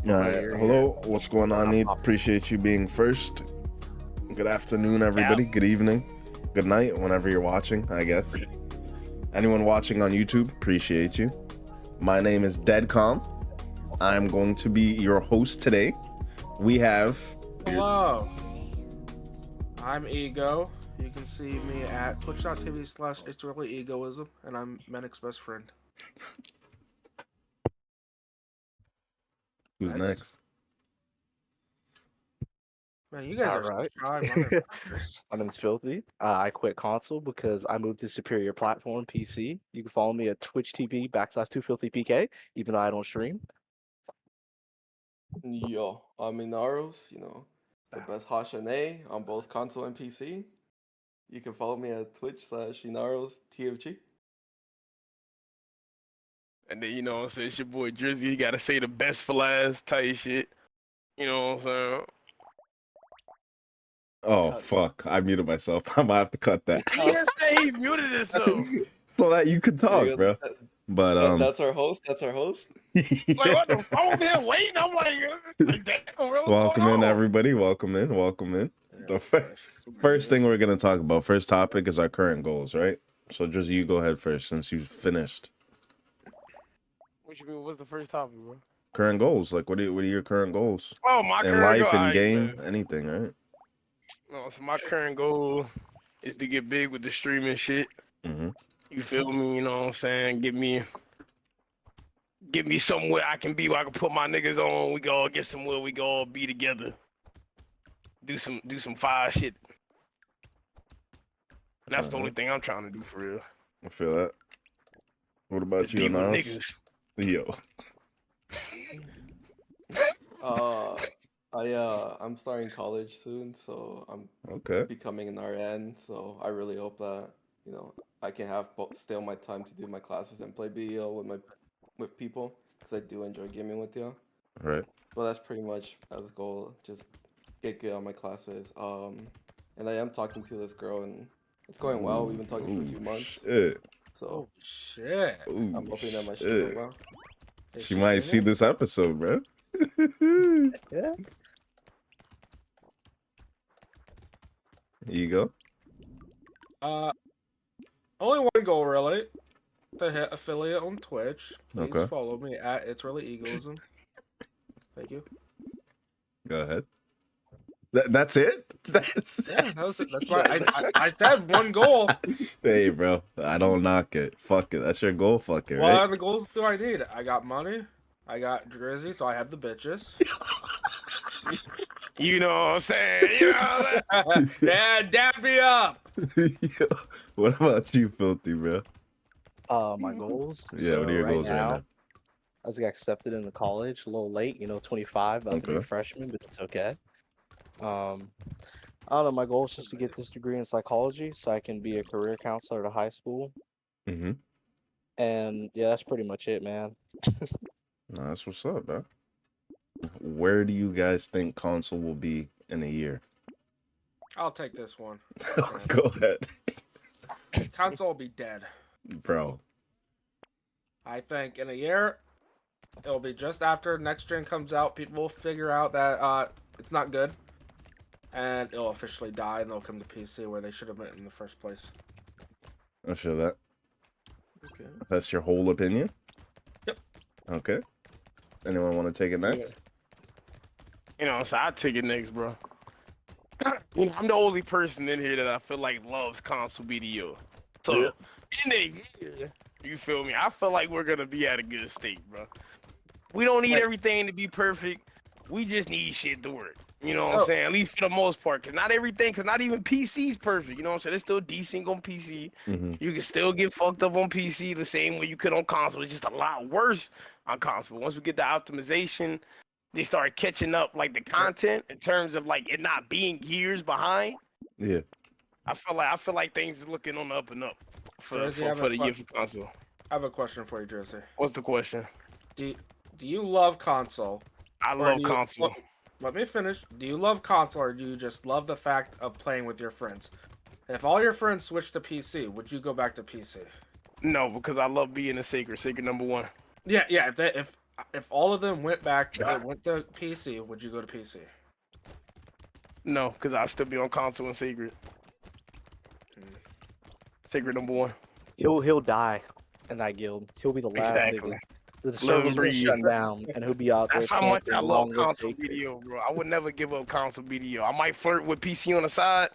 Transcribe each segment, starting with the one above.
All right. Hello. What's going on, Need? Appreciate you being first. Good afternoon, everybody. Good evening. Good night, whenever you're watching, I guess. Anyone watching on YouTube, appreciate you. My name is Deadcom. I'm going to be your host today. We have... Hello. I'm Ego. You can see me at twitch.tv/itsreallyegoism, and I'm Menic's best friend. Who's next? Man, you guys are right. shy motherfuckers. My name's Filthy. I quit console because I moved to superior platform PC. You can follow me at Twitch TV /2filthypk, even though I don't stream. Yo, I'm Inaros, the best Hashane on both console and PC. You can follow me at Twitch/InarosTFG. And then, what I'm saying, it's your boy Drizzy. You gotta say the best for last type shit. You know what I'm saying? Oh, fuck. I muted myself. I'm gonna have to cut that. He didn't say he muted himself. So that you can talk, bro. But, That's our host. Like, what the fuck, man? Waiting. I'm like damn, bro, welcome in, everybody. Welcome in. The first thing we're gonna talk about, first topic, is our current goals, right? So just you go ahead first, since you finished. What you mean? What's the first topic, bro? Current goals, like what are your current goals? Oh, my in current life, goal, in game, anything, right? No, so my current goal is to get big with the streaming shit. Mm-hmm. You feel me? You know what I'm saying? Get me somewhere I can be where I can put my niggas on. We can all get somewhere we can all be together. Do some fire shit. And that's the only thing I'm trying to do for real. I feel that. What about Just you, be with Nas? niggas. Yo. I'm starting college soon, so I'm becoming an RN. So I really hope that I can have stay on my time to do my classes and play BEO with people, because I do enjoy gaming with you. Right. Well, that's pretty much as a goal. Just get good on my classes. And I am talking to this girl, and it's going well. We've been talking for a few months. Shit. So shit. I'm hoping that my shit go well. She might see this episode, bro. Yeah. Here you go. Only one goal, really. To hit affiliate on Twitch. Please follow me at itsreallyegoism. Thank you. Go ahead. That's it? That's why I said one goal. Hey, bro. I don't knock it. Fuck it. That's your goal. Fuck it, What right? other goals do I need? I got money. I got Drizzy, so I have the bitches. You know what I'm saying? You know that? Yeah, dab me up. Yo, what about you, Filthy, bro? My goals. Yeah, what are your goals right now? I just got accepted into college a little late, 25, about to be a freshman, but it's okay. I don't know, my goal is just to get this degree in psychology so I can be a career counselor at a high school. Mm-hmm. And yeah, that's pretty much it, man. That's what's up, bro. Where do you guys think console will be in a year? I'll take this one. Go ahead. Console will be dead. Bro. I think in a year, it'll be just after next gen comes out. People will figure out that it's not good. And it'll officially die, and they'll come to PC where they should have been in the first place. I feel that. Okay. That's your whole opinion? Yep. Okay. Anyone want to take it next? So I take it next, bro. I'm the only person in here that I feel like loves console BDO. So in a year, you feel me? I feel like we're gonna be at a good state, bro. We don't need everything to be perfect. We just need shit to work. You know what I'm saying? At least for the most part. Because not even PC's perfect. You know what I'm saying? It's still decent on PC. Mm-hmm. You can still get fucked up on PC the same way you could on console. It's just a lot worse on console. Once we get the optimization, they start catching up, like, the content in terms of, like, it not being years behind. Yeah. I feel like things is looking on the up and up for the year for console. I have a question for you, Jersey. What's the question? Do you love console? I love console. Let me finish. Do you love console, or do you just love the fact of playing with your friends? If all your friends switched to PC, would you go back to PC? No, because I love being a sacred number one. Yeah. If if all of them went to PC, would you go to PC? No, because I'll still be on console and Secret. Secret number 1. He'll die in that guild. He'll be the last Exactly. nigga. The Live server's and been breathe. shut down, and he'll be out there That's how much camping I love along with console Sacred. BDO, bro. I would never give up console BDO. I might flirt with PC on the side,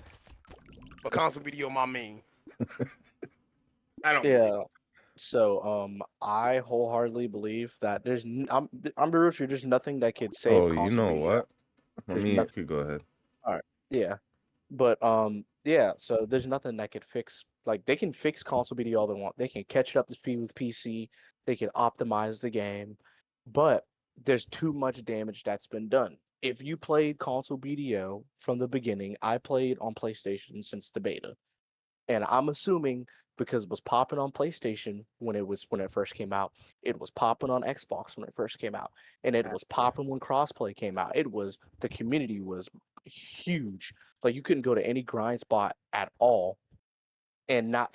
but console BDO my main. I don't. Yeah. So I wholeheartedly believe that I'm be real with you, there's nothing that could save Oh, you console know BDO. what? I There's mean, you nothing. could go ahead. All right. Yeah. But yeah, so there's nothing that could fix, like, they can fix console BD all they want. They can catch it up to speed with PC, they can optimize the game, but there's too much damage that's been done. If you played console BDO from the beginning, I played on PlayStation since the beta. And I'm assuming because it was popping on PlayStation when it first came out, it was popping on Xbox when it first came out, and it was popping when crossplay came out. The community was huge. Like, you couldn't go to any grind spot at all and not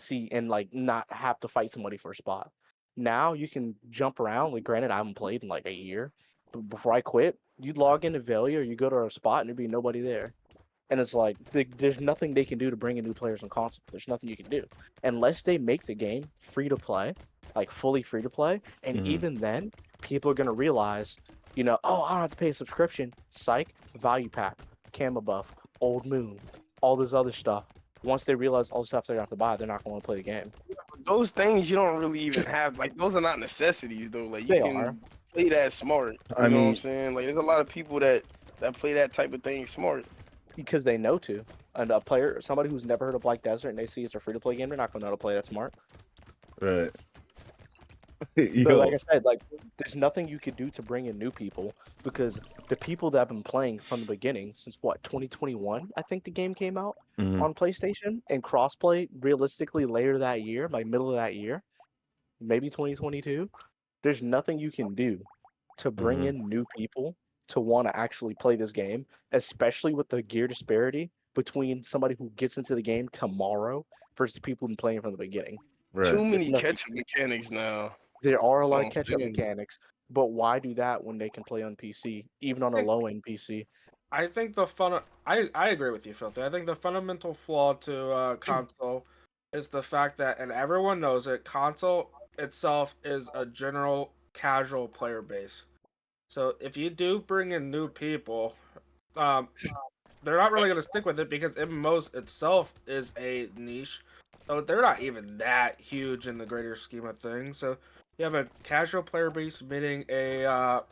have to fight somebody for a spot. Now you can jump around. Like, granted, I haven't played in like a year, but before I quit, you'd log into Velia or you go to a spot and there'd be nobody there. And it's like there's nothing they can do to bring in new players on console. There's nothing you can do unless they make the game free to play, like fully free to play. And even then, people are gonna realize, oh, I don't have to pay a subscription. Psych, value pack, Camo buff, Old Moon, all this other stuff. Once they realize all the stuff they're gonna have to buy, they're not gonna play the game. Those things you don't really even have. Like, those are not necessities, though. Like, you They can are. play that smart. You know what I'm saying? Like, there's a lot of people that play that type of thing smart. Because they know to. And somebody who's never heard of Black Desert and they see it's a free-to-play game, they're not gonna know how to play that smart. Right. So, like I said, like, there's nothing you could do to bring in new people because the people that have been playing from the beginning since 2021, I think the game came out on PlayStation, and crossplay realistically later that year, like middle of that year, maybe 2022. There's nothing you can do to bring in new people to want to actually play this game, especially with the gear disparity between somebody who gets into the game tomorrow versus people who've been playing from the beginning. Right. Too many catch-up mechanics now. There are a lot of catch-up mechanics, but why do that when they can play on PC, even on a low-end PC? I think I agree with you, Filthy. I think the fundamental flaw to console is the fact that, and everyone knows it, console itself is a general casual player base. So if you do bring in new people, they're not really going to stick with it because MMOs itself is a niche. So they're not even that huge in the greater scheme of things. So you have a casual player base meeting a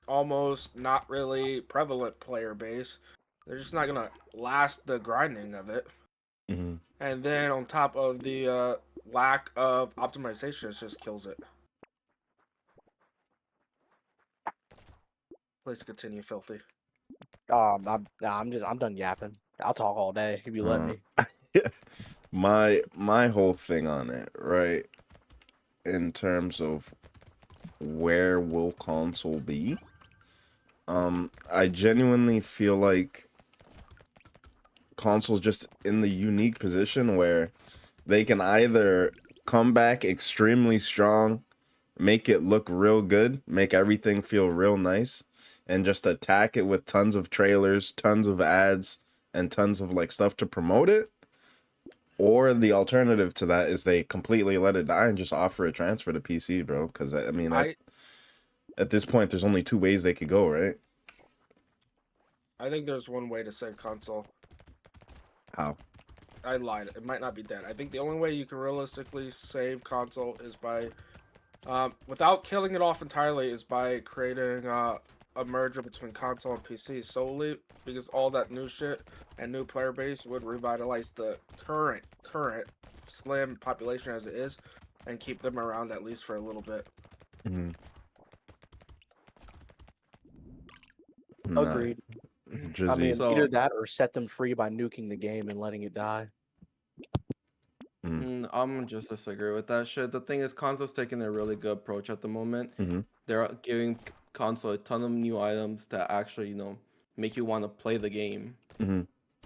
almost not really prevalent player base. They're just not going to last the grinding of it. And then on top of the lack of optimization, it just kills it. Please continue, Filthy. I'm done yapping. I'll talk all day if you let me. My whole thing on it, right? In terms of where will console be? I genuinely feel like console's just in the unique position where they can either come back extremely strong, make it look real good, make everything feel real nice, and just attack it with tons of trailers, tons of ads, and tons of like stuff to promote it. Or the alternative to that is they completely let it die and just offer a transfer to PC, bro. Because I mean, at this point, there's only two ways they could go, right? I think there's one way to save console. How? I lied. It might not be dead. I think the only way you can realistically save console is by, without killing it off entirely, is by creating a merger between console and PC solely, because all that new shit and new player base would revitalize the current slim population as it is, and keep them around at least for a little bit. Agreed. Drizzy. I mean, either that or set them free by nuking the game and letting it die. I'm just disagree with that shit. The thing is, console's taking a really good approach at the moment. They're giving console a ton of new items that actually, make you want to play the game.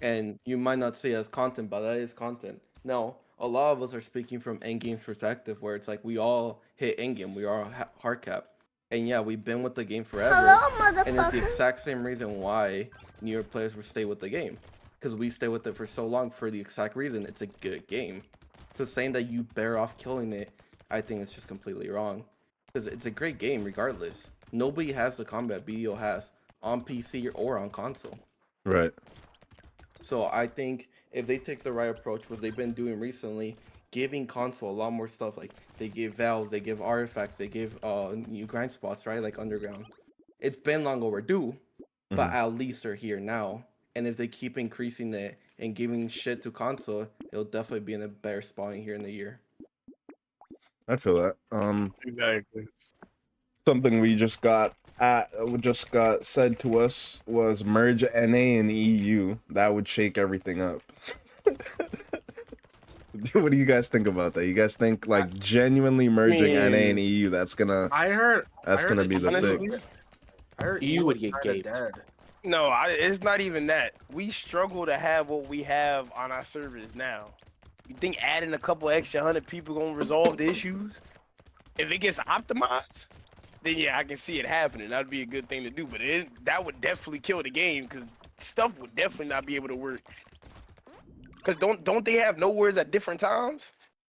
And you might not see it as content, but that is content. Now, a lot of us are speaking from endgame perspective, where it's like we all hit endgame, we all hard cap, And yeah, we've been with the game forever. Hello, and it's the exact same reason why New York players will stay with the game. Because we stay with it for so long for the exact reason it's a good game. So saying that you bear off killing it, I think it's just completely wrong. Because it's a great game regardless. Nobody has the combat BDO has on PC or on console. Right. So I think if they take the right approach, what they've been doing recently, giving console a lot more stuff, like they give valves, they give artifacts, they give new grind spots, right? Like underground. It's been long overdue, but at least they're here now. And if they keep increasing it and giving shit to console, it'll definitely be in a better spot here in the year. I feel that. Exactly. Something we just got said to us was merge NA and EU. That would shake everything up. What do you guys think about that? You guys think like genuinely merging NA and EU? That's gonna. I heard gonna be the honestly, fix. I heard EU would get kinda gaped. dead. No, it's not even that. We struggle to have what we have on our servers now. You think adding a couple extra 100 people gonna resolve the issues? If it gets optimized, then yeah, I can see it happening. That'd be a good thing to do. But that would definitely kill the game because stuff would definitely not be able to work. Because don't they have nowheres at different times?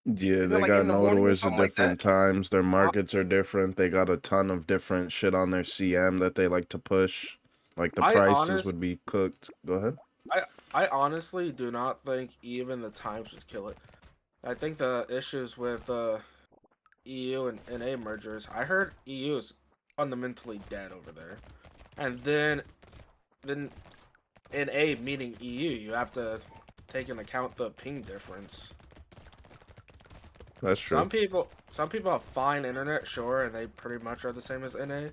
Yeah, they like got in the morning or nowheres at something like different that? times. Their markets are different. They got a ton of different shit on their CM that they like to push. Like the prices would be cooked. Go ahead. I honestly do not think even the times would kill it. I think the issues with EU and NA mergers, I heard EU is fundamentally dead over there. And then NA meaning EU, you have to take into account the ping difference. That's true. Some people have fine internet, sure, and they pretty much are the same as NA.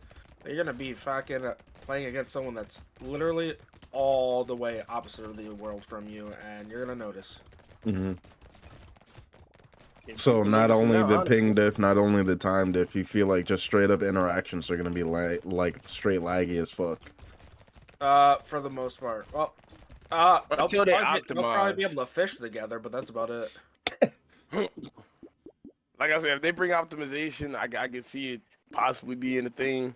You're gonna be fucking playing against someone that's literally all the way opposite of the world from you, and you're gonna notice. So not only the ping diff, not only the time diff, you feel like just straight up interactions are gonna be like straight laggy as fuck. For the most part. Well, until they optimize. They'll probably be able to fish together, but that's about it. Like I said, if they bring optimization, I can see it possibly being a thing.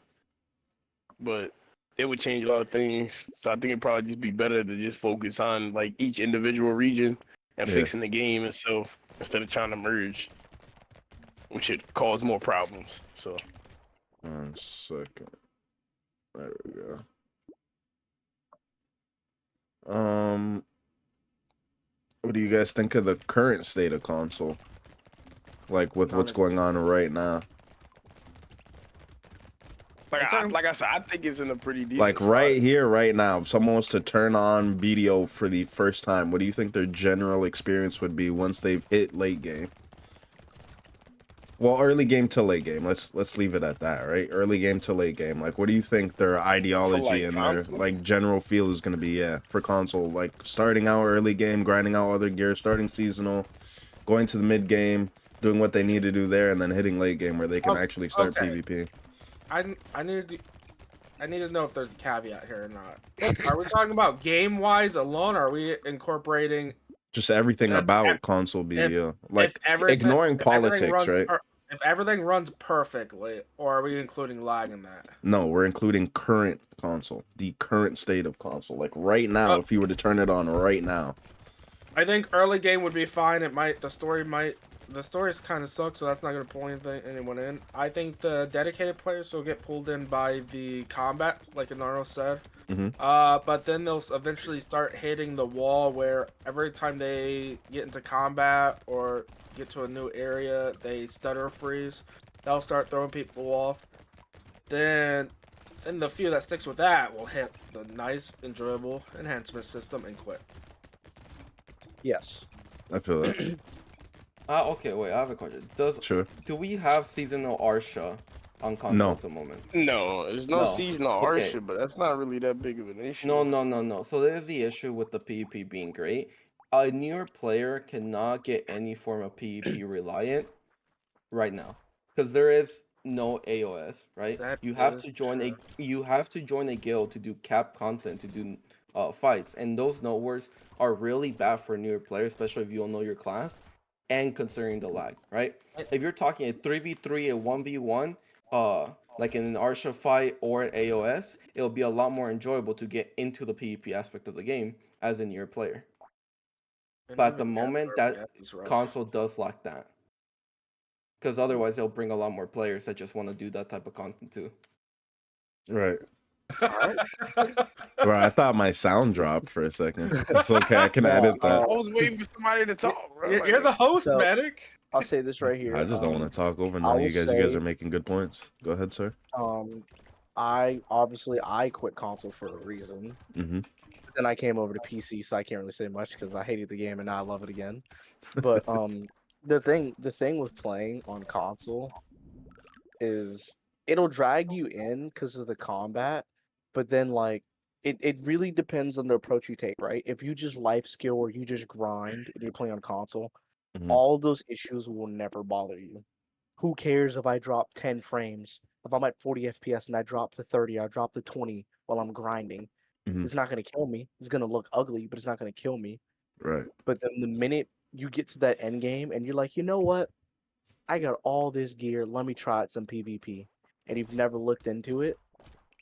But it would change a lot of things. So I think it'd probably just be better to just focus on like each individual region and fixing the game itself instead of trying to merge, which would cause more problems. So 1 second. There we go. What do you guys think of the current state of console? Like with what's going on right now? Like I said, I think it's in a pretty decent like spot. Right here, right now, if someone was to turn on BDO for the first time, what do you think their general experience would be once they've hit late game? Well, early game to late game. Let's leave it at that, right? Early game to late game. Like, what do you think their ideology and their like general feel is gonna be? Yeah, for console, like starting out early game, grinding out other gear, starting seasonal, going to the mid game, doing what they need to do there, and then hitting late game where they can actually start PvP. I need to know if there's a caveat here or not. Are we talking about game wise alone? Or are we incorporating just everything about console BDO? Like ignoring politics, right? If everything runs perfectly, or are we including lag in that? No, we're including current console, the current state of console. Like right now, if you were to turn it on right now. I think early game would be fine. The stories kind of suck, so that's not going to pull anyone in. I think the dedicated players will get pulled in by the combat, like Inaro said. But then they'll eventually start hitting the wall where every time they get into combat or get to a new area, they stutter freeze. They'll start throwing people off. Then the few that sticks with that will hit the nice, enjoyable enhancement system and quit. Yes. I feel that. Okay, wait, I have a question. Do we have seasonal Arsha on console at the moment? No, there's no seasonal Arsha, but that's not really that big of an issue. No. So there's the issue with the PvP being great. A newer player cannot get any form of PvP reliant right now because there is no AOS, right? You have to join a guild to do cap content, to do fights, and those nowheres are really bad for a newer player, especially if you don't know your class. And considering the lag, right? If you're talking a 3v3, a 1v1, like in an Arsha fight or an AOS, it'll be a lot more enjoyable to get into the PvP aspect of the game as a near player. And But at the even moment, Gambler, that he's rough. console does lack that. Because otherwise, it'll bring a lot more players that just want to do that type of content too. Right. Alright. Bro, I thought my sound dropped for a second. It's okay. I can No, edit I that. was waiting for somebody to talk, bro. You're the host, So- Medic. I'll say this right here. I just don't want to talk over I none of will you guys. You guys say- are making good points. Go ahead, sir. I quit console for a reason. Mm-hmm. Then I came over to PC, so I can't really say much because I hated the game and now I love it again. But the thing with playing on console is it'll drag you in because of the combat, but then like it really depends on the approach you take, right? If you just life skill or you just grind and you play on console, Mhm. all those issues will never bother you. Who cares if I drop 10 frames? If I'm at 40 FPS and I drop to 30, I drop to 20 while I'm grinding. Mhm. It's not gonna kill me. It's gonna look ugly, but it's not gonna kill me. Right. But then the minute you get to that end game and you're like, you know what? I got all this gear. Let me try out some PvP. And you've never looked into it,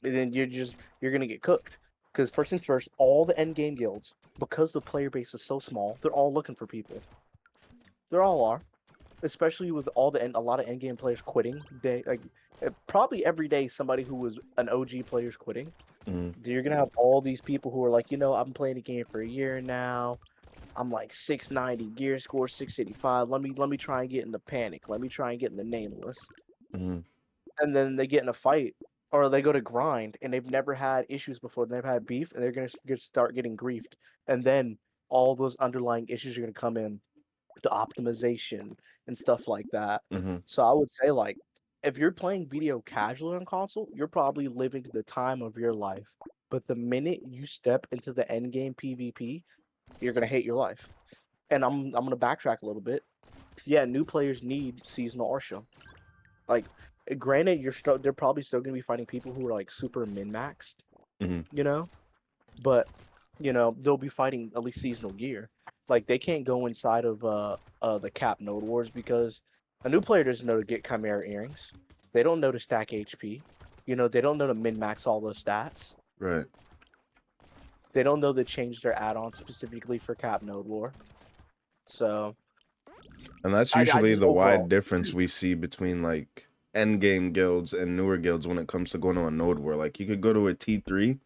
and then you're gonna get cooked. Because first things first, all the end game guilds, because the player base is so small, they're all looking for people. They all are, especially with a lot of end game players quitting. Probably every day somebody who was an OG player is quitting. Mhm. You're gonna have all these people who are like, I've been playing the game for a year now. I'm like 690 gear score, 685. Let me try and get in the panic. Let me try and get in the nameless. Mhm. And then they get in a fight or they go to grind and they've never had issues before. They've had beef and they're gonna start getting griefed. And then all those underlying issues are gonna come in, the optimization and stuff like that. Mhm. So I would say like if you're playing video casually on console, you're probably living the time of your life. But the minute you step into the end game PvP, you're gonna hate your life. And I'm gonna backtrack a little bit. Yeah, new players need seasonal Arsha. Like, granted, they're probably still gonna be fighting people who are like super min maxed, Mhm. but they'll be fighting at least seasonal gear. Like they can't go inside of the cap node wars because a new player doesn't know to get chimera earrings. They don't know to stack HP. They don't know to min max all those stats. Right. They don't know to change their add-ons specifically for cap node war. So And that's I usually just the wide overall- difference we see between like end game guilds and newer guilds when it comes to going to a node war. Like you could go to a T3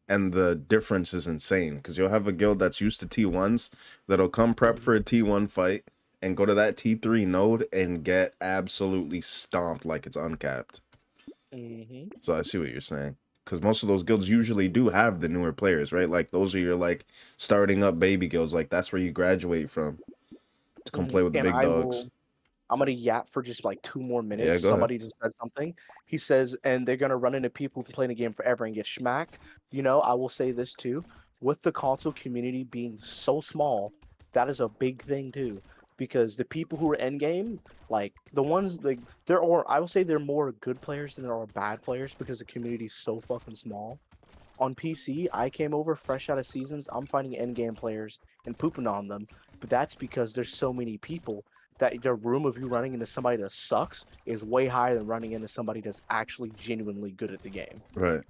and the difference is insane because you'll have a guild that's used to T1s that'll come prep for a T1 fight and go to that T3 node and get absolutely stomped like it's uncapped. Mhm. So I see what you're saying. Because most of those guilds usually do have the newer players, right? Like those are your like starting up baby guilds. Like that's where you graduate from to come play with the And big dogs. I'm gonna yap for just like 2 more minutes. Yeah, go ahead. Somebody just said something. He says, and they're gonna run into people who've been playing the game forever and get schmacked. I will say this too. With the console community being so small, that is a big thing too. Because the people who are end game, like the ones like I will say they're more good players than there are bad players because the community is so fucking small. On PC, I came over fresh out of seasons. I'm finding end game players and pooping on them, but that's because there's so many people that the room of you running into somebody that sucks is way higher than running into somebody that's actually genuinely good at the game. Right.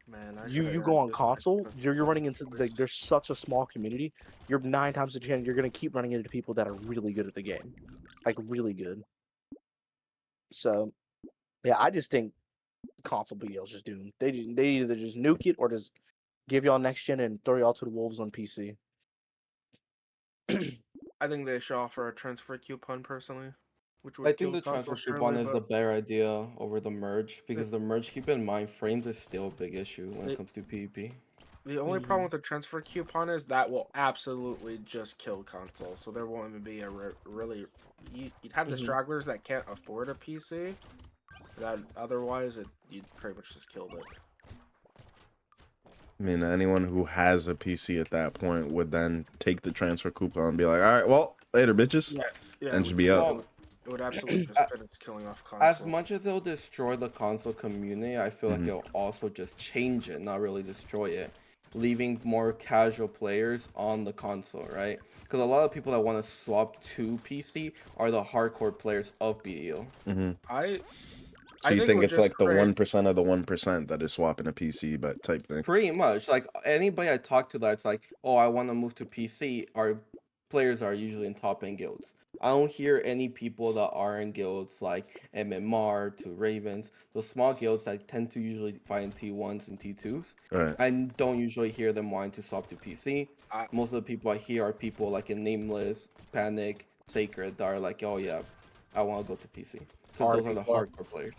Man, You go on console, you're running into there's such a small community. You're 9 times out of 10 you're gonna keep running into people that are really good at the game, like really good. So yeah, I just think console BL is just doomed. They either just nuke it or just give y'all next gen and throw y'all to the wolves on PC. I think they should offer a transfer coupon personally, which would I think kill the transfer console coupon surely, is but a better idea over the merge because the merge, keep in mind, frames is still a big issue when it comes to PvP. the only problem with the transfer coupon is that will absolutely just kill console. So there won't even be a really. You'd have the stragglers that can't afford a PC. That otherwise, you'd pretty much just killed it. I mean, anyone who has a PC at that point would then take the transfer coupon and be like, all right, well, later, bitches. Yeah, And just be out. It would absolutely just finish killing off console. As much as it'll destroy the console community, I feel like it'll also just change it, not really destroy it, leaving more casual players on the console, right? Because a lot of people that want to swap to PC are the hardcore players of BDO. So you think it's like the 1% of the 1% that is swapping a PC, but type thing? Pretty much. Like anybody I talk to that's like, oh, I want to move to PC, our players are usually in top end guilds. I don't hear any people that are in guilds like MMR to Ravens, those small guilds that tend to usually find T1s and T2s. Right. I don't usually hear them wanting to swap to PC. Most of the people I hear are people like in Nameless, Panic, Sacred that are like, oh yeah, I want to go to PC. Because those are the hardcore players.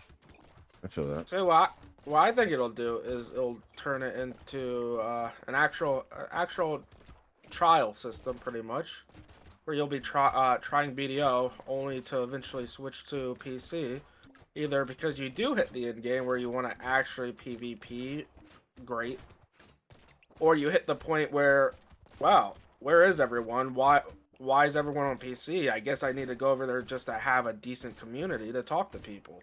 I feel that. So what I think it'll do is it'll turn it into an actual trial system, pretty much, where you'll be trying BDO only to eventually switch to PC, either because you do hit the end game where you want to actually PvP, great, or you hit the point where, wow, where is everyone? Why is everyone on PC? I guess I need to go over there just to have a decent community to talk to people.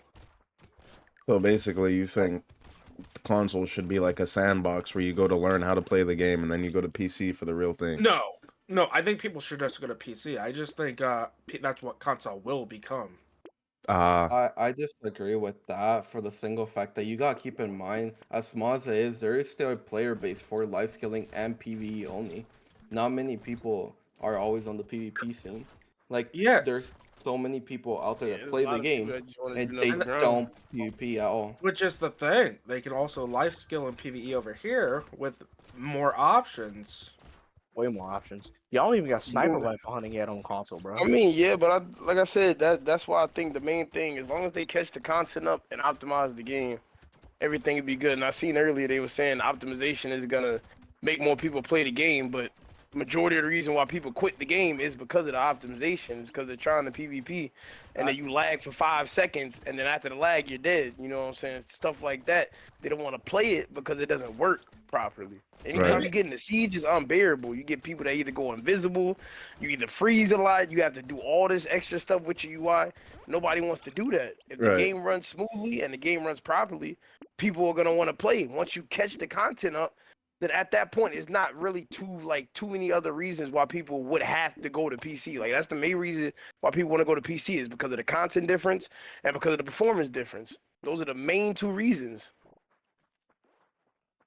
So basically, you think the console should be like a sandbox where you go to learn how to play the game, and then you go to PC for the real thing? No, I think people should just go to PC. I just think that's what console will become. I disagree with that for the single fact that you gotta keep in mind, as small as it is, there is still a player base for life skilling and PvE only. Not many people are always on the PvP scene. Like, yeah, there's so many people out there that play the game and they don't PvP at all. Which is the thing. They can also life skill and PvE over here with more options. Way more options. Y'all don't even got sniper rifle hunting yet on console, bro. I mean, yeah, but like I said, that's why I think the main thing, as long as they catch the content up and optimize the game, everything would be good. And I seen earlier they were saying optimization is gonna make more people play the game, but majority of the reason why people quit the game is because of the optimizations, because they're trying to PvP, and then you lag for 5 seconds, and then after the lag, you're dead. You know what I'm saying? Stuff like that. They don't want to play it because it doesn't work properly. Anytime you get in the siege, it's unbearable. You get people that either go invisible, you either freeze a lot, you have to do all this extra stuff with your UI. Nobody wants to do that. If the game runs smoothly and the game runs properly, people are gonna want to play. Once you catch the content up, then at that point it's not really too many other reasons why people would have to go to PC. Like, that's the main reason why people want to go to PC, is because of the content difference and because of the performance difference. Those are the main 2 reasons.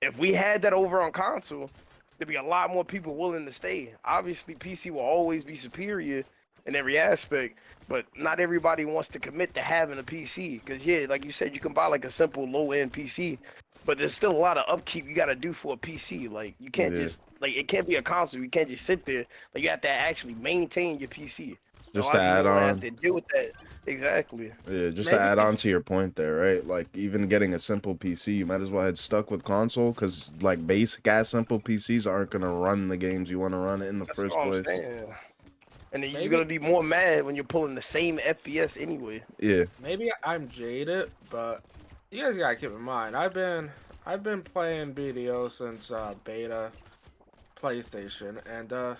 If we had that over on console, there'd be a lot more people willing to stay. Obviously, PC will always be superior in every aspect, but not everybody wants to commit to having a PC. Because, yeah, like you said, you can buy like a simple low-end PC, but there's still a lot of upkeep you got to do for a PC. Like, you can't just, like, it can't be a console. You can't just sit there. Like, you have to actually maintain your PC. Just to add on. Have to deal with that. Exactly. Yeah, just to add on to your point there, right? Like, even getting a simple PC, you might as well have stuck with console, because, like, basic-ass simple PCs aren't going to run the games you want to run in the first place. And then you're going to be more mad when you're pulling the same FPS anyway. Yeah. Maybe I'm jaded, but you guys got to keep in mind, I've been playing BDO since beta PlayStation, and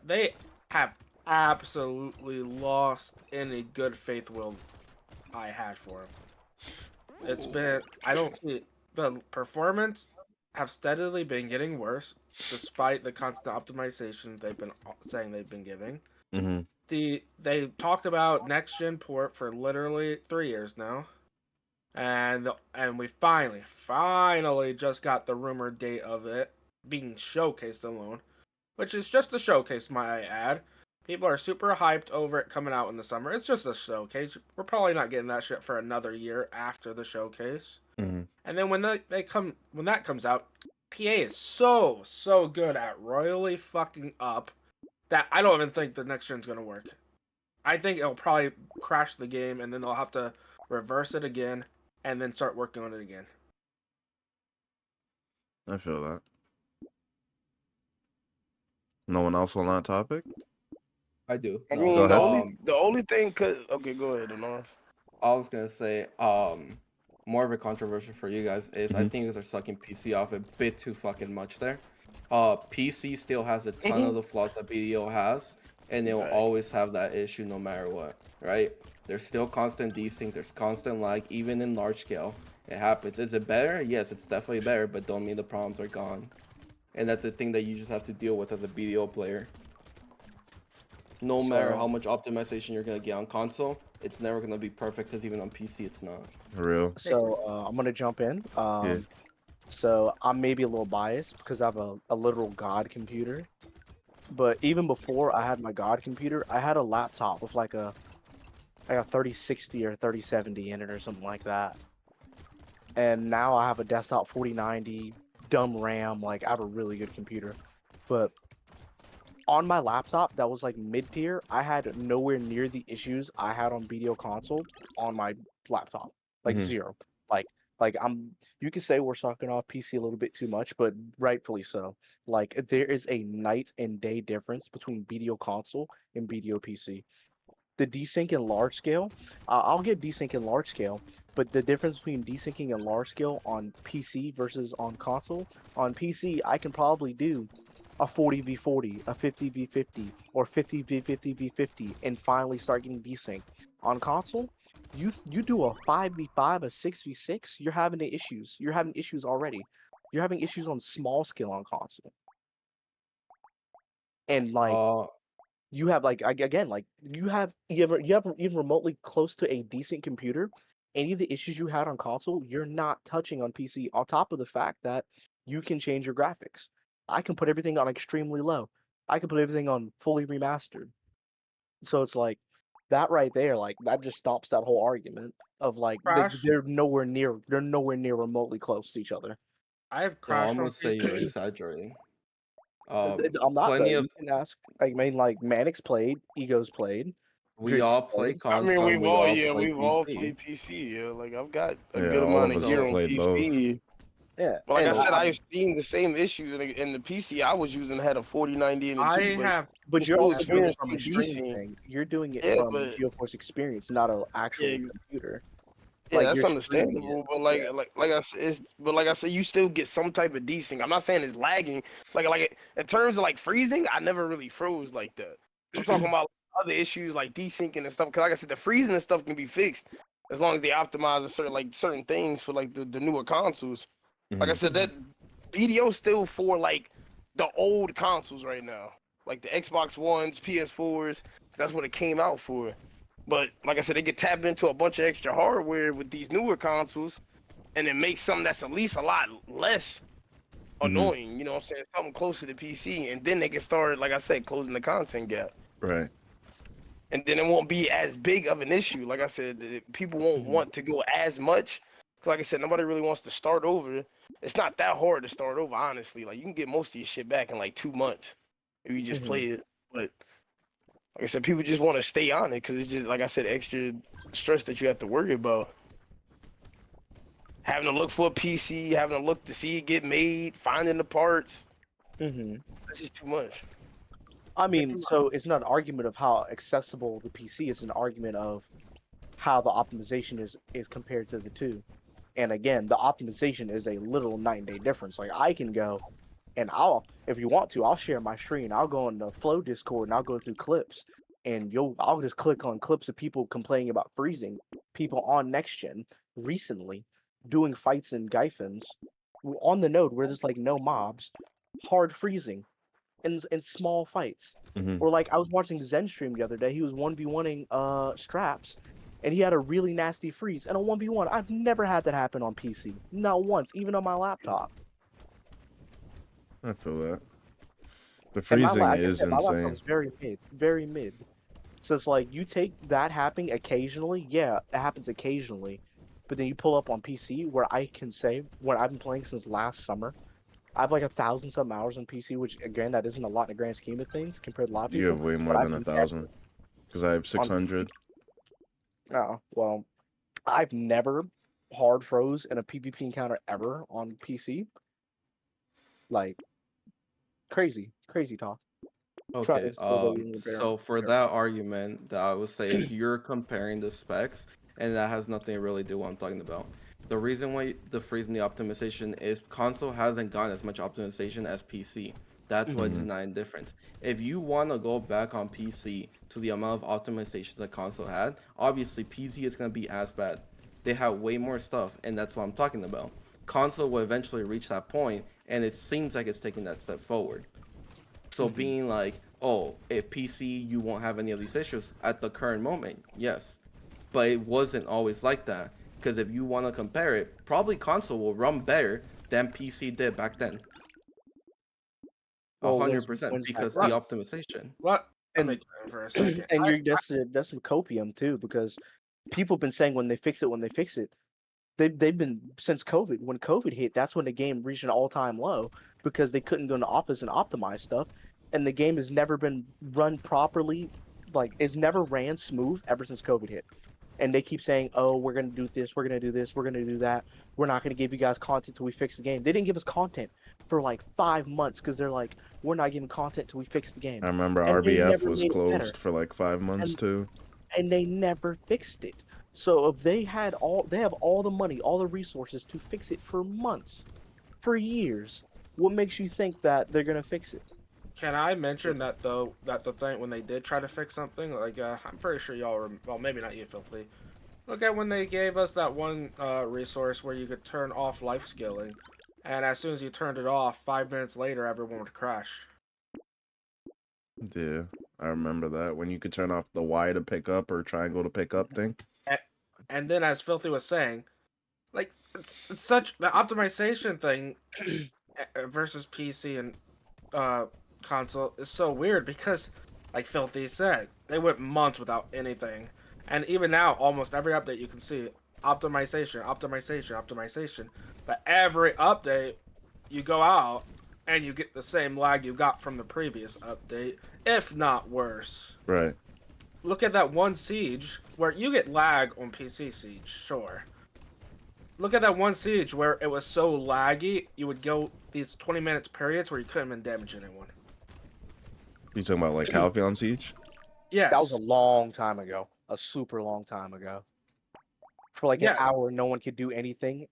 they have absolutely lost any good faith will I had for him. It's been, I don't see the performance have steadily been getting worse despite the constant optimization they've been saying they've been giving. They talked about next gen port for literally 3 years now, and we finally just got the rumored date of it being showcased alone, which is just a showcase, might I add. People are super hyped over it coming out in the summer. It's just a showcase. We're probably not getting that shit for another year after the showcase. And then when that comes out, PA is so good at royally fucking up that I don't even think the next gen's gonna work. I think it'll probably crash the game, and then they'll have to reverse it again and then start working on it again. I feel that. No one else on that topic? I do. I mean, go ahead. The only thing, okay, go ahead, Honor. I was gonna say, more of a controversial for you guys is I think you guys are sucking PC off a bit too fucking much there. PC still has a ton of the flaws that BDO has, and they will always have that issue no matter what, right? There's still constant desync, there's constant lag, even in large scale. It happens. Is it better? Yes, it's definitely better, but don't mean the problems are gone. And that's the thing that you just have to deal with as a BDO player. no matter how much optimization you're gonna get on console, it's never gonna be perfect because even on PC it's not. For real. So I'm gonna jump in. Yeah. So I'm maybe a little biased because I have a literal god computer. But even before I had my god computer, I had a laptop with like a 3060 or 3070 in it or something like that. And now I have a desktop 4090, dumb RAM, like I have a really good computer. But on my laptop that was like mid-tier, I had nowhere near the issues I had on video console on my laptop. Like zero. Like you could say we're sucking off PC a little bit too much, but rightfully so. Like there is a night and day difference between video console and video PC. The desync in large scale, I'll get desync in large scale, but the difference between desyncing and large scale on PC versus on console, on PC I can probably do a 40v40, a 50v50, or 50v50v50, and finally start getting desync. On console, you do a 5v5, a 6v6, you're having the issues. You're having issues already. You're having issues on small scale on console. And like you have like again like you have even remotely close to a decent computer, any of the issues you had on console, you're not touching on PC. On top of the fact that you can change your graphics. I can put everything on extremely low. I can put everything on fully remastered. So it's like that right there, like that just stops that whole argument of like they're nowhere near remotely close to each other. I have crashed on almost say you're PC. exaggerating. I'm not though. You can ask. I mean, like Manix played, Egos played. We all play I console. mean, we've all PC. played PC. Yeah, like I've got a Yeah, good all amount of of us gear have on played both. PC. Yeah, But like and I said, I've seen the same issues in the PC I was using. Had a 4090 in it too. But you're also doing it experienced from a streaming thing. You're doing it Yeah, from but GeoForce Experience, not an actual computer. yeah, Like that's you're streaming understandable. it. But like I said, like I said, you still get some type of desync. I'm not saying it's lagging. Like in terms of like freezing, I never really froze like that. I'm talking about other issues like desyncing and stuff. Cause like I said, the freezing and stuff can be fixed as long as they optimize certain things for like the newer consoles. Like I said, that video still for like the old consoles right now, like the Xbox Ones, PS4s. That's what it came out for. But like I said, they get tapped into a bunch of extra hardware with these newer consoles, and it makes something that's at least a lot less annoying. You know what I'm saying? Something closer to PC, and then they can start, like I said, closing the content gap. Right. And then it won't be as big of an issue. Like I said, people won't want to go as much. Like I said, nobody really wants to start over. It's not that hard to start over, honestly. Like you can get most of your shit back in like 2 months if you just play it. But like I said, people just want to stay on it because it's just, like I said, extra stress that you have to worry about. Having to look for a PC, having to look to see it get made, finding the parts. That's just too much. I mean, so it's not an argument of how accessible the PC is, an argument of how the optimization is compared to the two. And again, the optimization is a literal night and day difference. Like I can go and if you want to, I'll share my screen. I'll go on the Flow Discord and I'll go through clips and I'll just click on clips of people complaining about freezing, people on next gen recently doing fights in Gyphons on the node where there's like no mobs, hard freezing in small fights. Or like I was watching Zen stream the other day, he was 1v1ing Straps and he had a really nasty freeze and a 1v1. I've never had that happen on PC. Not once, even on my laptop. I feel that. The freezing is insane. My laptop is very mid. So it's like you take that happening occasionally. Yeah, it happens occasionally. But then you pull up on PC where I can say when I've been playing since last summer, I have like 1,000-some hours on PC, which again that isn't a lot in the grand scheme of things compared to a lot of people. You have way more than 1,000. Because I have 600. Oh, well, I've never hard froze in a PvP encounter ever on PC. Like crazy talk. Okay, so for that argument, that I would say is you're comparing the specs, and that has nothing to really do with what I'm talking about. The reason why the freezing the optimization is console hasn't gotten as much optimization as PC. That's why it's a 9 difference. If you want to go back on PC to the amount of optimizations that console had, obviously PC is going to be as bad. They have way more stuff, and that's what I'm talking about. Console will eventually reach that point, and it seems like it's taking that step forward. So being like, oh, if PC you won't have any of these issues at the current moment. Yes, but it wasn't always like that. Because if you want to compare it, probably console will run better than PC did back then. Well, 100% when's back because the then? What? optimization. What? Let me And get in for a second. and that's some copium too, because people have been saying when they fix it, they've been since COVID. When COVID hit, that's when the game reached an all-time low because they couldn't go into office and optimize stuff, and the game has never been run properly. Like it's never ran smooth ever since COVID hit. And they keep saying, "Oh, we're gonna do this, we're gonna do this, we're gonna do that. We're not gonna give you guys content till we fix the game." They didn't give us content for like 5 months because they're like, "We're not giving content till we fix the game," I remember and they RBF never was made it better. closed for like 5 months And too. and they never fixed it. So if they have all the money, all the resources to fix it for months, for years. What makes you think that they're gonna fix it? Can I mention that though that the thing when they did try to fix something, like I'm pretty sure y'all well, maybe not you, Filthy. Look at when they gave us that one resource where you could turn off life skilling, and as soon as you turned it off, 5 minutes later, everyone would crash. Yeah, I remember that when you could turn off the Y to pick up or triangle to pick up thing. And then, as Filthy was saying, like it's such the optimization thing versus PC and console is so weird because, like Filthy said, they went months without anything, and even now, almost every update you can see optimization, optimization, optimization. But every update, you go out and you get the same lag you got from the previous update, if not worse. Right. Look at that one Siege where you get lag on PC Siege, sure. Look at that one Siege where it was so laggy, you would go these 20 minutes periods where you couldn't even damage anyone. You talking about like Halcyon Siege? Yes. That was a long time ago, a super long time ago. For like an hour, no one could do anything.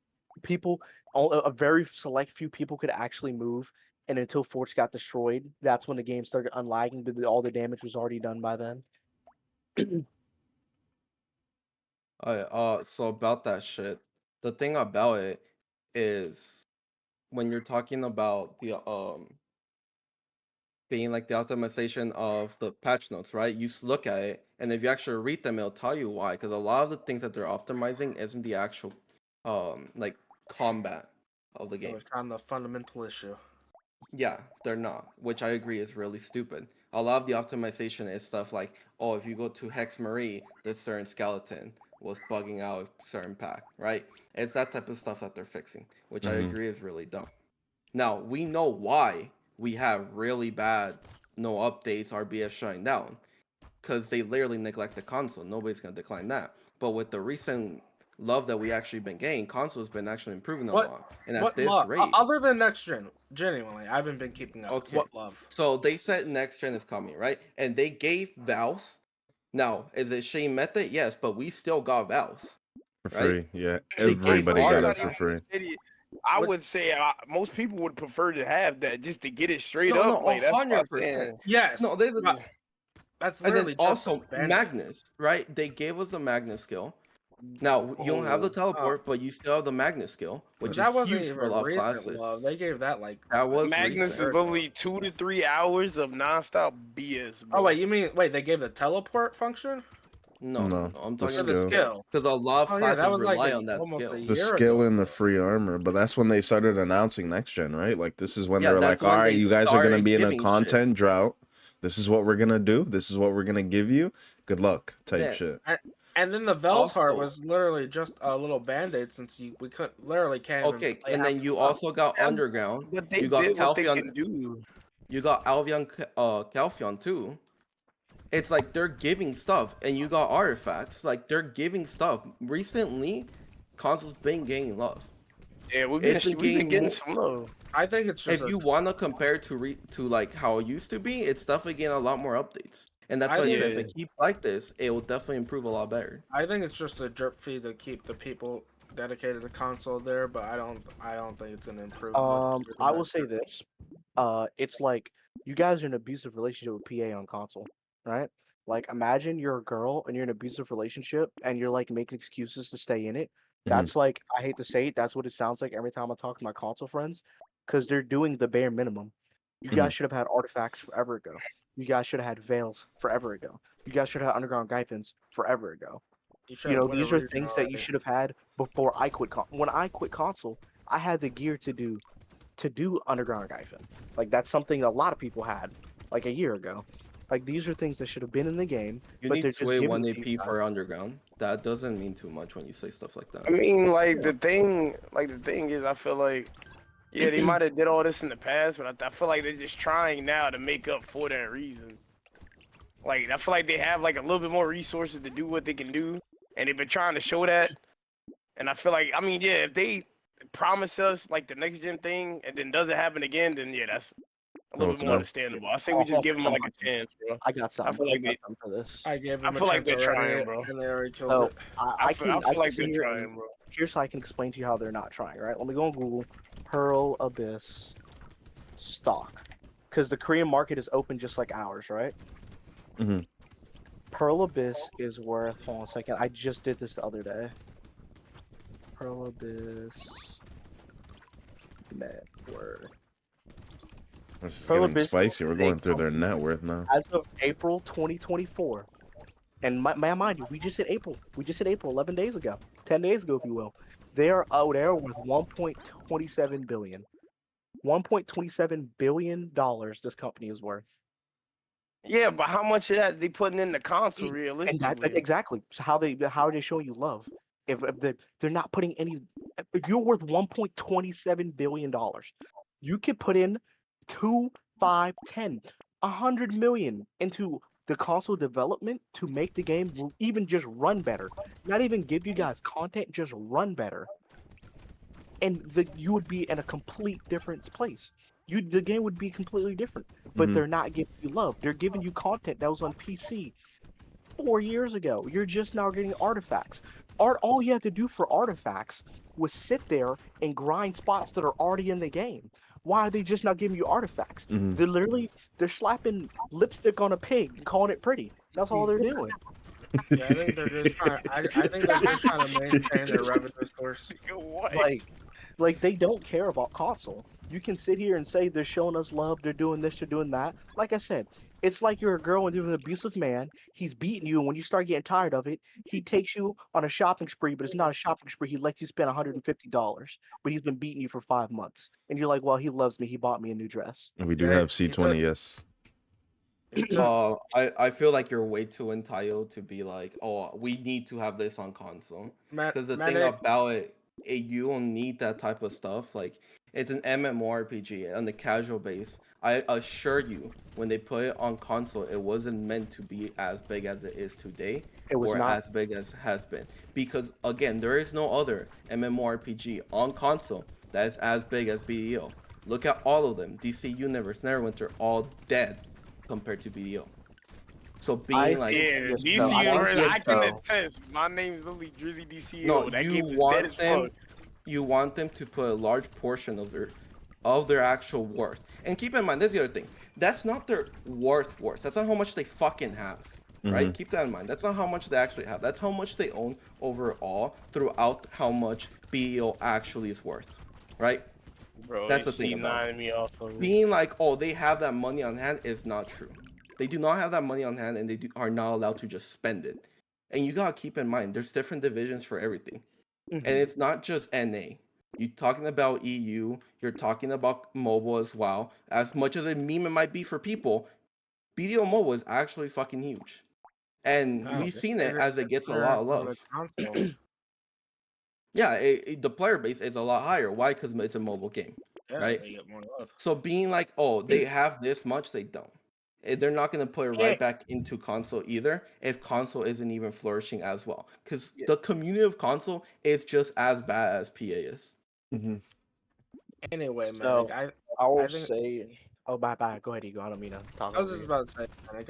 A very select few people could actually move, and until Forts got destroyed, that's when the game started unlagging, but all the damage was already done by then. So about that shit, the thing about it is when you're talking about the being like the optimization of the patch notes, right? You look at it, and if you actually read them, it'll tell you why. Because a lot of the things that they're optimizing isn't the actual like combat of the game. We found the fundamental issue. Yeah, they're not, which I agree is really stupid. A lot of the optimization is stuff like, oh, if you go to Hex Marie, this certain skeleton was bugging out a certain pack, right? It's that type of stuff that they're fixing, which I agree is really dumb. Now, we know why we have really bad no updates, RBF shutting down, because they literally neglect the console. Nobody's going to decline that. But with the recent love that we actually been getting, console's been actually improving a lot. And at this rate, other than next gen, genuinely, I haven't been keeping up. okay. What love? So they said next gen is coming, right? And they gave Valves. Now, is it Shane method? Yes, but we still got Valves. For right? free, yeah. They gave Everybody got it artifacts. for free. I would say most people would prefer to have that just to get it straight No, up. no, Like that's what I'm 100%. saying. Yes. No, there's a, that's and literally then just also Magnus, right? They gave us a Magnus skill. Now you don't have the teleport, but you still have the Magnus skill, which that is wasn't huge even for a lot of recent classes. love. They gave that like That was Magnus recent. is literally 2 to 3 hours of nonstop BS, bro. Oh wait, you mean they gave the teleport function? No, I'm the talking skill. the skill. Because a lot of classes rely on that almost skill. The skill and the free armor, but that's when they started announcing next gen, right? Like this is when they were like, all right, you guys are gonna be in a content drought. This is what we're gonna do. This is what we're gonna give you. Good luck, type shit. And then the Vel's heart was literally just a little band-aid since we couldn't literally can't. Okay, and then you also got Underground. But they you got did what they Calpheon. can do. You got Alvion, Calpheon too. It's like they're giving stuff, and you got artifacts. Like they're giving stuff. Recently, consoles been getting love. Yeah, we've been getting some love. I think it's just if you want to compare to like how it used to be, it's definitely getting a lot more updates. And that's why I said if it keeps like this, it will definitely improve a lot better. I think it's just a jerk feed to keep the people dedicated to console there, but I don't think it's gonna improve. I will say this. It's like you guys are in an abusive relationship with PA on console, right? Like imagine you're a girl and you're in an abusive relationship and you're like making excuses to stay in it. That's like I hate to say it, that's what it sounds like every time I talk to my console friends, because they're doing the bare minimum. You guys should have had artifacts forever ago. You guys should have had Veils forever ago. You guys should have had Underground Gyphins forever ago. You should have won a These are region things that you already. should have had before I quit. When I quit console, I had the gear to do Underground Gyphin. Like that's something a lot of people had like a year ago. Like these are things that should have been in the game, You but need they're to just wait giving 1 it to you AP guys. for underground. That doesn't mean too much when you say stuff like that. I mean, Yeah. the thing is, I feel like, yeah, they might have did all this in the past, but I feel like they're just trying now to make up for that reason. Like, I feel like they have like a little bit more resources to do what they can do, and they've been trying to show that. And I feel like, I mean, yeah, if they promise us like the next gen thing and then doesn't happen again, then yeah, that's a little bit more understandable. I say we just give them like a chance, bro. I got something. I feel like I got something for this. I gave I them a feel like chance they're already, trying, bro. and they already killed So it. I feel like sit they're here trying, and bro. here's how I can explain to you how they're not trying. Right? Let me go on Google. Pearl Abyss stock, because the Korean market is open just like ours, right? Mhm. Pearl Abyss is worth. Hold on a second. I just did this the other day. Pearl Abyss net worth. This is Pearl getting Abyss spicy. We're is a going through their company net worth now. as of April 2024. And mind you, we just hit April. We just hit April 11 days ago, 10 days ago, if you will. They're worth 1.27 billion. 1.27 billion dollars. This company is worth. Yeah, but how much of that they putting in the console And realistically? exactly. So how are they showing you love? If they're not putting any. If you're worth 1.27 billion dollars, you could put in 2, 5, 10, 100 million into the console development to make the game even just run better. Not even give you guys content, just run better. And you would be in a complete different place. The game would be completely different. But Mhm. they're not giving you love. They're giving you content that was on PC 4 years ago. You're just now getting artifacts. All you have to do for artifacts was sit there and grind spots that are already in the game. Why are they just not giving you artifacts? Mhm. They're slapping lipstick on a pig and calling it pretty. That's all they're doing. Yeah, I think they're just trying. I think they're just trying to maintain their revenue source. What? Like they don't care about console. You can sit here and say they're showing us love, they're doing this, they're doing that. Like I said, it's like you're a girl and you're an abusive man. He's beating you, and when you start getting tired of it, he takes you on a shopping spree, but it's not a shopping spree. He lets you spend $150, but he's been beating you for 5 months, and you're like, well, he loves me. He bought me a new dress. We do Yeah, have C20, yes. I feel like you're way too entitled to be like, oh, we need to have this on console. Because the thing Medic, about you don't need that type of stuff. Like, it's an MMORPG on the casual base. I assure you, when they put it on console, it wasn't meant to be as big as it is today, It was or not. as big as has been. Because again, there is no other MMORPG on console that is as big as BDO. Look at all of them. DC Universe, Neverwinter, all dead compared to BDO. So being like, Yeah, Yes, DC no, Universe, I can so attest. My name's literally Drizzy DCO. no, That you game is dead as want them, fuck. you want them to put a large portion of their actual worth. And keep in mind, this is the other thing. That's not their worth. That's not how much they fucking have. Right? Mhm. Keep that in mind. That's not how much they actually have. That's how much they own overall throughout how much BEO actually is worth. Right? Bro, That's they the thing about it. C9 me off of it. Being like, oh, they have that money on hand is not true. They do not have that money on hand, and are not allowed to just spend it. And you gotta keep in mind, there's different divisions for everything, and it's not just NA. You're talking about EU. You're talking about mobile as well. As much as a meme it might be for people, BDO mobile is actually fucking huge, and oh, we've seen it bigger- as it gets a bigger lot of on the love. console. Yeah, the player base is a lot higher. Why? Because it's a mobile game, Yeah, right? they get more love. So being like, oh, they have this much, they don't. They're not going to put it right back into console either if console isn't even flourishing as well. Because Yeah. the community of console is just as bad as PA is. Mhm. Anyway, So Medic, I will I think say, oh, bye. Go ahead, Ego. I don't mean to talk I was over just you. about to say, Medic,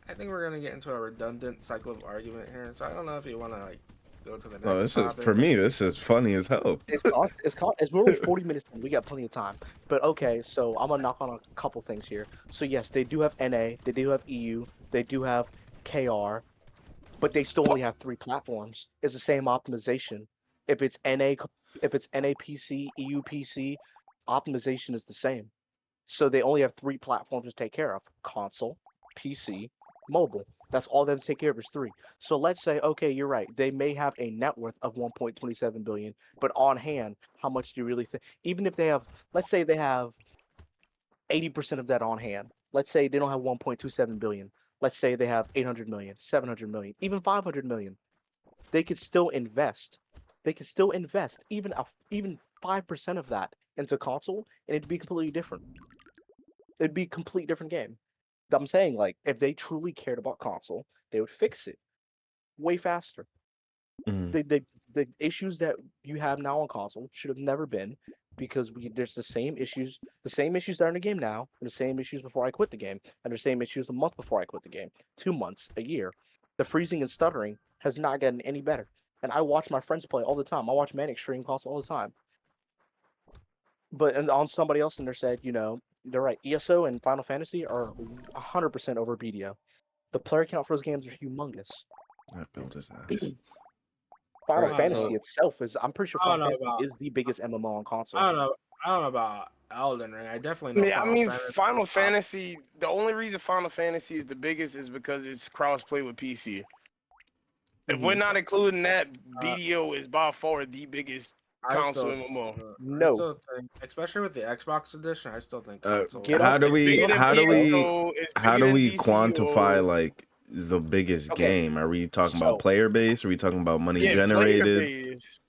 I think we're gonna get into a redundant cycle of argument here. So I don't know if you want to like go to the next No, this is topic. for me. This is funny as hell. We're only 40 minutes in. We got plenty of time. But okay, so I'm gonna knock on a couple things here. So yes, they do have NA, they do have EU, they do have KR, but they still only have 3 platforms. It's the same optimization. If it's NA, if it's NA PC, EU PC, optimization is the same. So they only have 3 platforms to take care of: console, PC, mobile. That's all they have to take care of is 3. So let's say, okay, you're right. They may have a net worth of 1.27 billion, but on hand, how much do you really think? Even if they have, let's say they have 80% of that on hand. Let's say they don't have 1.27 billion. Let's say they have 800 million, 700 million, even 500 million. They could still invest. They could still invest even 5% of that into console, and it'd be completely different. It'd be a complete different game. I'm saying, like, if they truly cared about console, they would fix it way faster. Mhm. The issues that you have now on console should have never been, because there's the same issues that are in the game now, and the same issues before I quit the game, and the same issues a month before I quit the game, 2 months, a year. The freezing and stuttering has not gotten any better, and I watch my friends play all the time. I watch Manic stream console all the time. But and on somebody else in there said, they're right. ESO and Final Fantasy are 100% over BDO. The player count for those games are humongous. That built his ass. Final Right, Fantasy so- itself is, I'm pretty sure I Final don't know Fantasy about- is the biggest MMO on console. I don't know about Elden Ring. I definitely know. Yeah, I Final mean, Fantasy. Final Fantasy. The only reason Final Fantasy is the biggest is because it's cross-play with PC. If we're not including that, BDO is by far the biggest console MMO. No. I still think, especially with the Xbox edition, I still think console. How do we bigger than quantify or- like the biggest Okay. game? Are we talking So- about player base? Are we talking about money Yeah, generated? player base.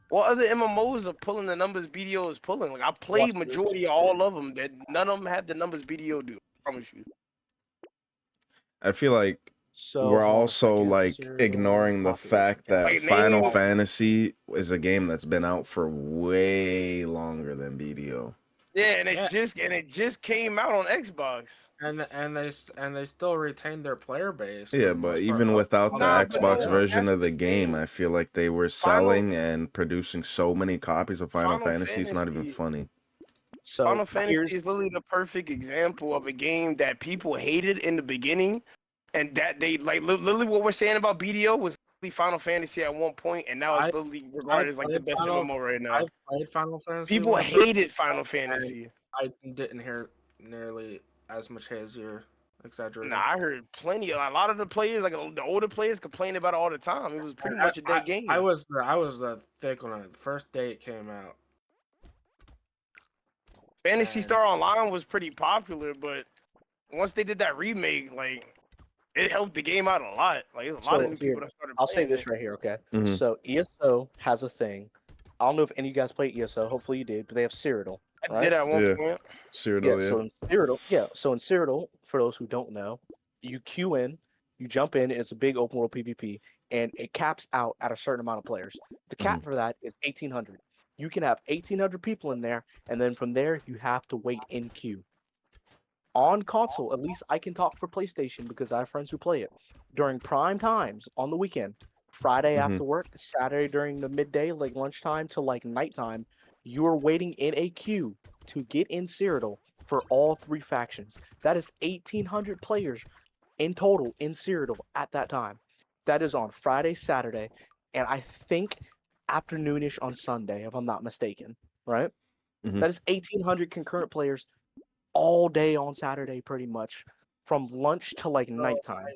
What other MMOs are pulling the numbers BDO is pulling? Like I played Watch this. majority of all of them. That none of them have the numbers BDO do. I promise you. I feel like So we're hold on a also second. like Serial ignoring the population. fact that Like, Final name- Fantasy is a game that's been out for way longer than BDO. Yeah, and it Yeah. just came out on Xbox. And they still retain their player base. for Yeah, the but most even part. without the Nah, but Xbox no, version that's of the the game, thing. I feel like they were selling and producing so many copies of Final Fantasy. It's not even Fantasy- funny. So Final Fantasy here's is literally the perfect example of a game that people hated in the beginning, and that they like literally what we're saying about BDO was literally Final Fantasy at one point, and now it's literally regarded as like the best MMO right now. I've played Final Fantasy. People when it first hated came Final out, Fantasy. and I didn't hear nearly as much hate as you're exaggerating. Nah, I heard plenty. A lot of the players, like the older players, complained about it all the time. It was pretty much a dead game. I was the thick when the first day it came out. Phantasy and- Star Online was pretty popular, but once they did that remake, like it helped the game out a lot. Like there's a lot of new people that started. I'll say playing this it. right here, okay? Mhm. So ESO has a thing. I don't know if any of you guys play ESO. Hopefully you did, but they have Cyrodiil. I Right? did at one Yeah. point. Cyrodiil, So in Cyrodiil, for those who don't know, you queue in, you jump in, and it's a big open world PvP, and it caps out at a certain amount of players. The cap for that is 1,800. You can have 1,800 people in there, and then from there you have to wait in queue. On console, at least I can talk for PlayStation because I have friends who play it. During prime times on the weekend, Friday after work, Saturday during the midday, like lunchtime to like nighttime, you are waiting in a queue to get in Cyrodiil for all 3 factions. That is 1,800 players in total in Cyrodiil at that time. That is on Friday, Saturday, and I think afternoonish on Sunday, if I'm not mistaken. Right? That is 1,800 concurrent players all day on Saturday, pretty much, from lunch to like nighttime.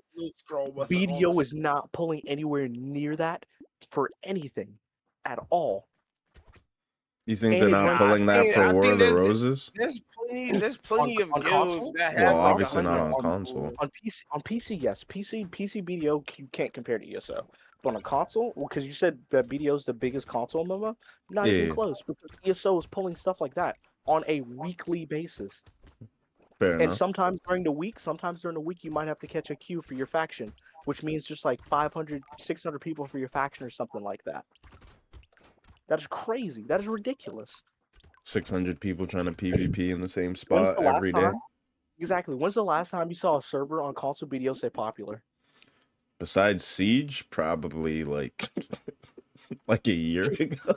BDO is not pulling anywhere near that for anything at all. You think And they're it not runs- pulling that for I War think of the there's- Roses? There's plenty of on guilds console? that have Well, like obviously not 100 on console. On PC, yes. PC BDO you can't compare to ESO. But on a console, because you said that BDO is the biggest console MMO, not even Yeah. close. Because ESO is pulling stuff like that on a weekly basis. Fair And enough. sometimes during the week, you might have to catch a queue for your faction, which means just like 500, 600 people for your faction or something like that. That is crazy. That is ridiculous. 600 people trying to PvP in the same When's spot the last every day. time? Exactly. When's the last time you saw a server on console BDO say popular? Besides Siege, probably like like a year ago.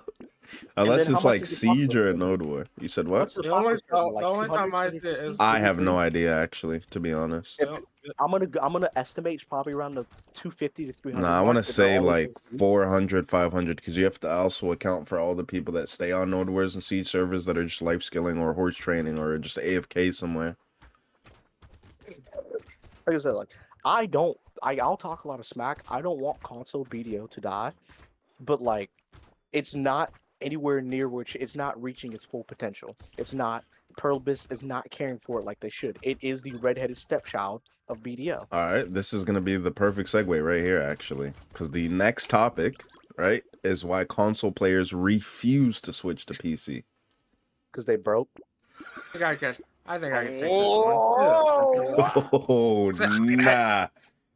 Unless then it's how much like is it Siege or a popular? Node War. You said what? What's the The only, popular server, the like only time 200, I see it 250? is I have no idea actually, to be honest. I'm gonna estimate it's probably around the 250 to 300. Nah, I mark, want to if they're say all like over. 400, 500, because you have to also account for all the people that stay on Node Wars and Siege servers that are just life skilling or horse training or just AFK somewhere. like I said, like I'll talk a lot of smack. I don't want console BDO to die, but like it's not anywhere near which it's not reaching its full potential. It's not. Pearlbis is not caring for it like they should. It is the redheaded stepchild of BDO. All right, this is gonna be the perfect segue right here, actually, because the next topic, right, is why console players refuse to switch to PC. Because they broke. I think I can take this one. Oh, nah.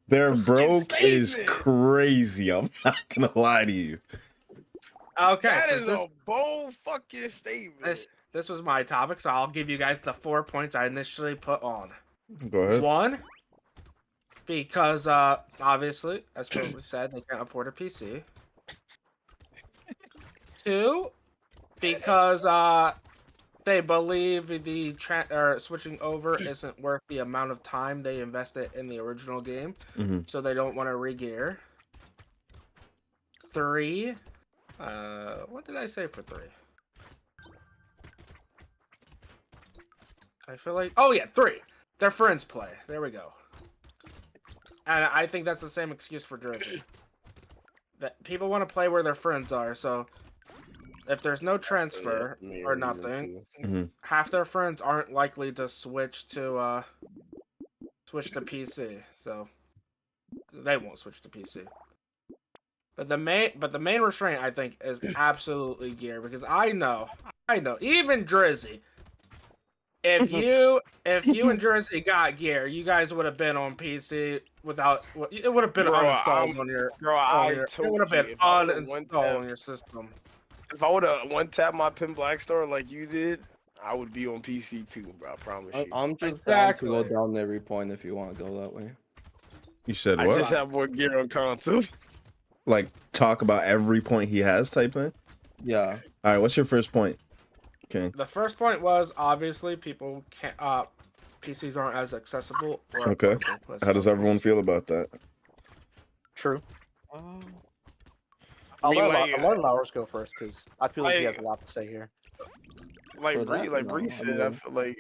They're broke is crazy. I'm not gonna lie to you. Okay, that so is a bold fucking statement. This was my topic, so I'll give you guys the 4 points I initially put on. Go ahead. 1, because obviously, as Philip said, they can't afford a PC. 2, because they believe the switching over isn't worth the amount of time they invested in the original game, so they don't want to re-gear. 3, what did I say for 3? I feel like, oh yeah, 3. Their friends play. There we go. And I think that's the same excuse for Jersey. That people want to play where their friends are, so if there's no transfer or nothing, half their friends aren't likely to switch to PC, so they won't switch to PC. But the main restraint I think is absolutely gear, because I know, even Drizzy, if you and Jersey got gear, you guys would have been on PC without. It would have been uninstalled on your. It would have been uninstalled on your system. If I would have one tap my Pin Black Star like you did, I would be on PC too, bro. I promise you. I'm just down to go down every point if you want to go that way. You said what? I just have more gear on console. Like talk about every point he has type thing? Yeah. All right, what's your first point? Okay. The first point was obviously people can't. PCs aren't as accessible. Okay. How does everyone feel about that? True. I'll let Lowers go first because I feel like he has a lot to say here. Like Bree said, I feel like.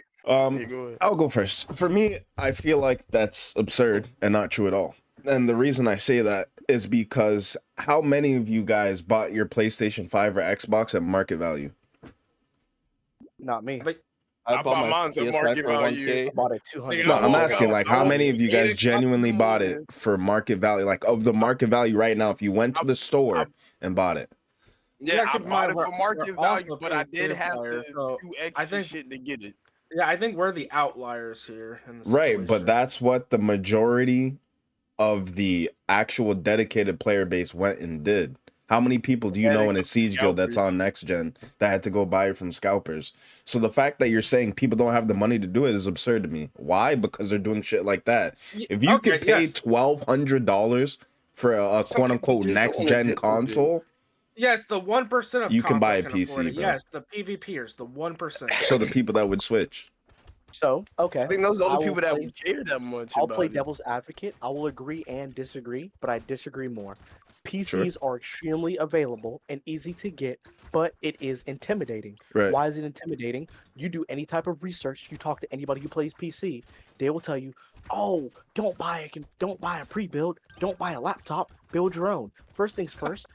I'll go first. For me, I feel like that's absurd and not true at all. And the reason I say that is because how many of you guys bought your PlayStation 5 or Xbox at market value? Not me. I bought mine at market value. I bought it $200. No, I'm asking, like, how many of you guys genuinely bought it for market value? Like, of the market value right now, if you went to the store and bought it. Yeah, I bought it for market value, but I did have to do extra shit to get it. Yeah, I think we're the outliers here. Right, but that's what the majority of the actual dedicated player base went and did. How many people do you know in a Siege guild that's on next gen that had to go buy it from scalpers? So the fact that you're saying people don't have the money to do it is absurd to me. Why? Because they're doing shit like that. If you could pay $1,200 for a quote unquote next gen console, yes, the 1% of you can buy a PC. Bro. Yes, the PvPers, the 1%. So the people that would switch. So, okay. I think those are the people that would care that much. I'll play devil's advocate. I will agree and disagree, but I disagree more. PCs are extremely available and easy to get, but it is intimidating. Right. Why is it intimidating? You do any type of research, you talk to anybody who plays PC, they will tell you, "Oh, don't buy a pre-build, don't buy a laptop, build your own." First things first,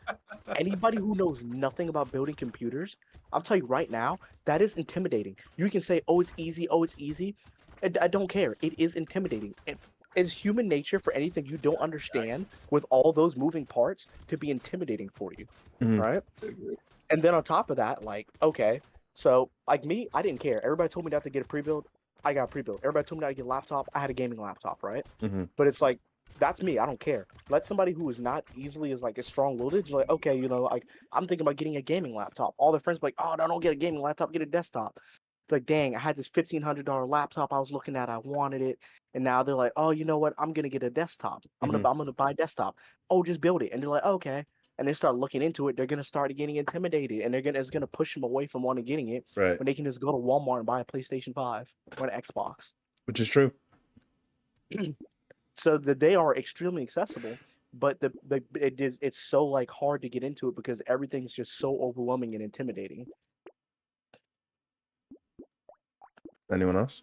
anybody who knows nothing about building computers, I'll tell you right now, that is intimidating. You can say, "Oh, it's easy, oh, it's easy." I don't care. It is intimidating. It's human nature for anything you don't understand with all those moving parts to be intimidating for you, right? And then on top of that, like, okay, so like me, I didn't care. Everybody told me not to get a pre-build. I got a pre-build. Everybody told me not to get a laptop. I had a gaming laptop, right? But it's like, that's me. I don't care. Let somebody who is not easily as like as strong-willed, like, okay, you know, like I'm thinking about getting a gaming laptop. All their friends be like, "Oh, no, don't get a gaming laptop. Get a desktop." It's like, dang, I had this $1,500 laptop I was looking at. I wanted it. And now they're like, "Oh, you know what? I'm gonna get a desktop. I'm gonna buy a desktop. Oh, just build it." And they're like, "Okay." And they start looking into it. They're gonna start getting intimidated, and it's gonna push them away from wanting getting it. Right. When they can just go to Walmart and buy a PlayStation 5 or an Xbox. Which is true. So they are extremely accessible, but it's so like hard to get into it because everything's just so overwhelming and intimidating. Anyone else?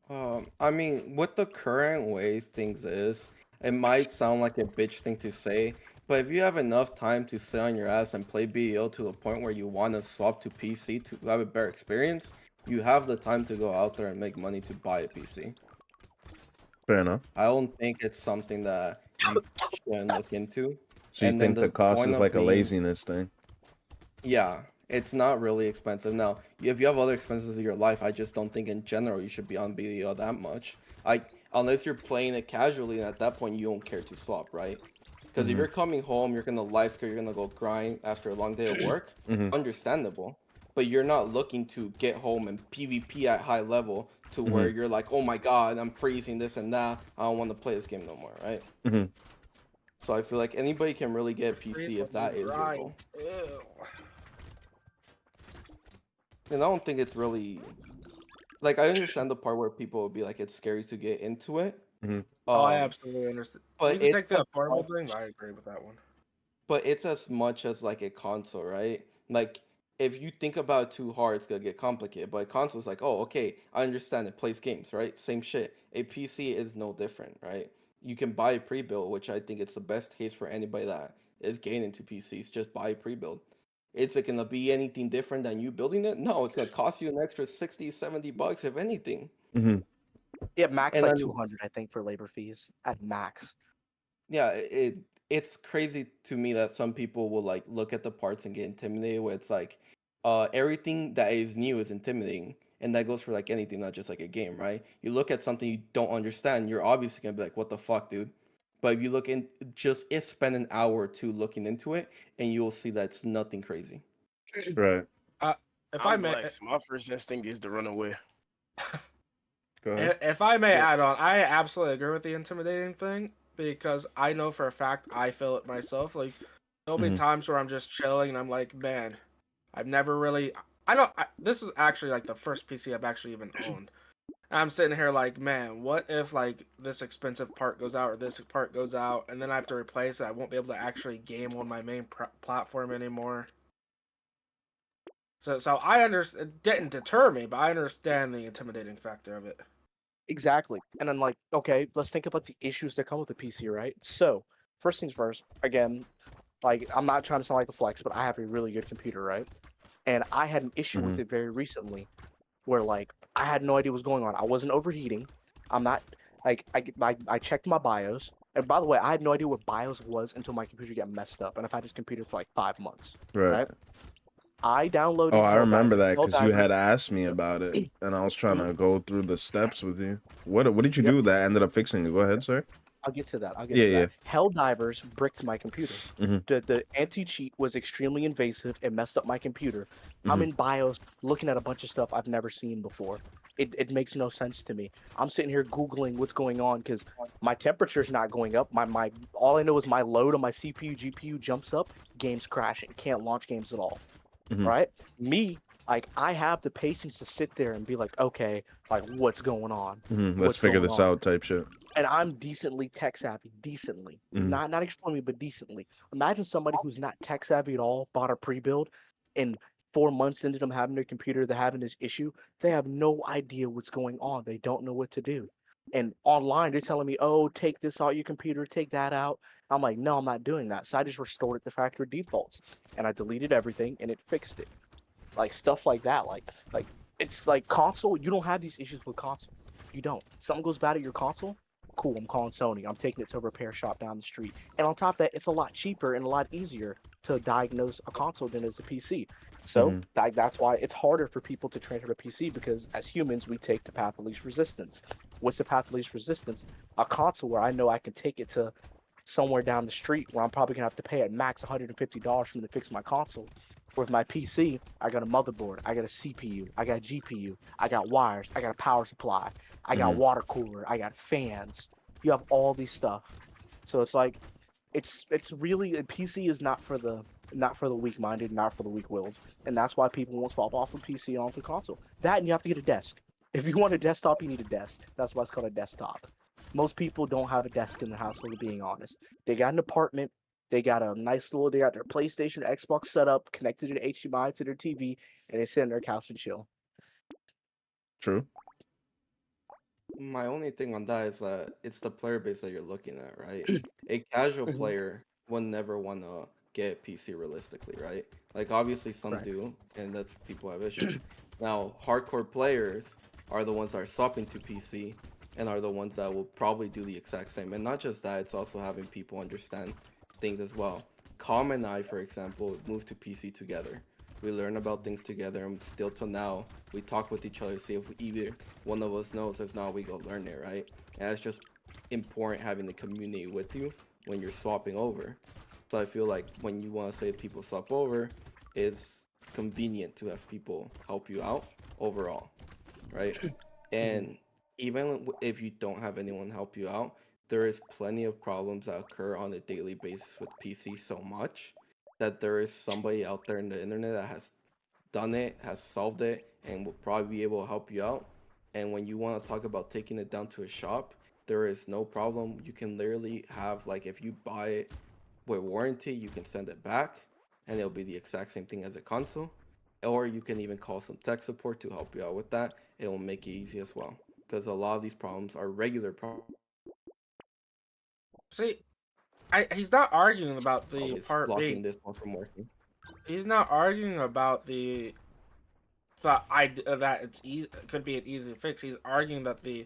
I mean, with the current ways things is, it might sound like a bitch thing to say, but if you have enough time to sit on your ass and play BEO to the point where you want to swap to PC to have a better experience, you have the time to go out there and make money to buy a PC. Fair enough. I don't think it's something that you shouldn't look into. So you And then think the the cost point is of like a being, laziness thing? yeah, it's not really expensive. Now, if you have other expenses in your life, I just don't think in general you should be on BDO that much. Like, unless you're playing it casually, and at that point you don't care to swap, right? Because if you're coming home, you're gonna life skill, you're gonna go grind after a long day of work, understandable. But you're not looking to get home and PvP at high level to where you're like, oh my god, I'm freezing this and that. I don't want to play this game no more, right? So I feel like anybody can really get a PC if that is your goal. And I don't think it's really like I understand the part where people will be like it's scary to get into it. Oh, I absolutely understand. You But can it's take the affordable thing, but I agree with that one. but it's as much as like a console, right? Like if you think about it too hard, it's gonna get complicated. But a console is like, oh, okay, I understand it plays games, right? Same shit. A PC is no different, right? You can buy a pre-built, which I think it's the best case for anybody that is getting into PCs. Just buy a pre-built. Is it gonna be anything different than you building it? No, it's gonna cost you an extra 60, $70 if anything. Yeah, max And like then 200, I think, for labor fees at max. yeah, it's crazy to me that some people will like look at the parts and get intimidated where it's like everything that is new is intimidating. And that goes for like anything, not just like a game, right? You look at something you don't understand, you're obviously gonna be like, what the fuck, dude? But if you look in just spend an hour or two looking into it and you'll see that it's nothing crazy. Right. If I'm black, so my first instinct is to run away. Go ahead. If I may add on, I absolutely agree with the intimidating thing because I know for a fact I feel it myself. Like there'll be times where I'm just chilling and I'm like, man, I've never really. This is actually like the first PC I've actually even owned. And I'm sitting here like, man, what if like this expensive part goes out or this part goes out, and then I have to replace it? I won't be able to actually game on my main platform anymore. So I understand. It didn't deter me, but I understand the intimidating factor of it. Exactly. And I'm like, okay, let's think about the issues that come with the PC, right? So, first things first, again, like I'm not trying to sound like a flex, but I have a really good computer, right? And I had an issue with it very recently where like I had no idea what was going on. I wasn't overheating. I'm not like I checked my BIOS. And by the way, I had no idea what BIOS was until my computer got messed up. And I've had this computer for like 5 months. Right? I downloaded Oh, I remember Helldivers. that because you had asked me Yep. about it, and I was trying to go through the steps with you. What did you do that ended up fixing it? Go ahead, sir. I'll get to that. Yeah. Helldivers bricked my computer. The anti-cheat was extremely invasive. It messed up my computer. I'm in BIOS looking at a bunch of stuff I've never seen before. It makes no sense to me. I'm sitting here Googling what's going on because my temperature's not going up. My all I know is my load on my CPU, GPU jumps up, game's crashing. Can't launch games at all. Right? Me, like I have the patience to sit there and be like, okay, like what's going on? Let's figure this out type shit. And I'm decently tech savvy, not extremely, but decently. Imagine somebody who's not tech savvy at all bought a pre-build, and 4 months into them having their computer, they're having this issue. They have no idea what's going on. They don't know what to do. And online, they're telling me, "Oh, take this out your computer, take that out." I'm like, "No, I'm not doing that." So I just restored it to factory defaults, and I deleted everything, and it fixed it. Like stuff like that. Like it's like console. You don't have these issues with console. You don't. Something goes bad at your console. Cool, I'm calling Sony. I'm taking it to a repair shop down the street. And on top of that, it's a lot cheaper and a lot easier to diagnose a console than it is a PC. So that's why it's harder for people to transfer to PC because as humans, we take the path of least resistance. What's the path of least resistance? A console where I know I can take it to somewhere down the street where I'm probably gonna have to pay at max $150 for me to fix my console. With my PC, I got a motherboard, I got a CPU, I got a GPU, I got wires, I got a power supply, I got water cooler, I got fans. You have all these stuff. So it's like it's really a PC is not for the weak-minded, not for the weak-willed. And that's why people won't swap off from PC onto console. That and you have to get a desk. If you want a desktop, you need a desk. That's why it's called a desktop. Most people don't have a desk in their household, to being honest. They got an apartment, they got they got their PlayStation, Xbox set up, connected to HDMI to their TV, and they sit on their couch and chill. True. My only thing on that is that it's the player base that you're looking at, right? A casual Mhm. player would never want to get a PC realistically, right? Like obviously some Right. do, and that's people have issues. Now, hardcore players are the ones that are swapping to PC and are the ones that will probably do the exact same. And not just that, it's also having people understand things as well. Calm and I, for example, moved to PC together. We learn about things together, and still till now, we talk with each other, see if either one of us knows. If not, we go learn it, right? And it's just important having the community with you when you're swapping over. So I feel like when you want to say people swap over, it's convenient to have people help you out overall, right? Mhm. And even if you don't have anyone help you out, there is plenty of problems that occur on a daily basis with PC so much that there is somebody out there in the internet that has done it, has solved it, and will probably be able to help you out. And when you want to talk about taking it down to a shop, there is no problem. You can literally have, like, if you buy it with warranty, you can send it back and it'll be the exact same thing as a console. Or you can even call some tech support to help you out with that. It will make it easy as well. Because a lot of these problems are regular See, he's not arguing about the problems part being. blocking this one from working. He's not arguing about the thought that it's easy, could be an easy fix. He's arguing that the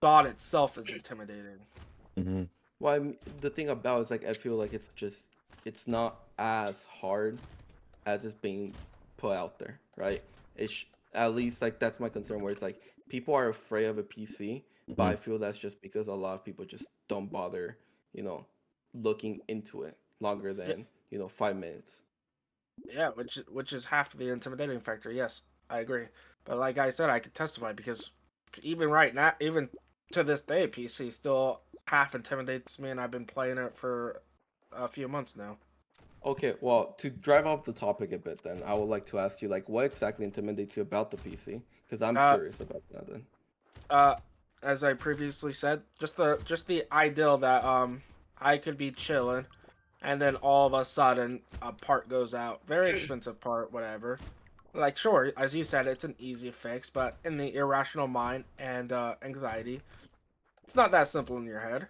thought itself is intimidating. Mm-hmm. Well, the thing about it is like I feel like it's not as hard as it's being put out there, right? It's at least like that's my concern where it's like people are afraid of a PC, but Mm-hmm. I feel that's just because a lot of people just don't bother, you know, looking into it longer Yeah, than, 5 minutes. yeah, which is half the intimidating factor. Yes, I agree. But like I said, I could testify because even right now, even to this day, PC still half intimidates me, and I've been playing it for a few months now. Okay, well, to drive off the topic a bit, then I would like to ask you, like, what exactly intimidates you about the PC? Because I'm Uh, curious about that. Then. uh, as I previously said, just the ideal that I could be chilling, and then all of a sudden a part goes out, very expensive part, whatever. Like sure, as you said, it's an easy fix, but in the irrational mind and anxiety, it's not that simple in your head.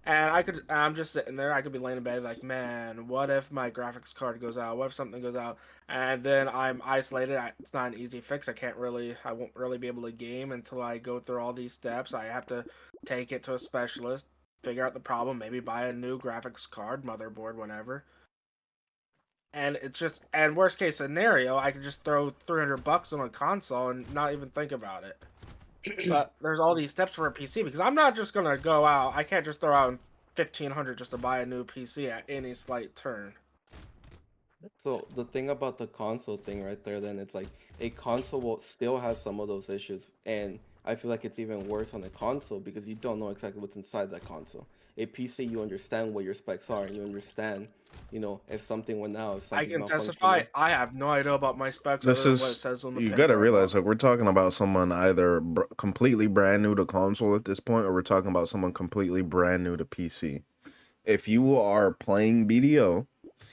And I'm just sitting there. I could be laying in bed like, man, what if my graphics card goes out? What if something goes out? And then I'm isolated. It's not an easy fix. I won't really be able to game until I go through all these steps. I have to take it to a specialist, figure out the problem, maybe buy a new graphics card, motherboard, whatever. And and worst case scenario, I could just throw $300 on a console and not even think about it. But there's all these steps for a PC because I'm not just gonna go out. I can't just throw out 1,500 just to buy a new PC at any slight turn. So the thing about the console thing right there, then it's like a console will still has some of those issues, and I feel like it's even worse on a console because you don't know exactly what's inside that console. A PC, you understand what your specs are, and you understand, if something went out, if I something's can testify. malfunctioning. I have no idea about my specs This other than what it is says on the you gotta paper I bought. realize like we're talking about someone either completely brand new to console at this point, or we're talking about someone completely brand new to PC. If you are playing BDO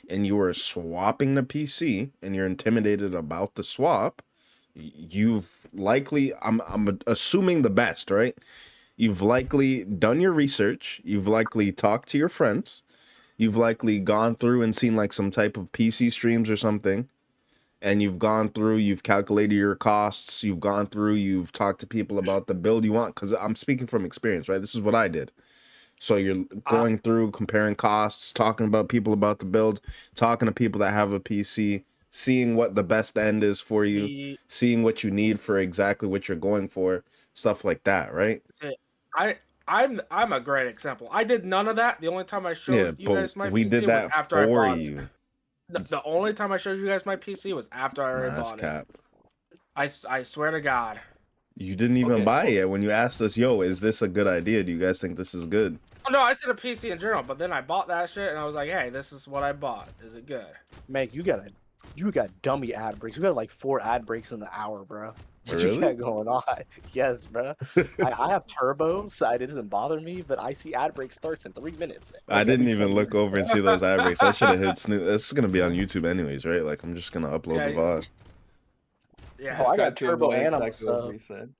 and you are swapping the PC and you're intimidated about the swap, you've likely I'm assuming the best, right? You've likely done your research, you've likely talked to your friends, you've likely gone through and seen like some type of PC streams or something, and you've gone through, you've calculated your costs, you've gone through, you've talked to people about the build you want, because I'm speaking from experience, right? This is what I did. So you're Uh, going through, comparing costs, talking about people about the build, talking to people that have a PC, seeing what the best end is for you, the seeing what you need for exactly what you're going for, stuff like that, right? I I'm a great example. I did none of that. The only time I Yeah, showed you but guys my we did PC was that after I for bought it. you. The only time I showed you guys my PC was after I already Nah, that's bought it. cap. I swear to God. You didn't even Okay, buy well, it yet. When you asked us, yo, is this a good idea? Do you guys think this is good? Oh no, I said a PC in general, but then I bought that shit and I was like, hey, this is what I bought. Is it good? Meg, you got dummy ad breaks. You got like 4 ad breaks in the hour, bro. What you Really? got going on? Yes, bro. I have turbo, so it doesn't bother me, but I see ad break starts in 3 minutes. I Like didn't every even 20 look minutes, over and bro. see those ad breaks. I should have hit snooze. This is gonna be on YouTube anyways, right? Like I'm just gonna upload the Yeah, VOD. yeah. Oh, just I trying got to turbo avoid and I'm a exactly what sub. we said.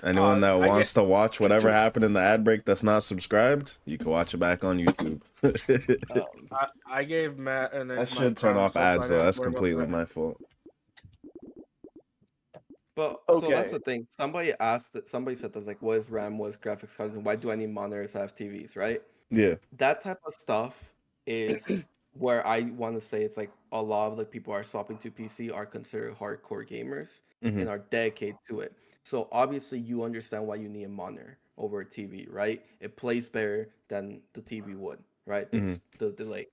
Anyone that wants to watch whatever happened in the ad break that's not subscribed, you can watch it back on YouTube. I gave Matt an I should turn off ads though. That's completely my fault. But so that's the thing. Somebody said that like, what is RAM, what is graphics cards, and why do I need monitors that have TVs, right? Yeah. That type of stuff is where I want to say it's like a lot of the people are swapping to PC are considered hardcore gamers and are dedicated to it. So obviously you understand why you need a monitor over a TV, right? It plays better than the TV would, right? The delay.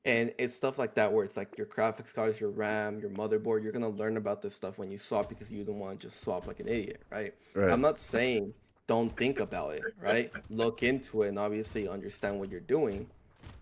And it's stuff like that where it's like your graphics cards, your RAM, your motherboard. You're gonna learn about this stuff when you swap because you don't want to just swap like an idiot, right? I'm not saying don't think about it, right? Look into it and obviously understand what you're doing,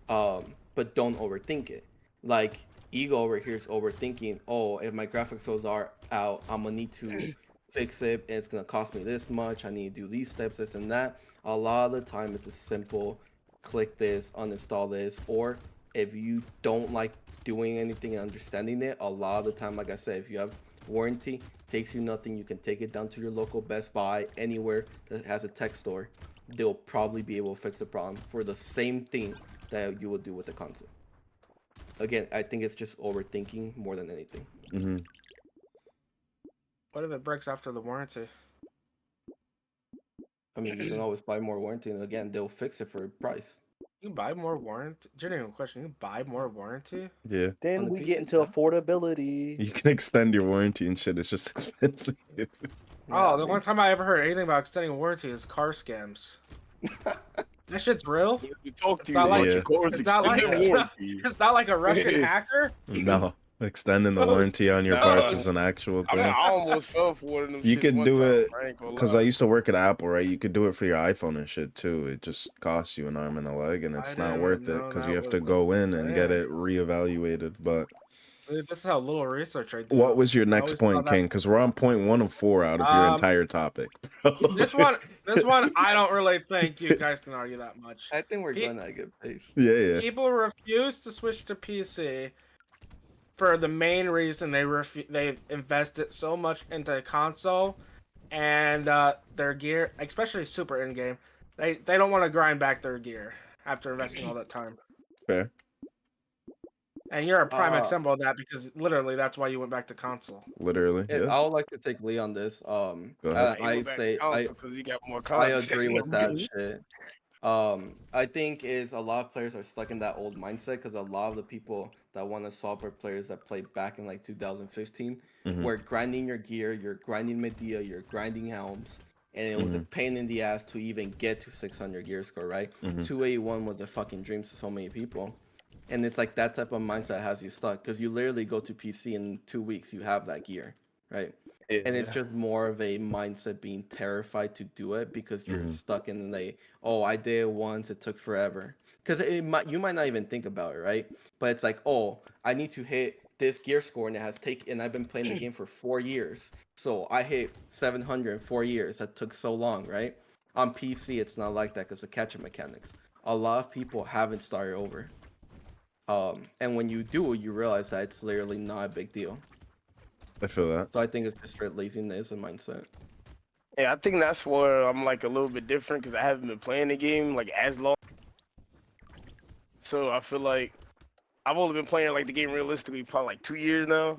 but don't overthink it. Like Ego over here is overthinking. Oh, if my graphics cards are out, I'm gonna need to fix it, and it's gonna cost me this much. I need to do these steps, this and that. A lot of the time, it's a simple click this, uninstall this, or if you don't like doing anything and understanding it, a lot of the time, like I said, if you have warranty, takes you nothing. You can take it down to your local Best Buy, anywhere that has a tech store. They'll probably be able to fix the problem for the same thing that you would do with the console. Again, I think it's just overthinking more than anything. What if it breaks after the warranty? I mean, you can always buy more warranty, and again, they'll fix it for a price. You can buy more warranty? Genuine question. You can buy more warranty? Yeah. Then we get into affordability. You can extend your warranty and shit. It's just expensive. The only time I ever heard anything about extending warranty is car scams. That shit's real? You talk to it's not like, it's not like a Russian hacker? No. Extending the warranty on your parts is an actual thing. I almost fell for one of them. You could do it because I used to work at Apple, right? You could do it for your iPhone and shit too. It just costs you an arm and a leg, and it's not worth it because you have to go in and get it reevaluated. But this is how little research I do. What was your next point, King? Because we're on point 1 of 4 out of your entire topic. This one, I don't really think you guys can argue that much. I think we're going at a good pace. Yeah. People refuse to switch to PC for the main reason they invested so much into the console and their gear, especially super in-game. They don't want to grind back their gear after investing all that time. Fair. And you're a prime example of that because literally that's why you went back to console. Literally. Yeah. I would like to take Lee on this. I say I agree with that shit. I think is a lot of players are stuck in that old mindset because a lot of the people that want to swap are players that played back in like 2015, where grinding your gear, you're grinding Medea, you're grinding helms, and it was a pain in the ass to even get to 600 gear score, right? 281 was a fucking dream to so many people. And it's like that type of mindset has you stuck because you literally go to PC in 2 weeks, you have that gear, right? Yeah. And it's just more of a mindset being terrified to do it because you're stuck in the, I did it once, it took forever. Because you might not even think about it, right? But it's like, I need to hit this gear score and I've been playing the game for 4 years. So I hit 700 in 4 years. That took so long, right? On PC, it's not like that because of catch-up mechanics. A lot of people haven't started over. And when you do, you realize that it's literally not a big deal. I feel that. So I think it's just straight laziness and mindset. Yeah, I think that's where I'm like a little bit different because I haven't been playing the game like as long. So I feel like I've only been playing like the game realistically probably like 2 years now.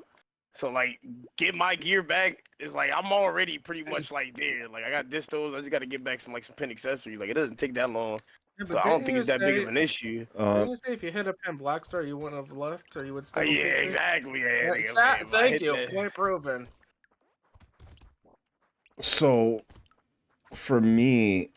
So like get my gear back is like I'm already pretty much like there. Like I got distos, I just got to get back some pin accessories. Like it doesn't take that long. Yeah, so I don't think it's that big of an issue. Didn't you say if you hit a pin Blackstar, you wouldn't have left, or you would still? Yeah, exactly. Thank you. Point proven. So, for me,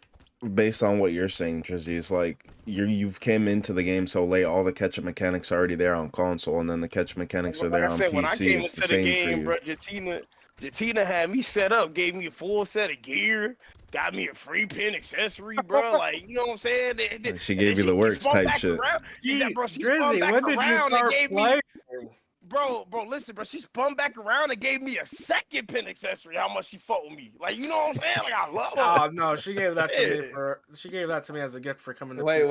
based on what you're saying, Trizzy, it's like you've came into the game so late. All the catch-up mechanics are already there on console, and then the catch-up mechanics are there on PC. When I came it's into the same game, for you. Bro, Jatina had me set up, gave me a full set of gear. Got me a free pin accessory, bro. Like, you know what I'm saying? She gave you the works type shit. She Drizzy, when did you start playing? Bro, listen, bro. She spun back around and gave me a second pin accessory. How much she fought with me? Like, you know what I'm saying? Like, I love her. Oh no, she gave that to me She gave that to me as a gift for coming to. Wait.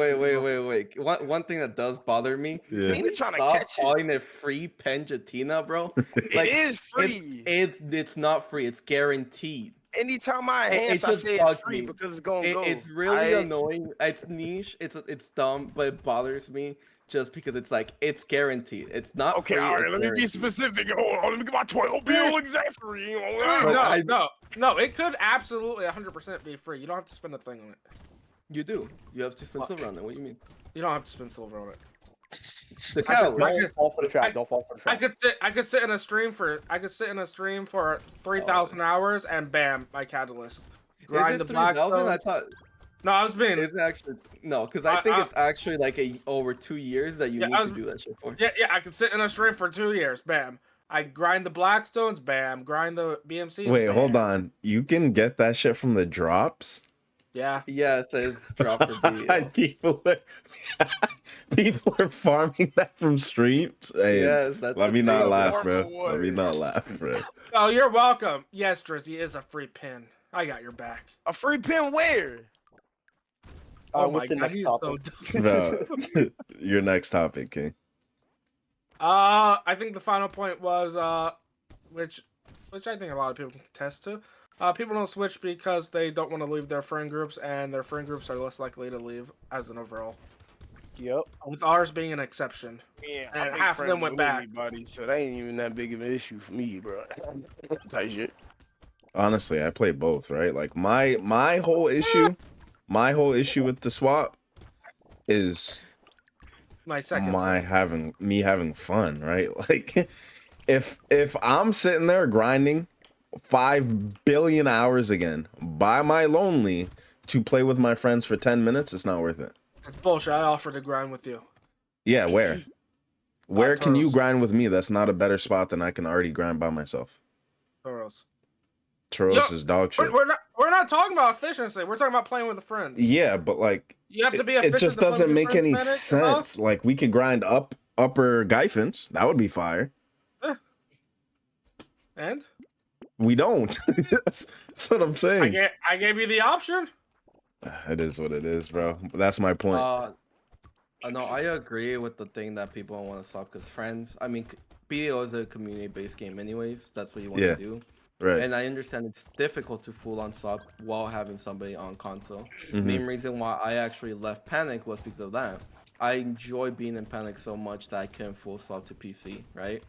One thing that does bother me. Yeah. Can you stop calling it free Penjatina, bro? Like, it is free. It's not free. It's guaranteed. anytime I enhance, I just say it's bugs free me. because it's gonna go. It's really annoying. It's niche. It's dumb, but it bothers me just because it's like it's guaranteed. It's not Okay, free. all right. It's Let me be guaranteed. specific. Hold on. Let me get my 12 bill accessory. No. It could absolutely 100% be free. You don't have to spend a thing on it. You do. You have to spend silver on it. What do you mean? You don't have to spend silver on it. The catalyst. Don't fall for the trap. Don't fall for the trap. I could sit in a stream for 3,000 hours and bam, my catalyst. Grind the 3,000? I thought. No, I was being. It's actually no, because I think it's actually like over 2 years that you need to do that shit for. Yeah, I could sit in a stream for 2 years. Bam. I grind the Blackstones. Bam. Grind the BMCs. Wait, bam. hold on. You can get that shit from the drops? Yeah. Yeah, it says drop for BO. People are farming that from streams. Hey, yes, that's let me not laugh, bro. Let me not laugh, bro. Oh, you're welcome. Yes, Drizzy is a free pin. I got your back. A free pin where? Oh what's my the god, next he's topic? so No. Your next topic, King. I think the final point was which I think a lot of people can attest to. People don't switch because they don't want to leave their friend groups, and their friend groups are less likely to leave as an overall. Yep. With ours being an exception. Yeah, and half of them went back. Everybody, so that ain't even that big of an issue for me, bro. Type shit. Honestly, I play both, right? Like my whole issue with the swap is my second. Me having fun, right? Like if I'm sitting there grinding 5 billion hours again by my lonely to play with my friends for 10 minutes, it's not worth it. It's bullshit. I offer to grind with you. Yeah, where? Where can you grind with me? That's not a better spot than I can already grind by myself. Turos is dog shit. We're not talking about efficiency. We're talking about playing with the friends. Yeah, but like you have to be efficient. It just doesn't make any sense. Like we could grind upper Gyphins. That would be fire. And? We don't. That's what I'm saying. I gave you the option. It is what it is, bro. That's my point. No, I agree with the thing that people don't want to swap because friends. I mean, BO is a community-based game, anyways. That's what you want to do. Right. And I understand it's difficult to full-on swap while having somebody on console. Mm-hmm. Main reason why I actually left Panic was because of that. I enjoy being in Panic so much that I can full swap to PC, right?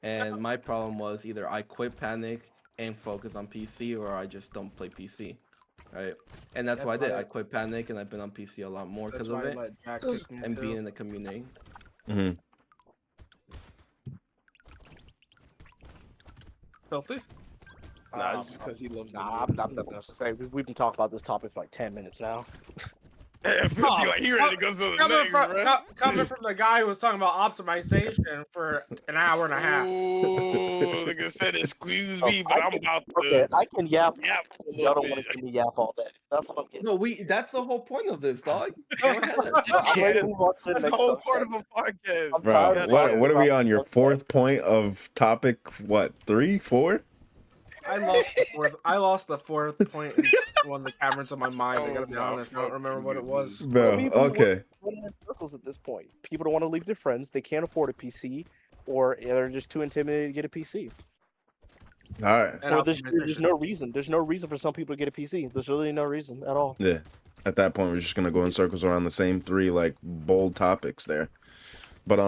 And my problem was either I quit Panic and focus on PC, or I just don't play PC, right? And that's what I did. I quit Panic, and I've been on PC a lot more because of it, and being in the community. Mm-hmm. Filthy? Nah, it's because he loves I'm nothing else to say. We've been talking about this topic for like 10 minutes now. Filthy, like he ready to go to the next, coming from the guy who was talking about optimization for an hour and a half. Ooh, like I said, excuse me, but I'm about to. Okay, I can yap. Y'all don't bit. want to see me yap all day. That's what I'm getting. No, that's the whole point of this, dog. Go ahead. That's the whole part of a podcast. Bro, what are we on? Your fourth point of topic? What, 3, 4? I lost the fourth point in one of the caverns of my mind. I gotta be honest. I don't remember what it was. Bro, okay. We're in circles at this point. People don't want to leave their friends. They can't afford a PC, or they're just too intimidated to get a PC. All right. Or there's no reason. There's no reason for some people to get a PC. There's really no reason at all. Yeah. At that point, we're just gonna go in circles around the same 3 like bold topics there. But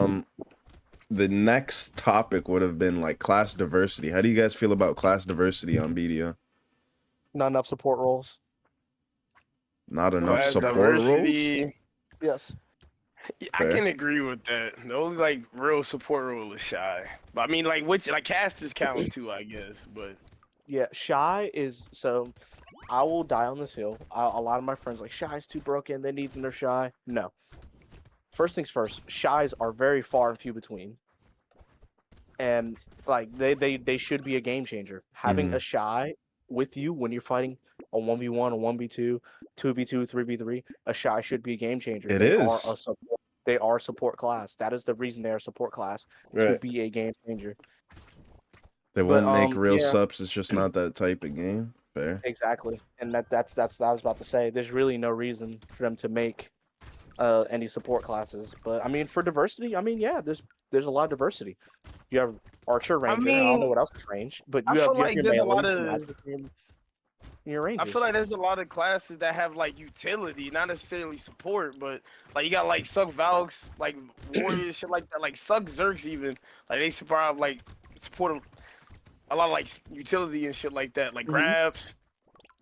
the next topic would have been like class diversity. How do you guys feel about class diversity on BDO? Not enough support roles. Not enough Class support diversity. roles? Yes. I can agree with that. The only like real support role is Shy. But I mean, like casters count too, I guess. But yeah, Shy is so. I will die on this hill. A lot of my friends like Shy's too broken. They need their Shy. No. First things first. Shies are very far and few between. And like they should be a game changer. Having a Shy with you when you're fighting a 1v1, a 1v2, 2v2, 3v3, a Shy should be a game changer. They are support class. That is the reason they are support class, to be a game changer. They won't make real subs. It's just not that type of game. Fair. Exactly. And that's what I was about to say. There's really no reason for them to make any support classes. But I mean, for diversity, I mean, yeah, there's a lot of diversity. You have Archer, Ranger. I don't know what else is ranged, but you have like there's a lot of in your ranges. I feel like there's a lot of classes that have like utility, not necessarily support, but like you got like Suck Valks, like Warriors, shit like that, like Suck Zerks even. Like they support like support a lot of like utility and shit like that, like grabs,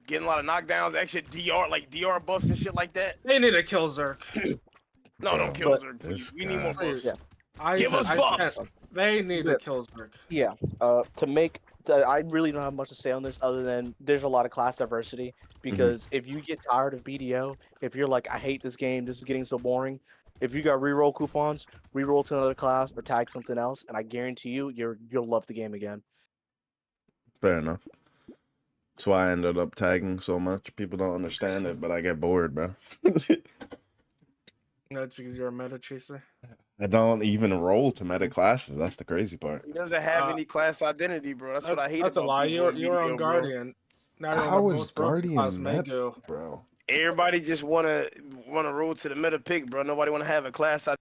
getting a lot of knockdowns, extra DR like DR buffs and shit like that. They need to kill Zerk. No, don't kill Zerk, please. We need more buffs. Yeah. Give us buffs. They need to kill Zerk. Yeah. I really don't have much to say on this other than there's a lot of class diversity because if you get tired of BDO, if you're like, I hate this game, this is getting so boring, if you got reroll coupons, reroll to another class or tag something else, and I guarantee you'll love the game again. Fair enough. That's why I ended up tagging so much. People don't understand it, but I get bored, bro. That's because you're a meta chaser. I don't even roll to meta classes. That's the crazy part. He doesn't have any class identity, bro. That's what I hate. That's a lie. You're on bro. Guardian. How is Guardian meta, bro? Everybody just wanna roll to the meta pick, bro. Nobody wanna have a class. That's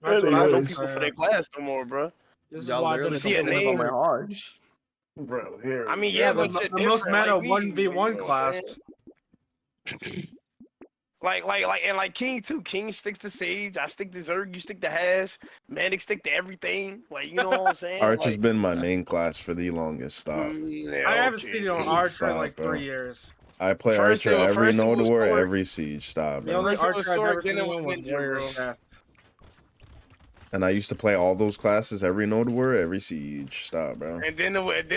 what I I know was people for their class no more, bro. This is why I see a name. Bro, here. I mean, yeah, but the most meta 1v1 class. Like King too. King sticks to Sage. I stick to Zerg. You stick to Hash. Manic stick to everything. Like, you know what I'm saying? Arch has been my main class for the longest. Stop. I haven't seen on Archer in like 3 years. I play Archer every Node War, every Siege. Stop, bro. The only Archer I've ever seen was Warrior Death. And I used to play all those classes, every Node War, every Siege. Stop, bro. And then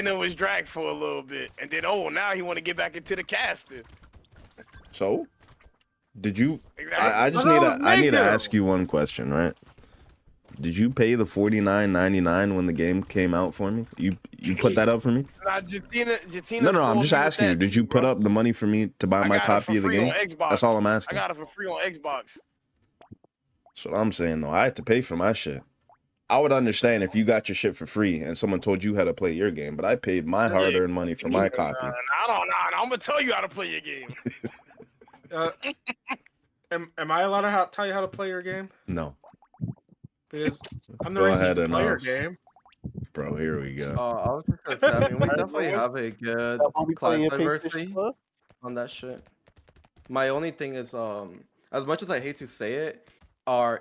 it was drag for a little bit. And then, now he want to get back into the casting. So? Did you? Exactly. I just need to ask you one question, right? Did you pay the $49.99 when the game came out for me? You put that up for me? Nah, Jatina. No. I'm just asking you. Did you put up the money for me to buy my copy of the game? That's all I'm asking. I got it for free on Xbox. That's what I'm saying, though. I had to pay for my shit. I would understand if you got your shit for free and someone told you how to play your game, but I paid my hard-earned money for my copy. I'm gonna tell you how to play your game. Am I allowed to tell you how to play your game? No. Because I'm the reason you play your game. Bro, here we go. I was just gonna say, I mean, we definitely have a good class diversity on that shit. My only thing is, as much as I hate to say it,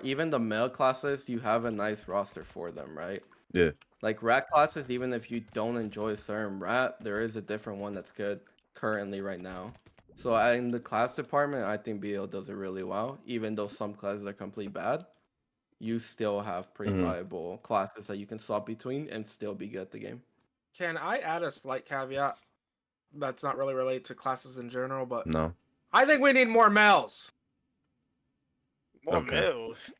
even the male classes, you have a nice roster for them, right? Yeah. Like rat classes, even if you don't enjoy a certain rat, there is a different one that's good currently right now. So in the class department, I think BL does it really well. Even though some classes are completely bad, you still have pretty viable classes that you can swap between and still be good at the game. Can I add a slight caveat that's not really related to classes in general, but no. I think we need more males. More males?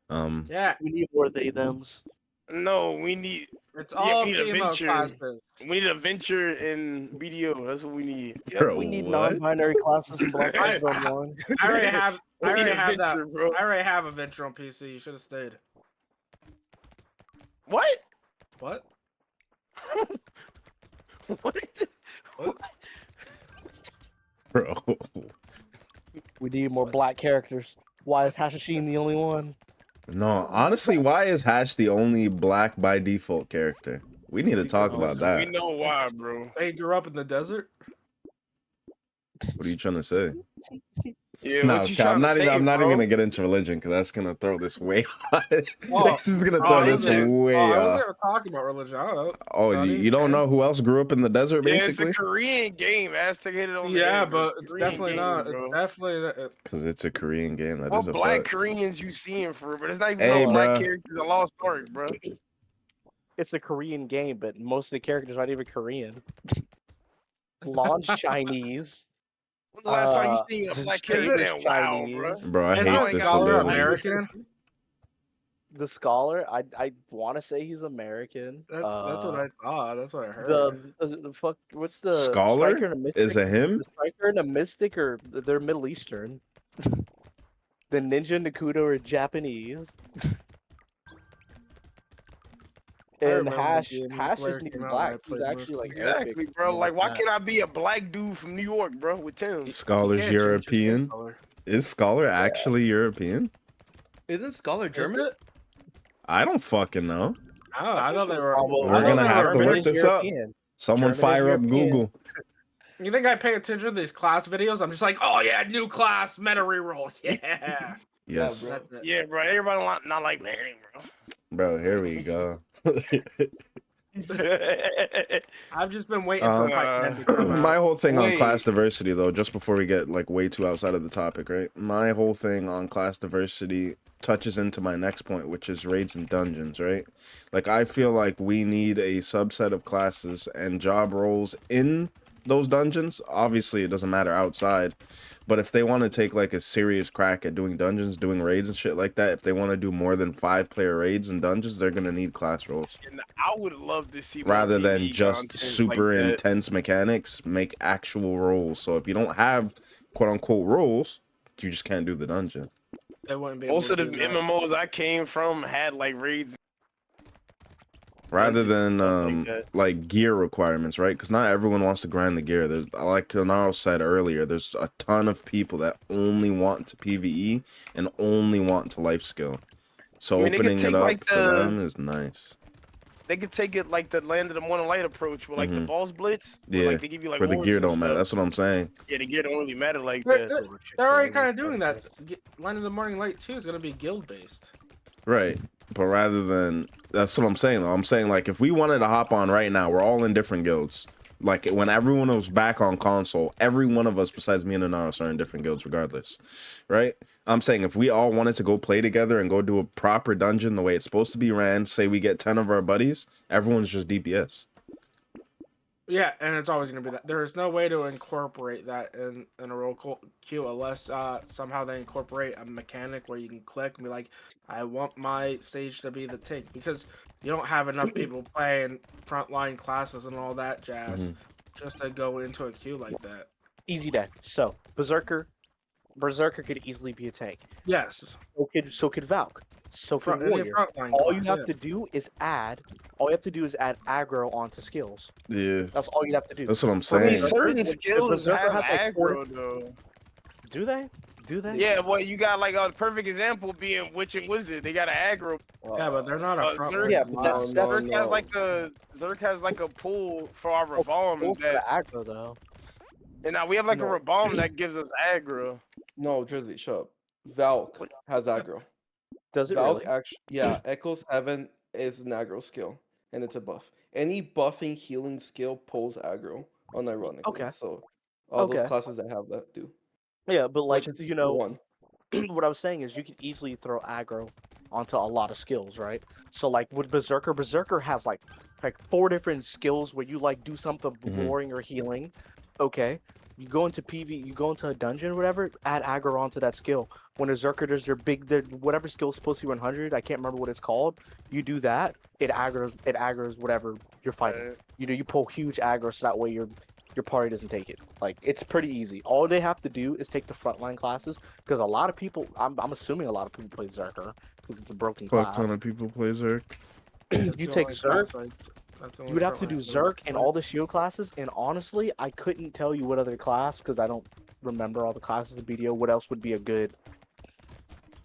Yeah. We need more they-thems. No, we need... It's all female classes. We need a venture in BDO. That's what we need. Yeah, we need non-binary classes in Black Ops Online. I already have that. Bro. I already have a venture on PC. You should have stayed. What? What? What? Bro. We need more black characters. Why is Hashishine the only one? No, honestly, why is Hash the only black by default character? We need to talk about that. We know why, bro. They grew up in the desert. What are you trying to say? Yeah, no, I'm not even gonna get into religion because that's gonna throw this way high. This is gonna throw this way I wasn't even talking about religion. I don't know. Oh, you don't know who else grew up in the desert, basically? It's a Korean game. Aztec hit it on but it's definitely not. It's definitely because it's a Korean game. That is a black fact. Koreans you seeing for, but it's not even black characters. A lost ark, bro. It's a Korean game, but most of the characters aren't even Korean. Launch Chinese. When's the last time you seen a black character? Wow, bro, I hate this Scholar American. The Scholar, I want to say he's American. That's what I thought. That's what I heard. The fuck, what's the Scholar? Striker and a Mystic? Is it him? The Striker and a Mystic, or they're Middle Eastern. The Ninja and Nakudo are Japanese. And Hash isn't even black. He's actually like Arabic, bro. Like, why can't I be a black dude from New York, bro, with Tim? Scholar's European. Is Scholar actually European? Isn't Scholar German? I don't fucking know. I thought they were. We're gonna have to look this up. Someone fire up Google. You think I pay attention to these class videos? I'm just like, oh yeah, new class, meta reroll. Yeah. Yes. Yeah, bro. Yeah, bro. Everybody not like Manning, bro. Bro, here we go. I've just been waiting for Pipe to come out. My whole thing on Wait. class diversity, though, just before we get like way too outside of the topic, right? My whole thing on class diversity touches into my next point, which is raids and dungeons, right? Like, I feel like we need a subset of classes and job roles in those dungeons. Obviously, it doesn't matter outside, but if they want to take like a serious crack at doing dungeons, doing raids and shit like that, if they want to do more than 5-player raids and dungeons, they're gonna need class roles. And I would love to see more Rather than PvE just content super like that. intense mechanics, make actual roles. So if you don't have quote unquote roles, you just can't do the dungeon. They wouldn't be able Most to of the do that. MMOs I came from had like raids. Rather than Stuff like like gear requirements, right? Because not everyone wants to grind the gear. There's, like Kanaro said earlier, there's a ton of people that only want to PvE and only want to life skill. So I mean, they could opening it take, up like, for them is nice. They could take it like the land of the morning light approach with like the boss blitz. Where, Yeah, like, they give you like where the orbs gear and don't matter. stuff. That's what I'm saying. Yeah, the gear don't really matter like They're, that. they're already kind of doing that. Line of the Morning Light 2 is going to be guild based. Right. But rather than, that's what I'm saying though. I'm saying like if we wanted to hop on right now, we're all in different guilds. Like when everyone was back on console, every one of us besides me and Anaros are in different guilds regardless. Right? I'm saying if we all wanted to go play together and go do a proper dungeon the way it's supposed to be ran, say we get 10 of our buddies, everyone's just DPS. Yeah, and it's always going to be that. There is no way to incorporate that in a roll queue unless somehow they incorporate a mechanic where you can click and be like, I want my stage to be the tank. Because you don't have enough people playing frontline classes and all that jazz just to go into a queue like that. Easy day. So, Berserker could easily be a tank. Yes. So could Valk. So can Any Warrior. frontline All class, you have to do is add aggro onto skills. Yeah. That's all you have to do. That's what I'm I mean, saying. certain skills Berserker have has, like, aggro though. Do they? Do they? Yeah, well, you got like a perfect example being Witch and Wizard. They got an aggro. Yeah, but they're not a Zerk, frontline. Yeah, but that's Zerk has like Zerk has like a pull for our revolve Go for that, the aggro though. and now we have like No. a revolve that gives us aggro. No, Drizzly, shut up. Valk has aggro. Does it Valk really? actually, yeah, Echo's Heaven is an aggro skill, and it's a buff. Any buffing healing skill pulls aggro, unironically. Okay. So all those Okay. classes that have that do. Yeah, but like Which is you know, one. what I was saying is you can easily throw aggro onto a lot of skills, right? So like with Berserker has like 4 different skills where you like do something boring or healing. Okay. You go into PV, you go into a dungeon or whatever, add aggro onto that skill. When Berserker does their whatever skill is supposed to be 100, I can't remember what it's called. You do that, it aggro's whatever you're fighting. You know, you pull huge aggro so that way your party doesn't take it. Like, it's pretty easy. All they have to do is take the frontline classes, because a lot of people, I'm assuming a lot of people play Zerker, because it's a broken Fuck class. ton of people play Zerk. You take Zerk, you would have to do Zerk and all the shield classes, and honestly, I couldn't tell you what other class, because I don't remember all the classes of BDO, what else would be a good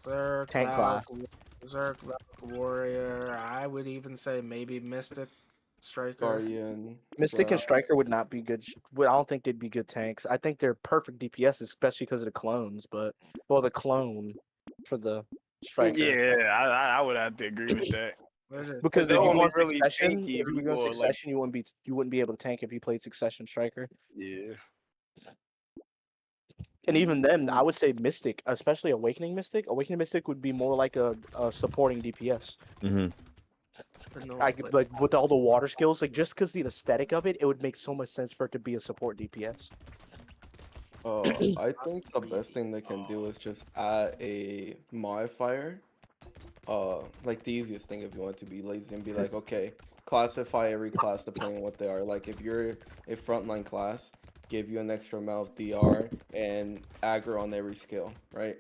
Zerk, tank Valk, class. Zerk, Valk, Warrior. I would even say maybe Mystic, Striker. Guardian. Mystic and Brown. Striker would not be good. I don't think they'd be good tanks. I think they're perfect DPS, especially because of the clones. But the clone for the Striker. Yeah, I would have to agree with that. Because if they're you only go on really Succession, tanky if you if go on you go, Succession, you wouldn't be able to tank if you played Succession Striker. Yeah. And even then, I would say Mystic, especially Awakening Mystic. Awakening Mystic would be more like a supporting DPS. Like with all the water skills, like just because the aesthetic of it, it would make so much sense for it to be a support DPS. I think the best thing they can do is just add a modifier. Like the easiest thing if you want to be lazy and be like, okay, classify every class depending on what they are. Like if you're a frontline class, give you an extra amount of DR and aggro on every skill, right?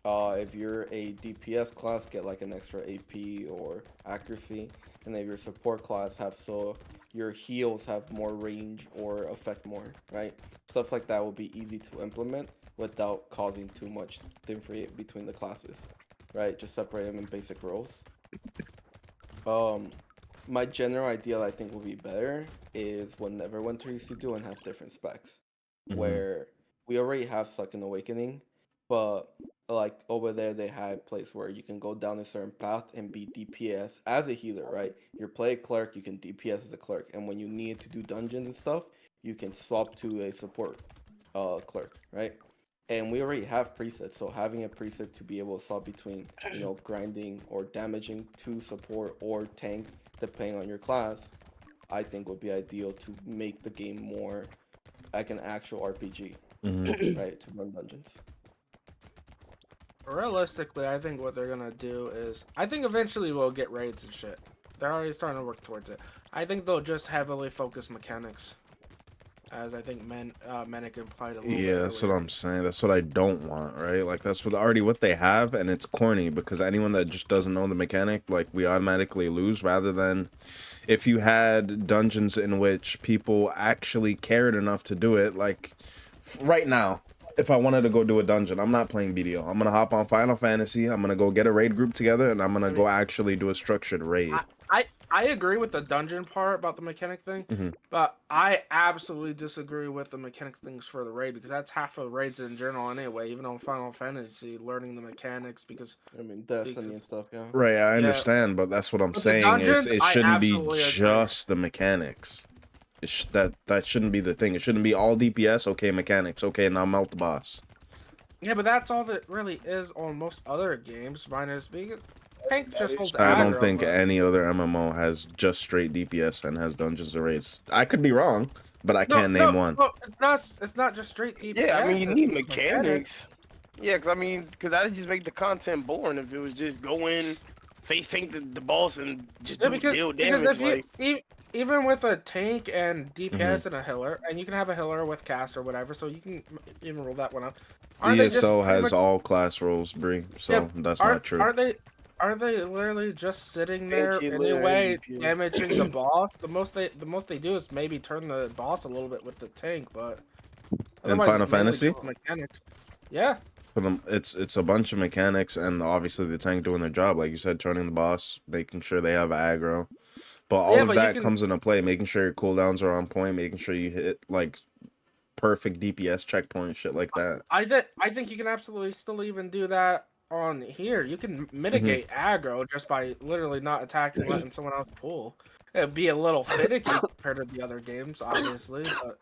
If you're a DPS class, get like an extra AP or accuracy, and if your support class have so your heals have more range or affect more, right? Stuff like that will be easy to implement without causing too much differentiate between the classes, right? Just separate them in basic roles. My general idea that I think will be better is what Neverwinter used to do and have different specs. where we already have Second Awakening, but like over there they had a place where you can go down a certain path and be DPS as a healer, right? You play a cleric, you can DPS as a cleric, and when you need to do dungeons and stuff, you can swap to a support cleric, right? And we already have presets, so having a preset to be able to swap between, grinding or damaging to support or tank, depending on your class, I think would be ideal to make the game more like an actual RPG, right? To run dungeons. Realistically, I think what they're gonna do is, I think eventually we'll get raids and shit. They're already starting to work towards it. I think they'll just heavily focus mechanics, as I think Manic implied a little bit Yeah, that's what earlier. I'm saying. That's what I don't want, right? Like that's what they have, and it's corny because anyone that just doesn't know the mechanic, like we automatically lose. Rather than if you had dungeons in which people actually cared enough to do it, like right now. If I wanted to go do a dungeon, I'm not playing BDO. I'm gonna hop on Final Fantasy. I'm gonna go get a raid group together, and I'm gonna go actually do a structured raid. I agree with the dungeon part about the mechanic thing, but I absolutely disagree with the mechanics things for the raid, because that's half of raids in general anyway. Even on Final Fantasy, learning the mechanics, because Destiny and stuff, yeah. Right, I understand, but that's what I'm saying is it shouldn't be just the mechanics. That shouldn't be the thing. It shouldn't be all DPS. Okay, mechanics. Okay, now melt the boss. Yeah, but that's all that really is on most other games. Minus because tank just holds I aggro. don't think any other MMO has just straight DPS and has dungeons or raids. I could be wrong, but I can't name one. No, it's not just straight DPS. Yeah, I mean you need mechanics. Yeah, because that'd just make the content boring if it was just go in, face tank the boss and just deal damage. Because if even with a tank and DPS and a healer, and you can have a healer with cast or whatever, so you can even roll that one up. ESO has all class roles, Bree, so that's not true. Are they literally just sitting there anyway, damaging the boss? The most they do is maybe turn the boss a little bit with the tank, but in Final Fantasy, mechanics. Yeah. For them, it's a bunch of mechanics and obviously the tank doing their job, like you said, turning the boss, making sure they have aggro. But all of that comes into play, making sure your cooldowns are on point, making sure you hit like perfect DPS checkpoint, shit like that. I think you can absolutely still even do that on here. You can mitigate aggro just by literally not attacking, letting someone else pull. It'd be a little finicky compared to the other games, obviously, but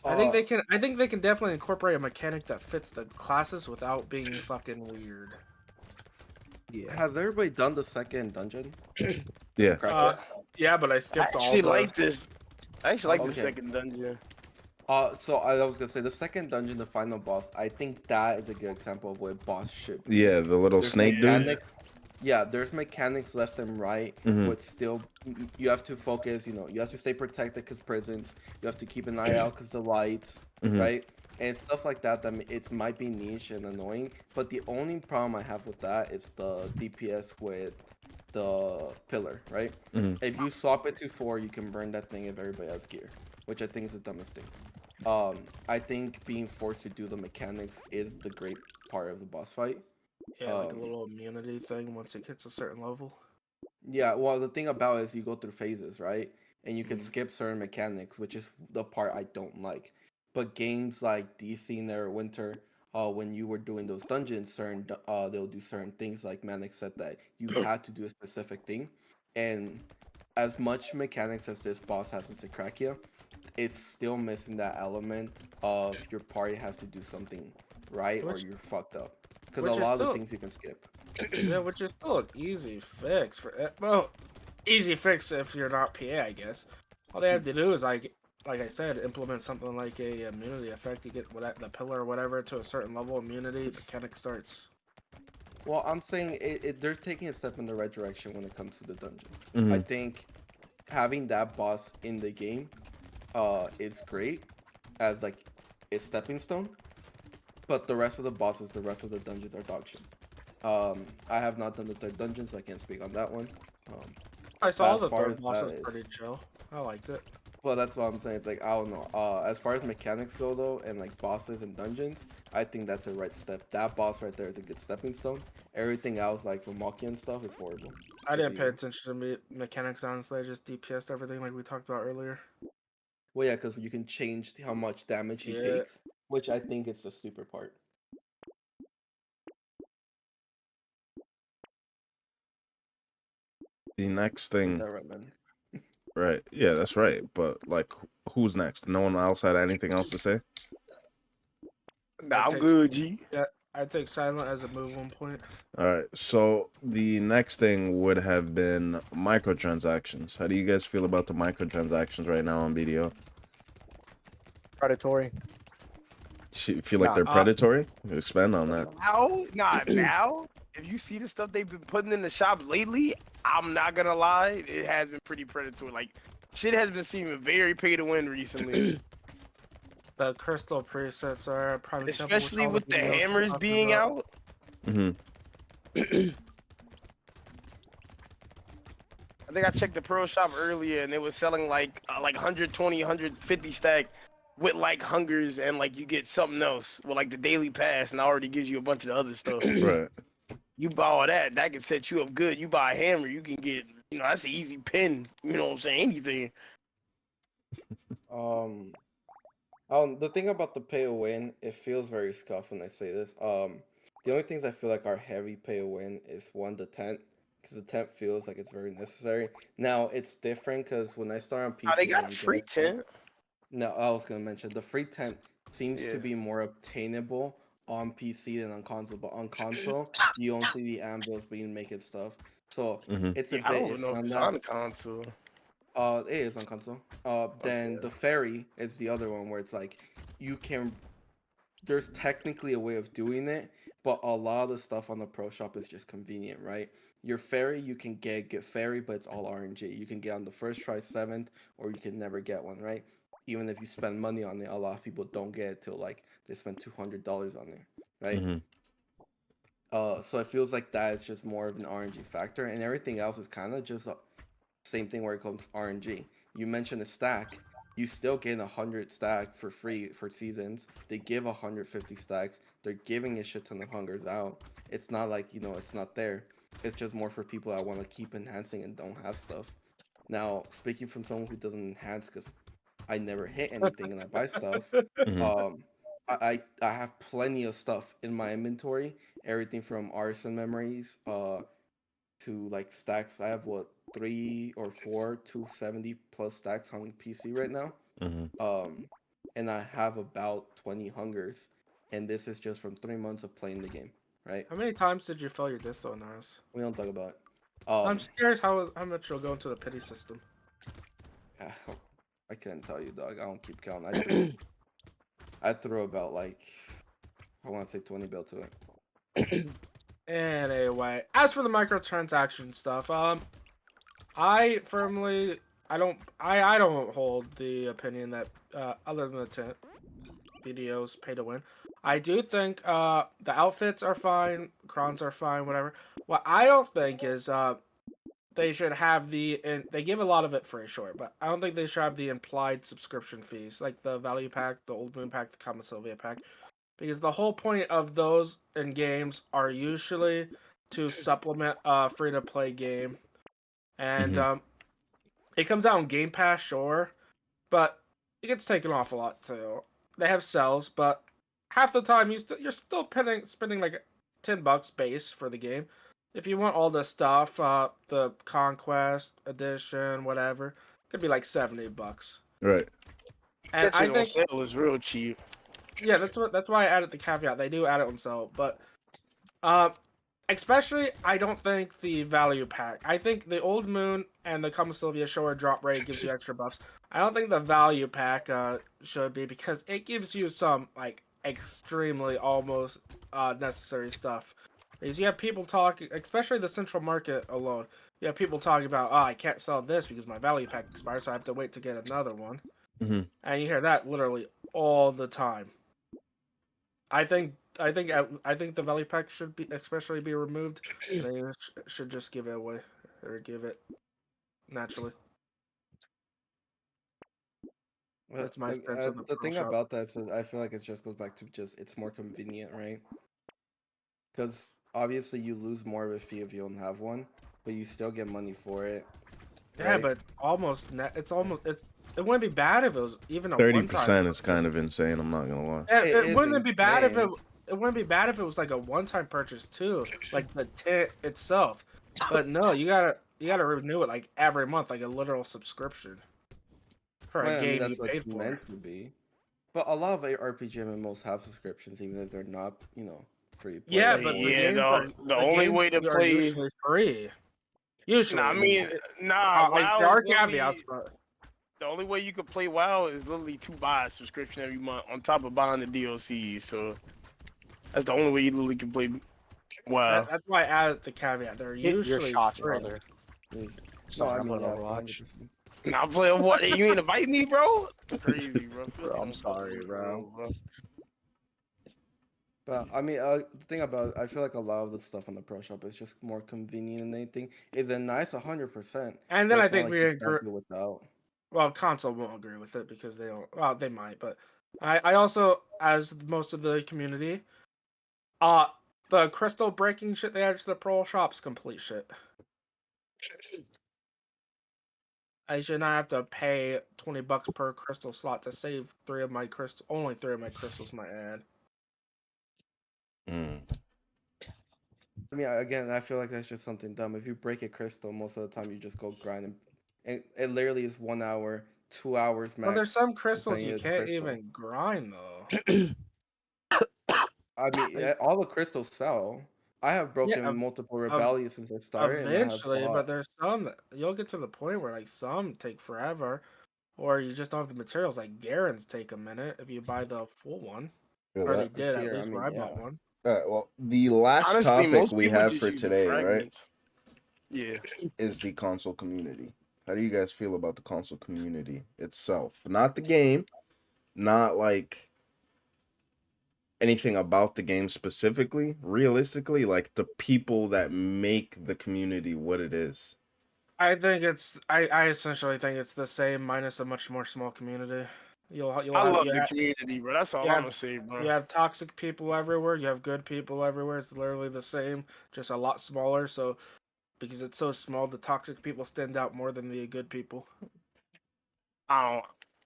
I think they can definitely incorporate a mechanic that fits the classes without being fucking weird. Yeah. Has everybody done the second dungeon? Yeah. Yeah, but I skipped all. I actually like the second dungeon. So I was gonna say the second dungeon, the final boss. I think that is a good example of what a boss should be. Yeah, the little snake dude. Yeah, there's mechanics left and right, but still, you have to focus. You have to stay protected because prisons. You have to keep an eye out because the lights, right? And stuff like that. It might be niche and annoying, but the only problem I have with that is the DPS with the pillar, right? If you swap it to 4, you can burn that thing if everybody has gear, which I think is the dumbest thing. I think being forced to do the mechanics is the great part of the boss fight. Yeah, like a little immunity thing once it hits a certain level. Yeah, well, the thing about it is you go through phases, right? And you can skip certain mechanics, which is the part I don't like. But games like DC Neverwinter, when you were doing those dungeons, they'll do certain things. Like Manic said that you had to do a specific thing, and as much mechanics as this boss has in Sakrakia, it's still missing that element of your party has to do something right or you're fucked up. Because a lot of the things you can skip. Yeah, which is still an easy fix for it. Well, easy fix if you're not PA, I guess. All they have to do is like I said, implement something like a immunity effect. You get the pillar or whatever to a certain level of immunity. Mechanic starts. Well, I'm saying they're taking a step in the right direction when it comes to the dungeon. I think having that boss in the game is great as like a stepping stone. But the rest of the bosses, the rest of the dungeons are dog shit. I have not done the third dungeon, so I can't speak on that one. I saw the third boss was pretty chill. I liked it. Well, that's what I'm saying. It's like, I don't know. As far as mechanics go, though, and like bosses and dungeons, I think that's the right step. That boss right there is a good stepping stone. Everything else, like for Maki and stuff, is horrible. I didn't pay attention to mechanics, honestly. I just DPS'd everything like we talked about earlier. Well, yeah, because you can change how much damage he takes, which I think is the stupid part. The next thing. That right, man. Right. Yeah, that's right. But like, who's next? No one else had anything else to say? Nah, I'm good, G. Yeah, I take silent as a move 1 point. All right. So the next thing would have been microtransactions. How do you guys feel about the microtransactions right now on BDO? Predatory. You feel like they're predatory? Expand on that. Now. If you see the stuff they've been putting in the shops lately, I'm not gonna lie, it has been pretty predatory. Like, shit has been seeming very pay to win recently. The crystal presets are a prime example. Especially with the hammers being out. Mm-hmm. I think I checked the pro shop earlier and it was selling like 120, 150 stack with like hungers and like you get something else with like the daily pass and it already gives you a bunch of other stuff. Right. You buy all that can set you up good. You buy a hammer, you can get, that's an easy pin. You know what I'm saying? Anything. The thing about the pay to win, it feels very scuffed when I say this. The only things I feel like are heavy pay to win is one, the tent, because the tent feels like it's very necessary. Now it's different because when I start on PC, they got a free tent. No, I was gonna mention the free tent seems to be more obtainable on PC than on console, but on console you don't see the ambush being making stuff. So it's a bit. I don't even know if it's on console. It is on console. Then the ferry is the other one where it's like you can. There's technically a way of doing it, but a lot of the stuff on the pro shop is just convenient, right? Your ferry, you can get ferry, but it's all RNG. You can get on the first try 7th, or you can never get one, right? Even if you spend money on it, a lot of people don't get it till like they spend $200 on it, right? So it feels like that is just more of an RNG factor, and everything else is kind of just same thing where it comes RNG. You mentioned a stack. You still get 100 stack for free for seasons. They give 150 stacks. They're giving a shit ton of hungers out. It's not like, it's not there. It's just more for people that want to keep enhancing and don't have stuff. Now, speaking from someone who doesn't enhance because I never hit anything and I buy stuff, I have plenty of stuff in my inventory. Everything from arson memories to like stacks. I have 3 or 4 270 plus stacks on PC right now. And I have about 20 hungers, and this is just from 3 months of playing the game, right? How many times did you fill your disto, Nars? We don't talk about it. I'm just curious how much you'll go into the pity system. I couldn't tell you, dog. I don't keep count. I threw about like, I want to say 20 bill to it. Anyway, as for the microtransaction stuff, I don't hold the opinion that other than the tent videos pay to win. I do think the outfits are fine, crons are fine, whatever. What I don't think is they should have they give a lot of it free, sure, but I don't think they should have the implied subscription fees, like the value pack, the Old Moon pack, the Kama Sylvia pack. Because the whole point of those in games are usually to supplement a free-to-play game. And it comes out on Game Pass, sure, but it gets taken off a lot too. They have sales, but half the time you're still spending like $10 base for the game. If you want all the stuff, the Conquest Edition, whatever, it could be like $70. Right. And I think sale is real cheap. Yeah, that's why I added the caveat. They do add it on sale, but especially I don't think the value pack. I think the Old Moon and the Kama Sylvia Shower drop rate gives you extra buffs. I don't think the value pack should be, because it gives you some like extremely almost necessary stuff. Because you have people talking, especially the central market alone. You have people talking about, I can't sell this because my value pack expires, so I have to wait to get another one. And you hear that literally all the time. I think the value pack should be removed, and they should just give it away or give it naturally. That's my sense of the thing about that is I feel like it just goes back to it's more convenient, right? Because obviously you lose more of a fee if you don't have one, but you still get money for it. Yeah, right? But it's It wouldn't be bad if it was even a 30% is kind of insane. I'm not gonna lie. It wouldn't be bad if it wouldn't be bad if it was like a one-time purchase too, like the tent itself. But no, you gotta renew it like every month, like a literal subscription for a game that's you what paid it's for. meant to be. But a lot of RPG MMOs have subscriptions, even if they're not, free. Yeah, but the only way to play usually free. Usually, Nah, like WoW there are is literally caveats, but the only way you could play WoW is literally to buy a subscription every month on top of buying the DLCs. So that's the only way you literally can play WoW. that's why I added the caveat. They're usually free. Brother. No, I mean, Overwatch. Nah, I'm playing what? You ain't invite me, bro? Crazy, bro. I'm sorry, bro. But I mean, the thing about I feel like a lot of the stuff on the pro shop is just more convenient than anything. Is it nice? 100%. And then I think we agree. Without. Well, console won't agree with it because they don't. Well, they might, but I also, as most of the community, the crystal breaking shit they added to the pro shop's complete shit. I should not have to pay $20 per crystal slot to save only 3 of my crystals might add. I mean, again, I feel like that's just something dumb. If you break a crystal, most of the time you just go grind, and it literally is 1 hour, 2 hours max. Well, there's some crystals you can't even grind though. I mean, all the crystals sell. I have broken multiple rebellions since I started. Eventually, but there's some that you'll get to the point where like some take forever, or you just don't have the materials. Like Garen's take a minute if you buy the full one, or they did at least when I bought one. All right, well, the last topic we have for today, right? Yeah. Is the console community. How do you guys feel about the console community itself? Not the game, not like anything about the game specifically. Realistically, like the people that make the community what it is. I think I essentially think it's the same minus a much more small community. I love the community, bro. That's all I'm gonna say, bro. You have toxic people everywhere. You have good people everywhere. It's literally the same, just a lot smaller. So, because it's so small, the toxic people stand out more than the good people. I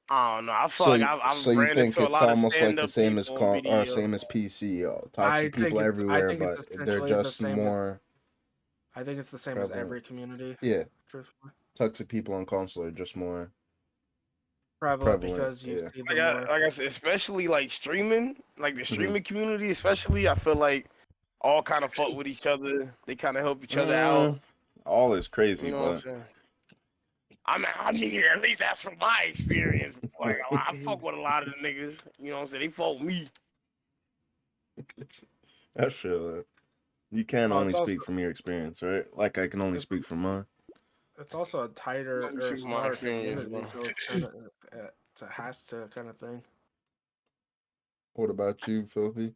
don't know. I feel like I've you ran think into it's a lot almost of like the same as same as PC? Toxic people everywhere, but they're just more. I think it's the same as every community. Yeah. Truthfully. Toxic people on console are just more prevalent because you see them more. Like I said, especially like streaming, like the streaming community, especially, I feel like all kind of fuck with each other. They kind of help each other out. All is crazy, you know what I'm saying? I mean, at least that's from my experience. Like, I fuck with a lot of the niggas. You know what I'm saying? They fuck with me. I feel that. You can only speak from your experience, right? Like I can only speak from mine. It's also a tighter or smaller community, so it has to kind of thing. What about you, Filthy?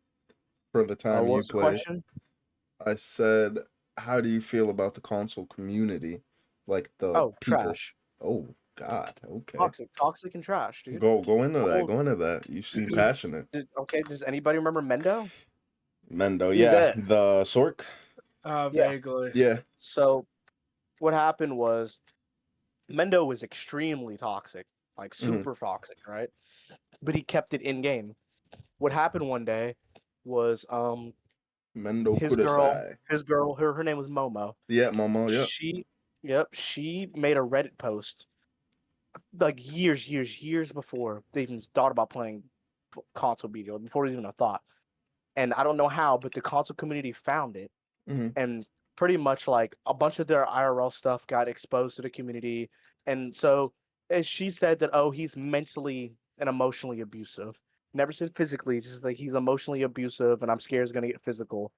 For the time you play, I said, how do you feel about the console community? Like the people. Trash. Oh God. Okay. Toxic and trash, dude. Go into that. Go into that. You seem passionate. Does anybody remember Mendo? Mendo, yeah. The Sork. Vaguely. Yeah. So, what happened was, Mendo was extremely toxic, like super toxic, right? But he kept it in game. What happened one day was Mendo his girl, her name was Momo. Yeah, Momo, yeah. She made a Reddit post like years before they even thought about playing console video, before it was even a thought. And I don't know how, but the console community found it, and pretty much like a bunch of their IRL stuff got exposed to the community. And so, as she said that, he's mentally and emotionally abusive. Never said physically, just like he's emotionally abusive, and I'm scared it's gonna get physical.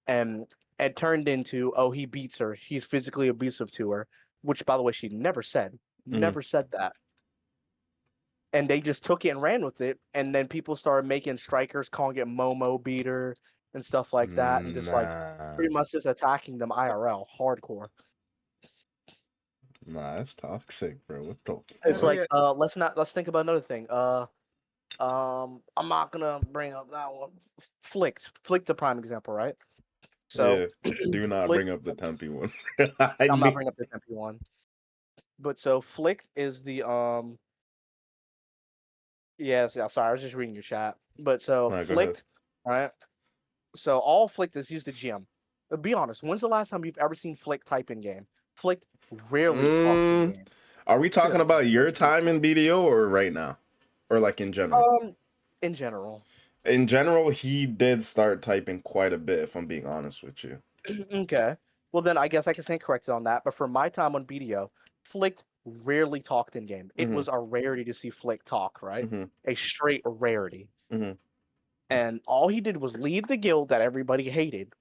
And it turned into, he beats her. He's physically abusive to her, which, by the way, she never said. Never said that. And they just took it and ran with it. And then people started making strikers, calling it Momo beater and stuff like that, and just like pretty much just attacking them IRL hardcore. Nah, that's toxic, bro. What the fuck? It's like let's think about another thing. I'm not gonna bring up that one. Flick the prime example, right? So do not bring up the Tempe one. I'm not bringing up the Tempe one. But so Flick is the Yes, yeah, sorry, I was just reading your chat. But so All right, go ahead. Flicked, right? So all Flicked is he's the GM. But be honest, when's the last time you've ever seen Flick type in game? Flick rarely talks in game. Are we talking So about your time in BDO or right now? Or like in general? in general. In general, he did start typing quite a bit, if I'm being honest with you. Okay. Well then I guess I can stand corrected on that. But for my time on BDO, Flick rarely talked in game. It was a rarity to see Flick talk, right? A straight rarity. And all he did was lead the guild that everybody hated.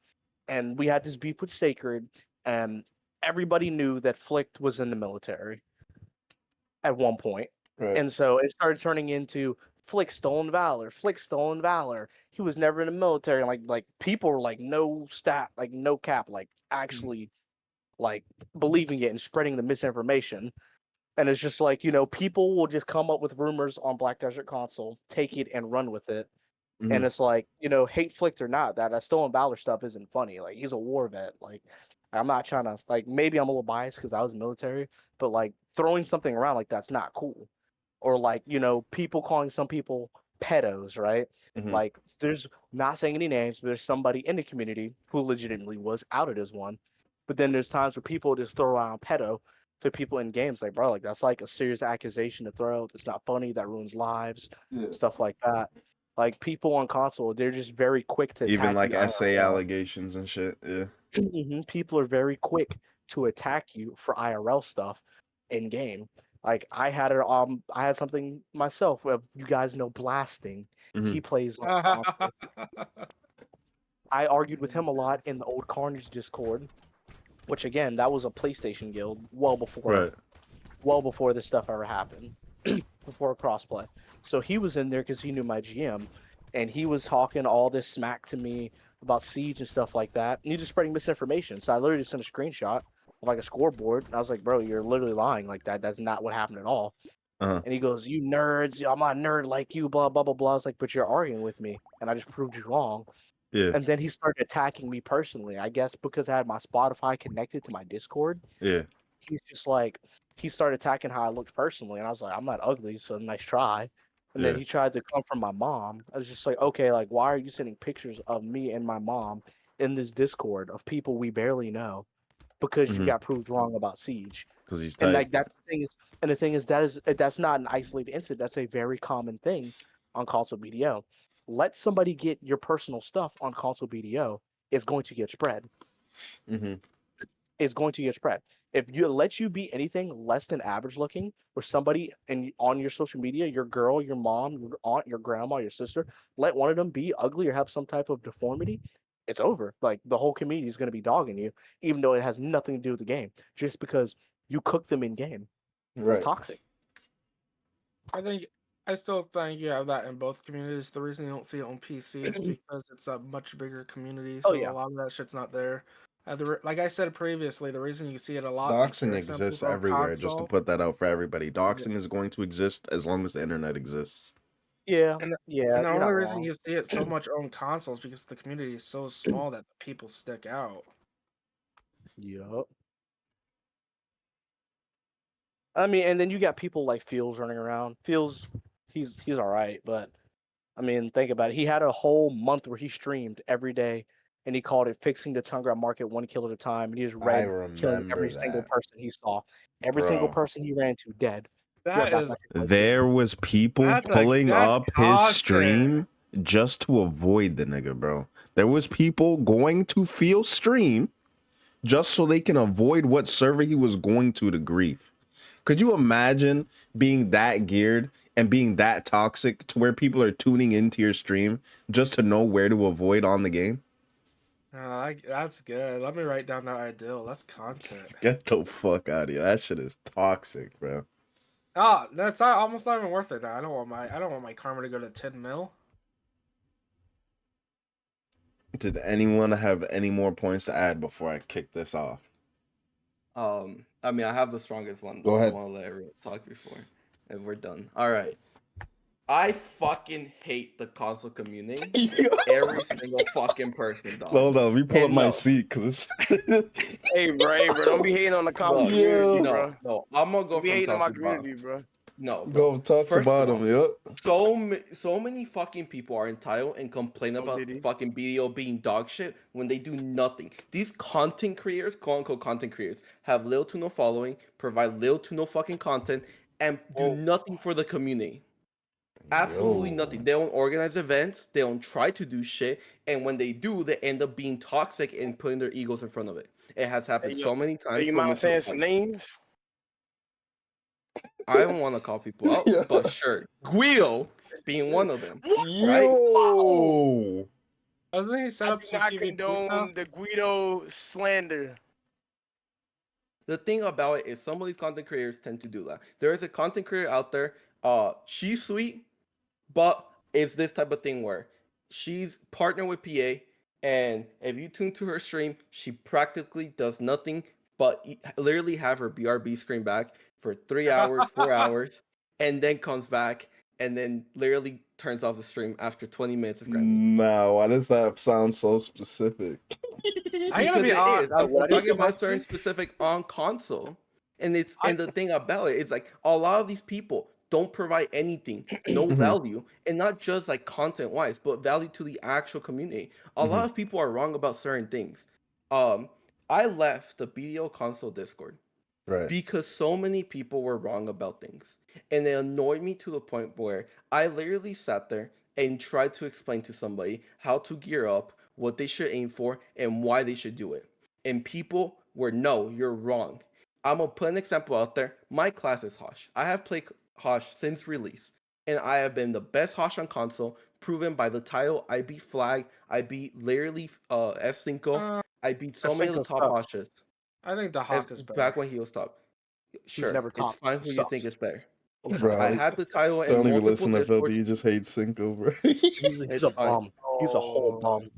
And we had this beef with Sacred, and everybody knew that Flick was in the military at one point. Right. And so it started turning into Flick stolen valor, Flick stolen valor. He was never in the military. Like people were like no stat, like no cap, like actually like believing it and spreading the misinformation. And it's just like, people will just come up with rumors on Black Desert Console, take it and run with it. And it's like, hate Flicked or not, that stolen valor stuff isn't funny. Like he's a war vet. Like I'm not trying to like maybe I'm a little biased because I was military, but like throwing something around like that's not cool. Or like, people calling some people pedos, right? Like there's not saying any names, but there's somebody in the community who legitimately was outed as one. But then there's times where people just throw around pedo to people in games, like bro, like that's like a serious accusation to throw. It's not funny, that ruins lives, stuff like that. Like people on console, they're just very quick to Even attack like you essay IRL. allegations and shit. Yeah. People are very quick to attack you for IRL stuff in game. Like I had something myself. You guys know blasting. He plays on console. I argued with him a lot in the old Carnage Discord, which again, that was a PlayStation guild Right. well before this stuff ever happened, before crossplay. So he was in there because he knew my GM, and he was talking all this smack to me about Siege and stuff like that. And he just spreading misinformation. So I literally just sent a screenshot of like a scoreboard, and I was like, "Bro, you're literally lying. Like that. That's not what happened at all." And he goes, "You nerds! I'm not a nerd like you." Blah blah blah blah. I was like, "But you're arguing with me, and I just proved you wrong." Yeah. And then he started attacking me personally. I guess because I had my Spotify connected to my Discord. Yeah. He's just like he started attacking how I looked personally, and I was like, I'm not ugly, so nice try. And then Yeah. he tried to come from my mom. I was just like, okay, like why are you sending pictures of me and my mom in this Discord of people we barely know because you got proved wrong about Siege? Because he's And tight. like that's the thing is, that's not an isolated incident. That's a very common thing on console BDO. Let somebody get your personal stuff on console BDO, it's going to get spread. Is going to get spread. If you let you be anything less than average looking, or somebody on your social media, your girl, your mom, your aunt, your grandma, your sister, let one of them be ugly or have some type of deformity, it's over. Like the whole community is going to be dogging you, even though it has nothing to do with the game, just because you cook them in game. It's toxic. I still think you have that in both communities. The reason you don't see it on PC is because it's a much bigger community, so a lot of that shit's not there. Like I said previously, the reason you see it a lot, Doxing for example, exists on everywhere, just to console, put that out for everybody. Doxing is going to exist as long as the internet exists. Yeah, and yeah, the you're only not reason wrong. you see it so much on consoles because the community is so small that the people stick out. Yup. I mean, and then you got people like Fields running around. Fields, he's all right, but I mean, think about it. He had a whole month where he streamed every day, and he called it fixing the Tundra market 1 kill at a time. And he just I read killing remember every single that, person he saw, every single bro. person he ran to dead. That is There was people pulling that's up his content. stream just to avoid the nigga, bro. There was people going to Field stream just so they can avoid what server he was going to grief. Could you imagine being that geared and being that toxic to where people are tuning into your stream just to know where to avoid on the game? That's good. Let me write down that ideal. That's content. Get the fuck out of here. That shit is toxic, bro. That's almost not even worth it. Now. I don't want my karma to go to 10 mil. Did anyone have any more points to add before I kick this off? I mean, I have the strongest one. Go ahead. I want to let everyone talk before, and we're done. All right. I fucking hate the console community. Every single fucking person, dog. Hold on, let me pull up my seat because it's. Hey, bro, don't be hating on the console community, bro. No, I'm gonna go Be from hating on top my to bottom. community, bro. No, Go talk First about of him, yep. So many fucking people are entitled and complain about fucking BDO being dog shit when they do nothing. These content creators, quote unquote content creators, have little to no following, provide little to no fucking content, and do nothing for the community. Absolutely nothing. They don't organize events. They don't try to do shit. And when they do, they end up being toxic and putting their egos in front of it. It has happened so many times. You mind saying some names? I don't want to call people out, Yeah. but sure. Guido being one of them. Yo! Wow. Doesn't he set up some not PvP condone stuff? the Guido slander. The thing about it is some of these content creators tend to do that. There is a content creator out there, she's sweet, but it's this type of thing where she's partnered with PA, and if you tune to her stream, she practically does nothing but literally have her BRB screen back for 3 hours, 4 hours, and then comes back and then literally turns off the stream after 20 minutes of grinding. Nah, why does that sound so specific? I gotta Because be it honest. is. I'm talking about certain Honestly, specific on console. And the thing about it is like a lot of these people don't provide anything, no value, and not just like content wise, but value to the actual community. A lot of people are wrong about certain things. I left the BDO console Discord Right. because so many people were wrong about things. And it annoyed me to the point where I literally sat there and tried to explain to somebody how to gear up, what they should aim for, and why they should do it. And people were, no, you're wrong. I'm gonna put an example out there. My class is Hosh. I have played Hosh since release, and I have been the best Hosh on console, proven by the title. I beat Flag. I beat literally F5. I beat so many of the F5 top sucks. Hoshes. I think the Hawk is better. Back when he was top. He's Sure, never it's top. fine who you Sucks. think is better. Bro, I had the title in don't even multiple listen to Discords. Filthy, you just hate Cinco, bro. He's It's a fine. bum. He's a whole bum.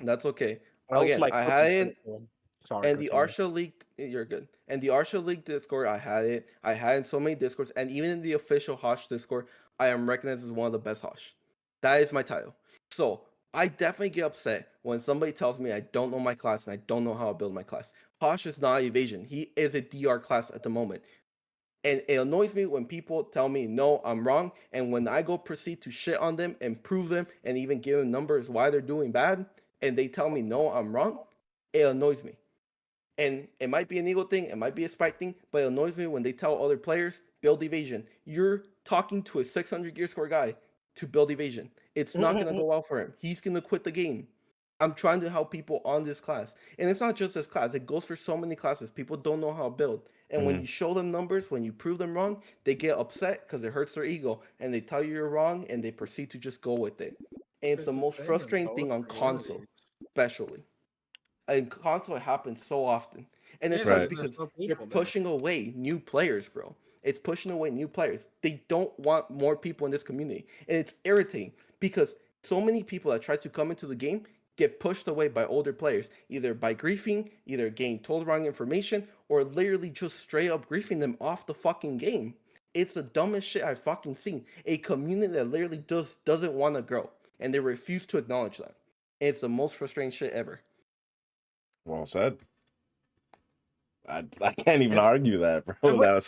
That's okay. That was Again, my I had cooking it for him. Sorry, and the continue. Arsha League. You're good. And the Arsha League Discord, I had it. I had it in so many Discords, and even in the official Hosh Discord, I am recognized as one of the best Hosh. That is my title. So I definitely get upset when somebody tells me I don't know my class and I don't know how to build my class. Hosh is not evasion. He is a DR class at the moment. And it annoys me when people tell me, no, I'm wrong. And when I go proceed to shit on them and prove them and even give them numbers why they're doing bad, and they tell me, no, I'm wrong, it annoys me. And it might be an ego thing, it might be a spike thing, but it annoys me when they tell other players, build evasion. You're talking to a 600 gear score guy to build evasion. It's not going to go well for him. He's going to quit the game. I'm trying to help people on this class. And it's not just this class, it goes for so many classes. People don't know how to build. And when you show them numbers, when you prove them wrong, they get upset because it hurts their ego. And they tell you you're wrong and they proceed to just go with it. And it's the most frustrating thing on console, especially. In console, it happens so often. And it sucks because they're pushing away new players, bro. It's pushing away new players. They don't want more people in this community. And it's irritating because so many people that try to come into the game get pushed away by older players, either by griefing, either getting told wrong information, or literally just straight up griefing them off the fucking game. It's the dumbest shit I've fucking seen. A community that literally doesn't want to grow, and they refuse to acknowledge that. And it's the most frustrating shit ever. Well said. I can't even argue that, bro.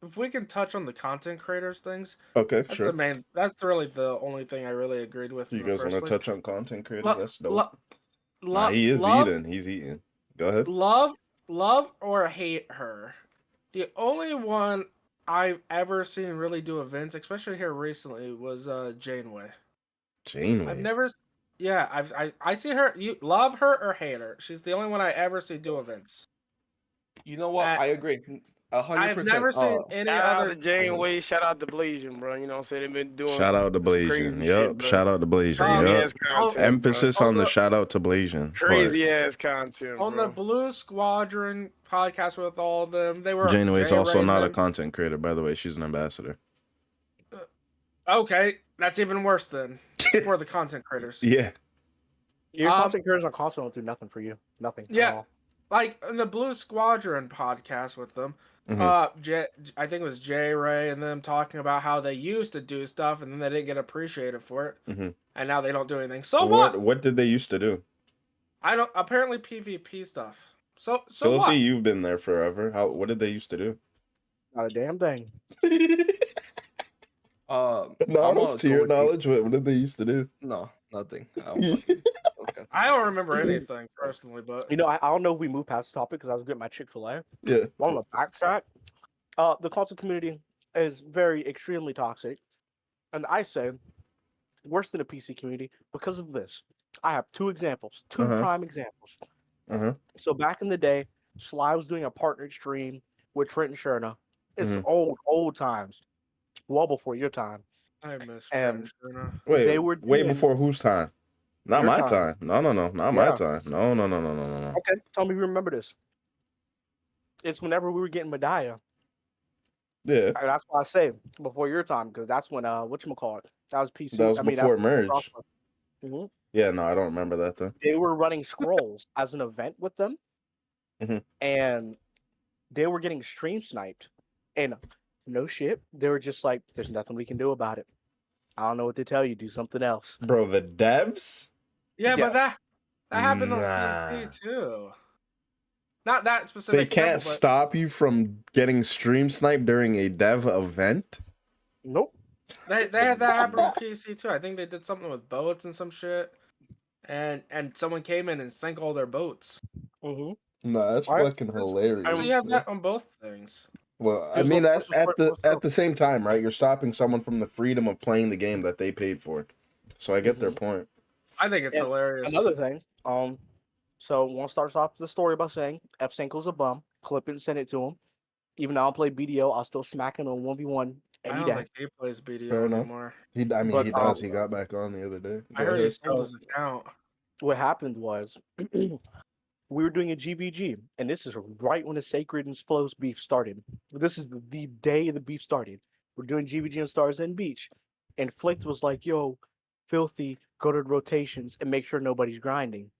If we can touch on the content creators things. Okay, that's sure. That's really the only thing I really agreed with. You guys want to touch on content creators? That's dope. He is eating. He's eating. Go ahead. Love or hate her. The only one I've ever seen really do events, especially here recently, was Janeway. Janeway. I've never. Yeah, I see her. You love her or hate her? She's the only one I ever see do events. You know what? I agree. 100%. I've never seen any shout other. Shout out to Janeway. Shout out to Blasian, bro. You know what I'm saying? They've been doing. Shout out to Blasian. Yep. Shout out to Blasian. Yep. Emphasis bro. on the shout out to Blasian. Crazy ass content. On bro. the Blue Squadron podcast with all of them, they were. Janeway's also not a content creator, by the way. She's an ambassador. Okay, that's even worse then. For the content creators. Yeah. Your content creators on console don't do nothing for you. Nothing. Yeah. Like in the Blue Squadron podcast with them, I think it was Jay Ray and them talking about how they used to do stuff and then they didn't get appreciated for it, and now they don't do anything. So what? What did they used to do? I don't. Apparently PvP stuff. So Philippi, what? You've been there forever. What did they used to do? Not a damn thing. Naruto's to your knowledge, what did they used to do? No, nothing. I don't remember anything personally, but I don't know if we moved past the topic because I was getting my Chick-fil-A. Yeah. On the backtrack, the console community is very extremely toxic, and I say worse than the PC community because of this. I have two examples, two prime examples. So back in the day, Sly was doing a partnered stream with Trent and Sherna. It's old times, well before your time. I miss Trent and Sherna. Wait, way before whose time? Not my time. No, not my time. No. Okay, tell me if you remember this. It's whenever we were getting Medaya. Yeah. And that's why I say before your time, because that's when whatchamacallit. That was PC. That was before merge. Yeah, no, I don't remember that then. They were running scrolls as an event with them, and they were getting stream sniped. And no shit, they were just like, "There's nothing we can do about it. I don't know what to tell you. Do something else." Bro, the devs? Yeah, but that happened on PC too. Not that specific. They can't stop you from getting stream sniped during a dev event? Nope. They had that happen on PC too. I think they did something with boats and some shit. And someone came in and sank all their boats. No, that's fucking hilarious. So you have that on both things. Well, I mean, at the same time, right? You're stopping someone from the freedom of playing the game that they paid for. So I get their point. I think it's hilarious. Another thing, so one starts off the story by saying F Senko's a bum. Clip it and send it to him. Even though I don't play BDO, I'll still smack him on 1v1 I any don't day. think he plays BDO Fair enough. anymore. He does. He got back on the other day. I heard he sold his account. What happened was we were doing a GVG, and this is right when the Sacred and Flows beef started. This is the day the beef started. We're doing GVG on Stars End Beach, and Flicked was like, "Yo, Filthy, go to rotations and make sure nobody's grinding."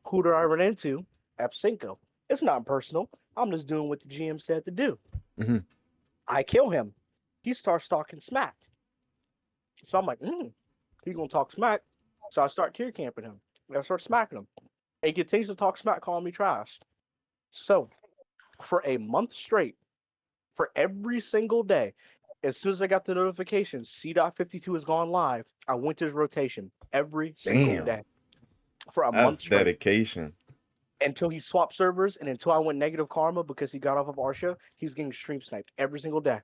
Who do I run into? F-Cinco. It's not personal. I'm just doing what the GM said to do. I kill him. He starts talking smack. So I'm like, he's going to talk smack. So I start tier camping him. I start smacking him. And he continues to talk smack, calling me trash. So for a month straight, for every single day, as soon as I got the notification, C.52 has gone live, I went to his rotation every single day. For a month straight. That's dedication. Until he swapped servers and until I went negative karma because he got off of Arsha, he's getting stream sniped every single day.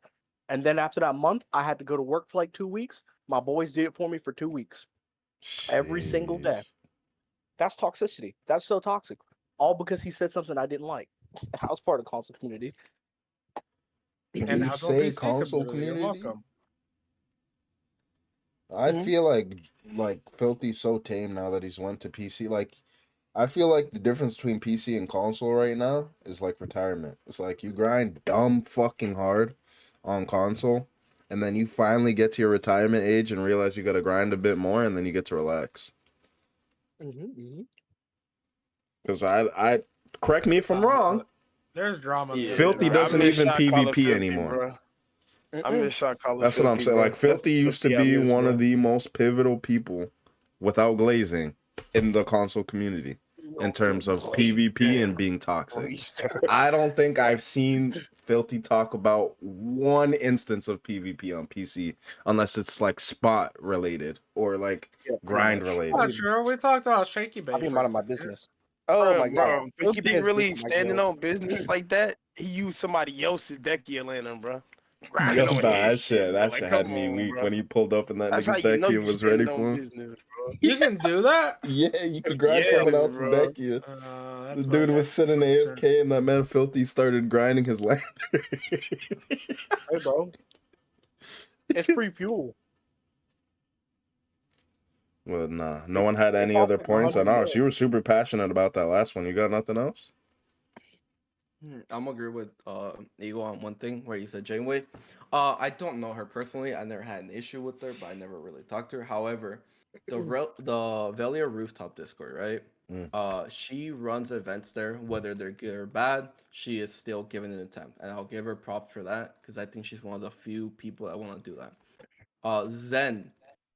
And then after that month, I had to go to work for like 2 weeks. My boys did it for me for 2 weeks. Every single day. That's toxicity. That's so toxic. All because he said something I didn't like. I was part of the console community. Can you say console community? I feel like Filthy's so tame now that he's went to PC. Like, I feel like the difference between PC and console right now is like retirement. It's like you grind dumb fucking hard on console, and then you finally get to your retirement age and realize you got to grind a bit more, and then you get to relax. Because I correct me if I'm wrong. There's drama. Yeah, Filthy doesn't even PvP Filthy, anymore. I miss shot Call That's what I'm saying. Like, Filthy used to be one of the most pivotal people, without glazing, in the console community in terms of PvP and being toxic. I don't think I've seen Filthy talk about one instance of PvP on PC, unless it's like spot related or like grind related. I'm not sure. We talked about Shaky Bay. I'll be out of my business. Oh my god. Filthy really standing on business like that? He used somebody else's deck in him, bro. That shit had me weak when he pulled up in that nigga's deck and was ready for him. You can do that? Yeah, you could grind someone else's deck. The dude was sitting AFK and that man Filthy started grinding his lantern. Hey, bro. It's free fuel. Well, nah. No one had any other points on ours. You were super passionate about that last one. You got nothing else? I'm agree with Eagle on one thing where he said Janeway. I don't know her personally. I never had an issue with her, but I never really talked to her. However, the Velia Rooftop Discord, right? She runs events there, whether they're good or bad. She is still giving an attempt, and I'll give her props for that because I think she's one of the few people that want to do that. Zen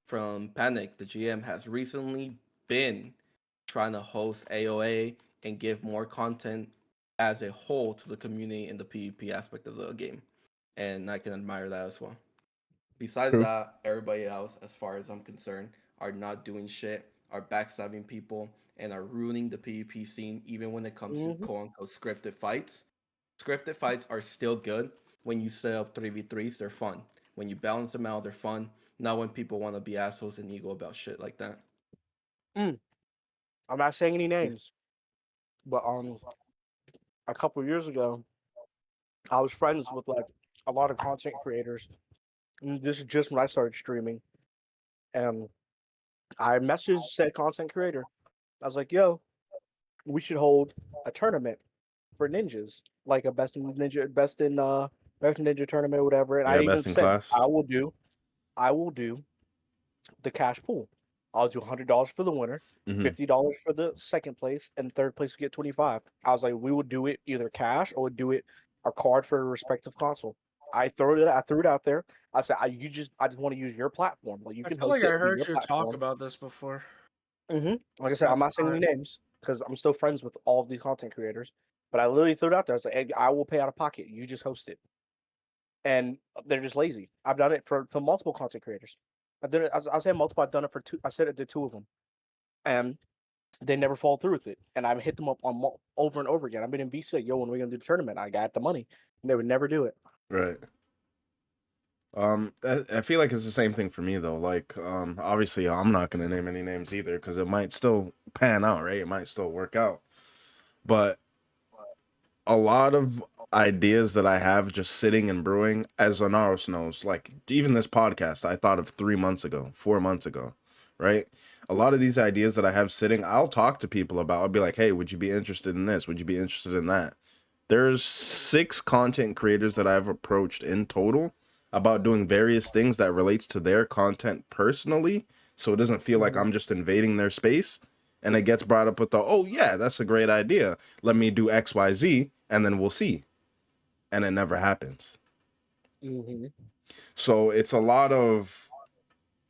from Panic, the GM, has recently been trying to host AOA and give more content as a whole to the community in the PvP aspect of the game. and I can admire that as well. Besides True. that, everybody else, as far as I'm concerned, are not doing shit, are backstabbing people, and are ruining the PvP scene. Even when it comes to quote unquote scripted fights, scripted fights are still good when you set up 3v3s. They're fun. When you balance them out, they're fun. Not when people want to be assholes and ego about shit like that. I'm not saying any names, but a couple years ago, I was friends with like a lot of content creators. And this is just when I started streaming, and I messaged said content creator. I was like, "Yo, we should hold a tournament for ninjas, like a best in ninja tournament or whatever." And I Yeah, even best in said, class. I will do the cash pool. I'll do $100 for the winner, $50 for the second place, and third place will get 25. I was like, we would do it either cash or would do it a card for a respective console. I threw it out there. I said, I just want to use your platform. Like you I can feel host like it. I It'll be heard your you talk platform. about this before. Like I said, I'm not saying any names because I'm still friends with all of these content creators. But I literally threw it out there. I was like, hey, I will pay out of pocket. You just host it. And they're just lazy. I've done it for multiple content creators. I did it. I say multiple. I've done it for two. I said it to two of them, and they never fall through with it. And I've hit them up on over and over again. I've been in BC, yo, when are we gonna do the tournament? I got the money, and they would never do it. Right. I feel like it's the same thing for me though. Like, obviously I'm not gonna name any names either because it might still pan out, right? It might still work out, but a lot of ideas that I have just sitting and brewing, as Anaros knows, like even this podcast, I thought of 3 months ago, 4 months ago, right? A lot of these ideas that I have sitting, I'll talk to people about. I'll be like, hey, would you be interested in this? Would you be interested in that? There's 6 content creators that I've approached in total about doing various things that relates to their content personally, so it doesn't feel like I'm just invading their space. And it gets brought up with the, oh yeah, that's a great idea. Let me do XYZ, and then we'll see. And it never happens. So it's a lot of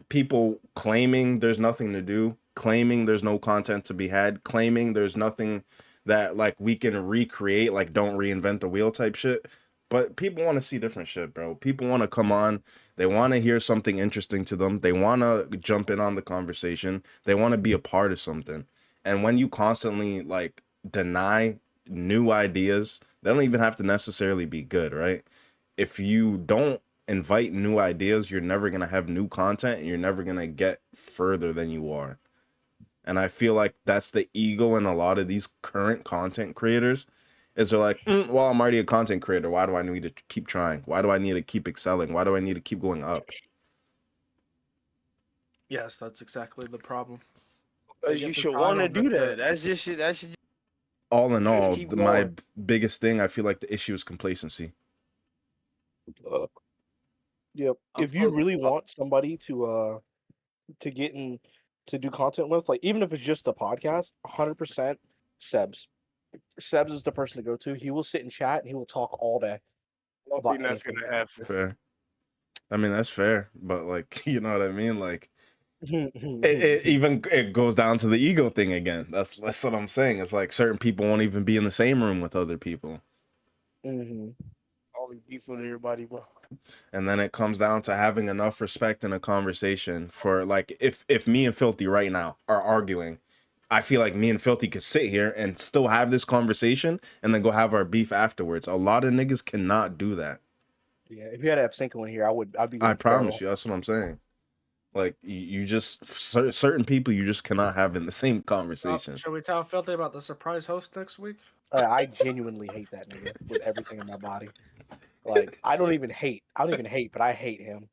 people claiming there's nothing to do, claiming there's no content to be had, claiming there's nothing that like we can recreate, like don't reinvent the wheel type shit. But people want to see different shit, bro. People want to come on. They want to hear something interesting to them. They want to jump in on the conversation. They want to be a part of something. And when you constantly like deny new ideas, they don't even have to necessarily be good, right? If you don't invite new ideas, you're never going to have new content and you're never going to get further than you are. And I feel like that's the ego in a lot of these current content creators is they're like, well, I'm already a content creator. Why do I need to keep trying? Why do I need to keep excelling? Why do I need to keep going up? Yes, that's exactly the problem. You should want to do that. That's just shit. That should. All in all, my biggest thing, I feel like the issue is complacency. Yep. If you really want somebody to get in to do content with, like even if it's just a podcast, 100% Sebs. Sebs is the person to go to. He will sit and chat and he will talk all day. I don't think that's gonna happen. Fair. I mean, that's fair, but like, you know what I mean? Like, it goes down to the ego thing again. That's what I'm saying. It's like certain people won't even be in the same room with other people. Always beef with everybody, bro. And then it comes down to having enough respect in a conversation for like, if me and Filthy right now are arguing, I feel like me and Filthy could sit here and still have this conversation and then go have our beef afterwards. A lot of niggas cannot do that. Yeah, if you had Absenko in here, I'd be. I promise you, that's what I'm saying. Like you just certain people you just cannot have in the same conversation. Should we tell Filthy about the surprise host next week? I genuinely hate that nigga with everything in my body. Like I don't even hate, but I hate him.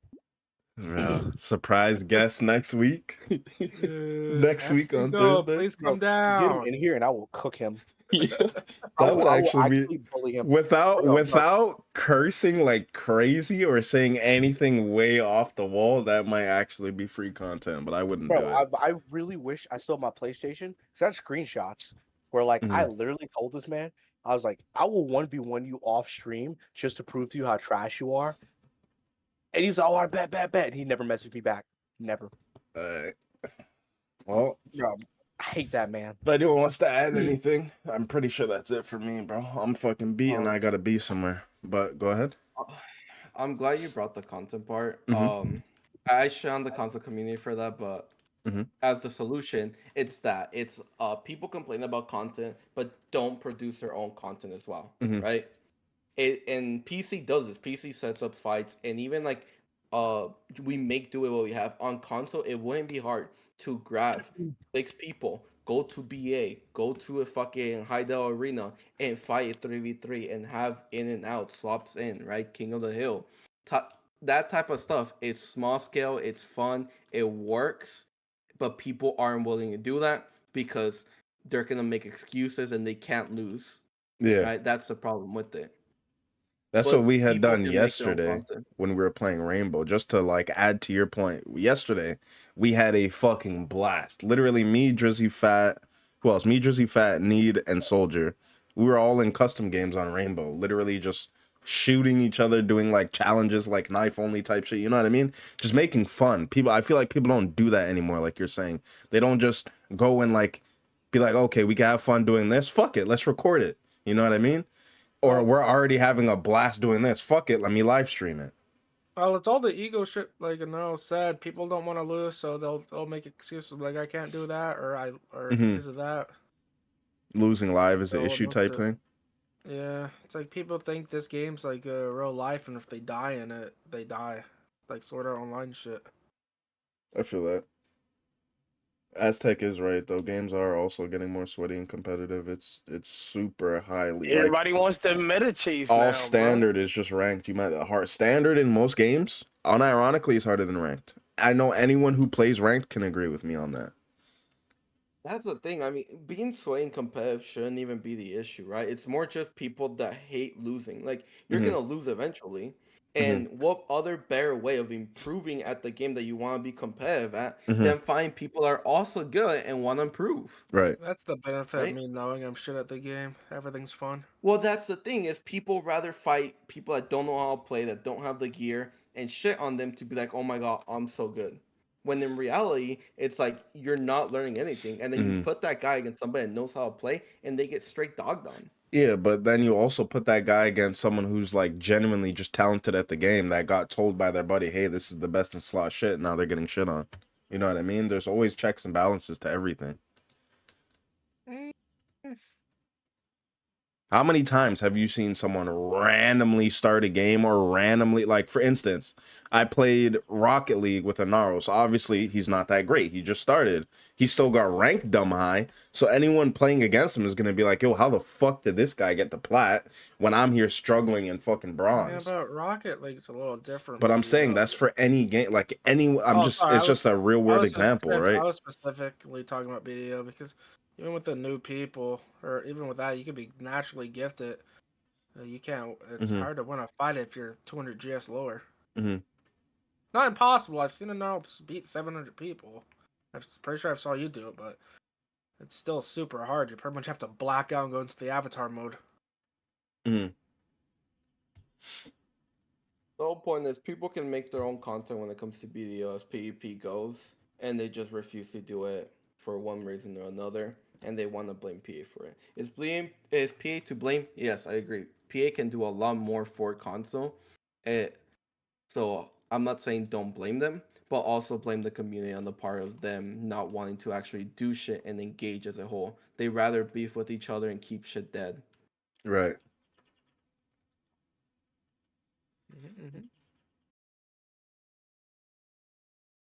Surprise guest next week. Next week on Thursday. Please come down. Get him in here and I will cook him. Yeah, that would actually be bully him. Without cursing like crazy or saying anything way off the wall. That might actually be free content, but I wouldn't do it. I really wish I still have my PlayStation. Cause I have screenshots where like I literally told this man, I was like, I will 1v1 you off stream just to prove to you how trash you are. And he's like, oh, I bet. And he never messaged me back. Never. Well, I hate that man. If anyone wants to add anything, I'm pretty sure that's it for me, bro. I'm fucking beat and I gotta be somewhere. But go ahead. I'm glad you brought the content part. I shit on the console community for that, but as the solution, it's people complain about content, but don't produce their own content as well, right? And PC does this. PC sets up fights, and even like we make do with what we have on console. It wouldn't be hard to grab 6 people, go to BA, go to a fucking Hideout Arena, and fight 3v3, and have in and out swaps in, right? King of the Hill, that type of stuff. It's small scale, it's fun, it works, but people aren't willing to do that because they're gonna make excuses and they can't lose. Yeah. Right, that's the problem with it. That's But what we had people done can make their own yesterday content. when we were playing Rainbow. Just to like add to your point, yesterday we had a fucking blast. Literally, me, Drizzy Fat, who else? Me, Drizzy Fat, Need, and Soldier. We were all in custom games on Rainbow. Literally, just shooting each other, doing like challenges, like knife only type shit. You know what I mean? Just making fun. People, I feel like people don't do that anymore. Like you're saying, they don't just go and like be like, okay, we can have fun doing this. Fuck it, let's record it. You know what I mean? Or we're already having a blast doing this. Fuck it, let me live stream it. Well, it's all the ego shit. Like Anil said, people don't want to lose, so they'll make excuses like I can't do that, or because of that. Losing live is an So issue type thing. Yeah, it's like people think this game's like real life, and if they die in it, they die. Like sort of online shit. I feel that. Aztec is right though. Games are also getting more sweaty and competitive. It's super highly Everybody like wants the meta chase all now, standard bro. is just ranked. You might hard standard in most games. Unironically, is harder than ranked. I know anyone who plays ranked can agree with me on that. That's the thing. I mean, being sweaty and competitive shouldn't even be the issue, right? It's more just people that hate losing. Like you're gonna lose eventually. And what other better way of improving at the game that you want to be competitive at than find people that are also good and want to improve? Right. That's the benefit of Right? me knowing I'm shit at the game. Everything's fun. Well, that's the thing is people rather fight people that don't know how to play, that don't have the gear, and shit on them to be like, oh my god, I'm so good. When in reality, it's like you're not learning anything, and then you put that guy against somebody that knows how to play, and they get straight dogged on. Yeah, but then you also put that guy against someone who's like genuinely just talented at the game that got told by their buddy, hey, this is the best in slot shit. Now they're getting shit on. You know what I mean? There's always checks and balances to everything. How many times have you seen someone randomly start a game or randomly, like, for instance, I played Rocket League with Anaro, so obviously he's not that great. He just started. He still got ranked dumb high, so anyone playing against him is going to be like, yo, how the fuck did this guy get the plat when I'm here struggling in fucking bronze? Yeah, but Rocket League's a little different. But I'm saying that's for any game, like any, Sorry, it's just a real world example, right? I was specifically talking about BDO because even with the new people, or even with that, you could be naturally gifted. You can't. It's hard to win a fight if you're 200 GS lower. Not impossible. I've seen it now beat 700 people. I'm pretty sure I saw you do it, but it's still super hard. You pretty much have to black out and go into the avatar mode. The whole point is people can make their own content when it comes to BDO as PvP goes, and they just refuse to do it for one reason or another, and they want to blame PA for it. Is PA to blame? Yes, I agree. PA can do a lot more for console. So I'm not saying don't blame them, but also blame the community on the part of them not wanting to actually do shit and engage as a whole. They rather beef with each other and keep shit dead. Right.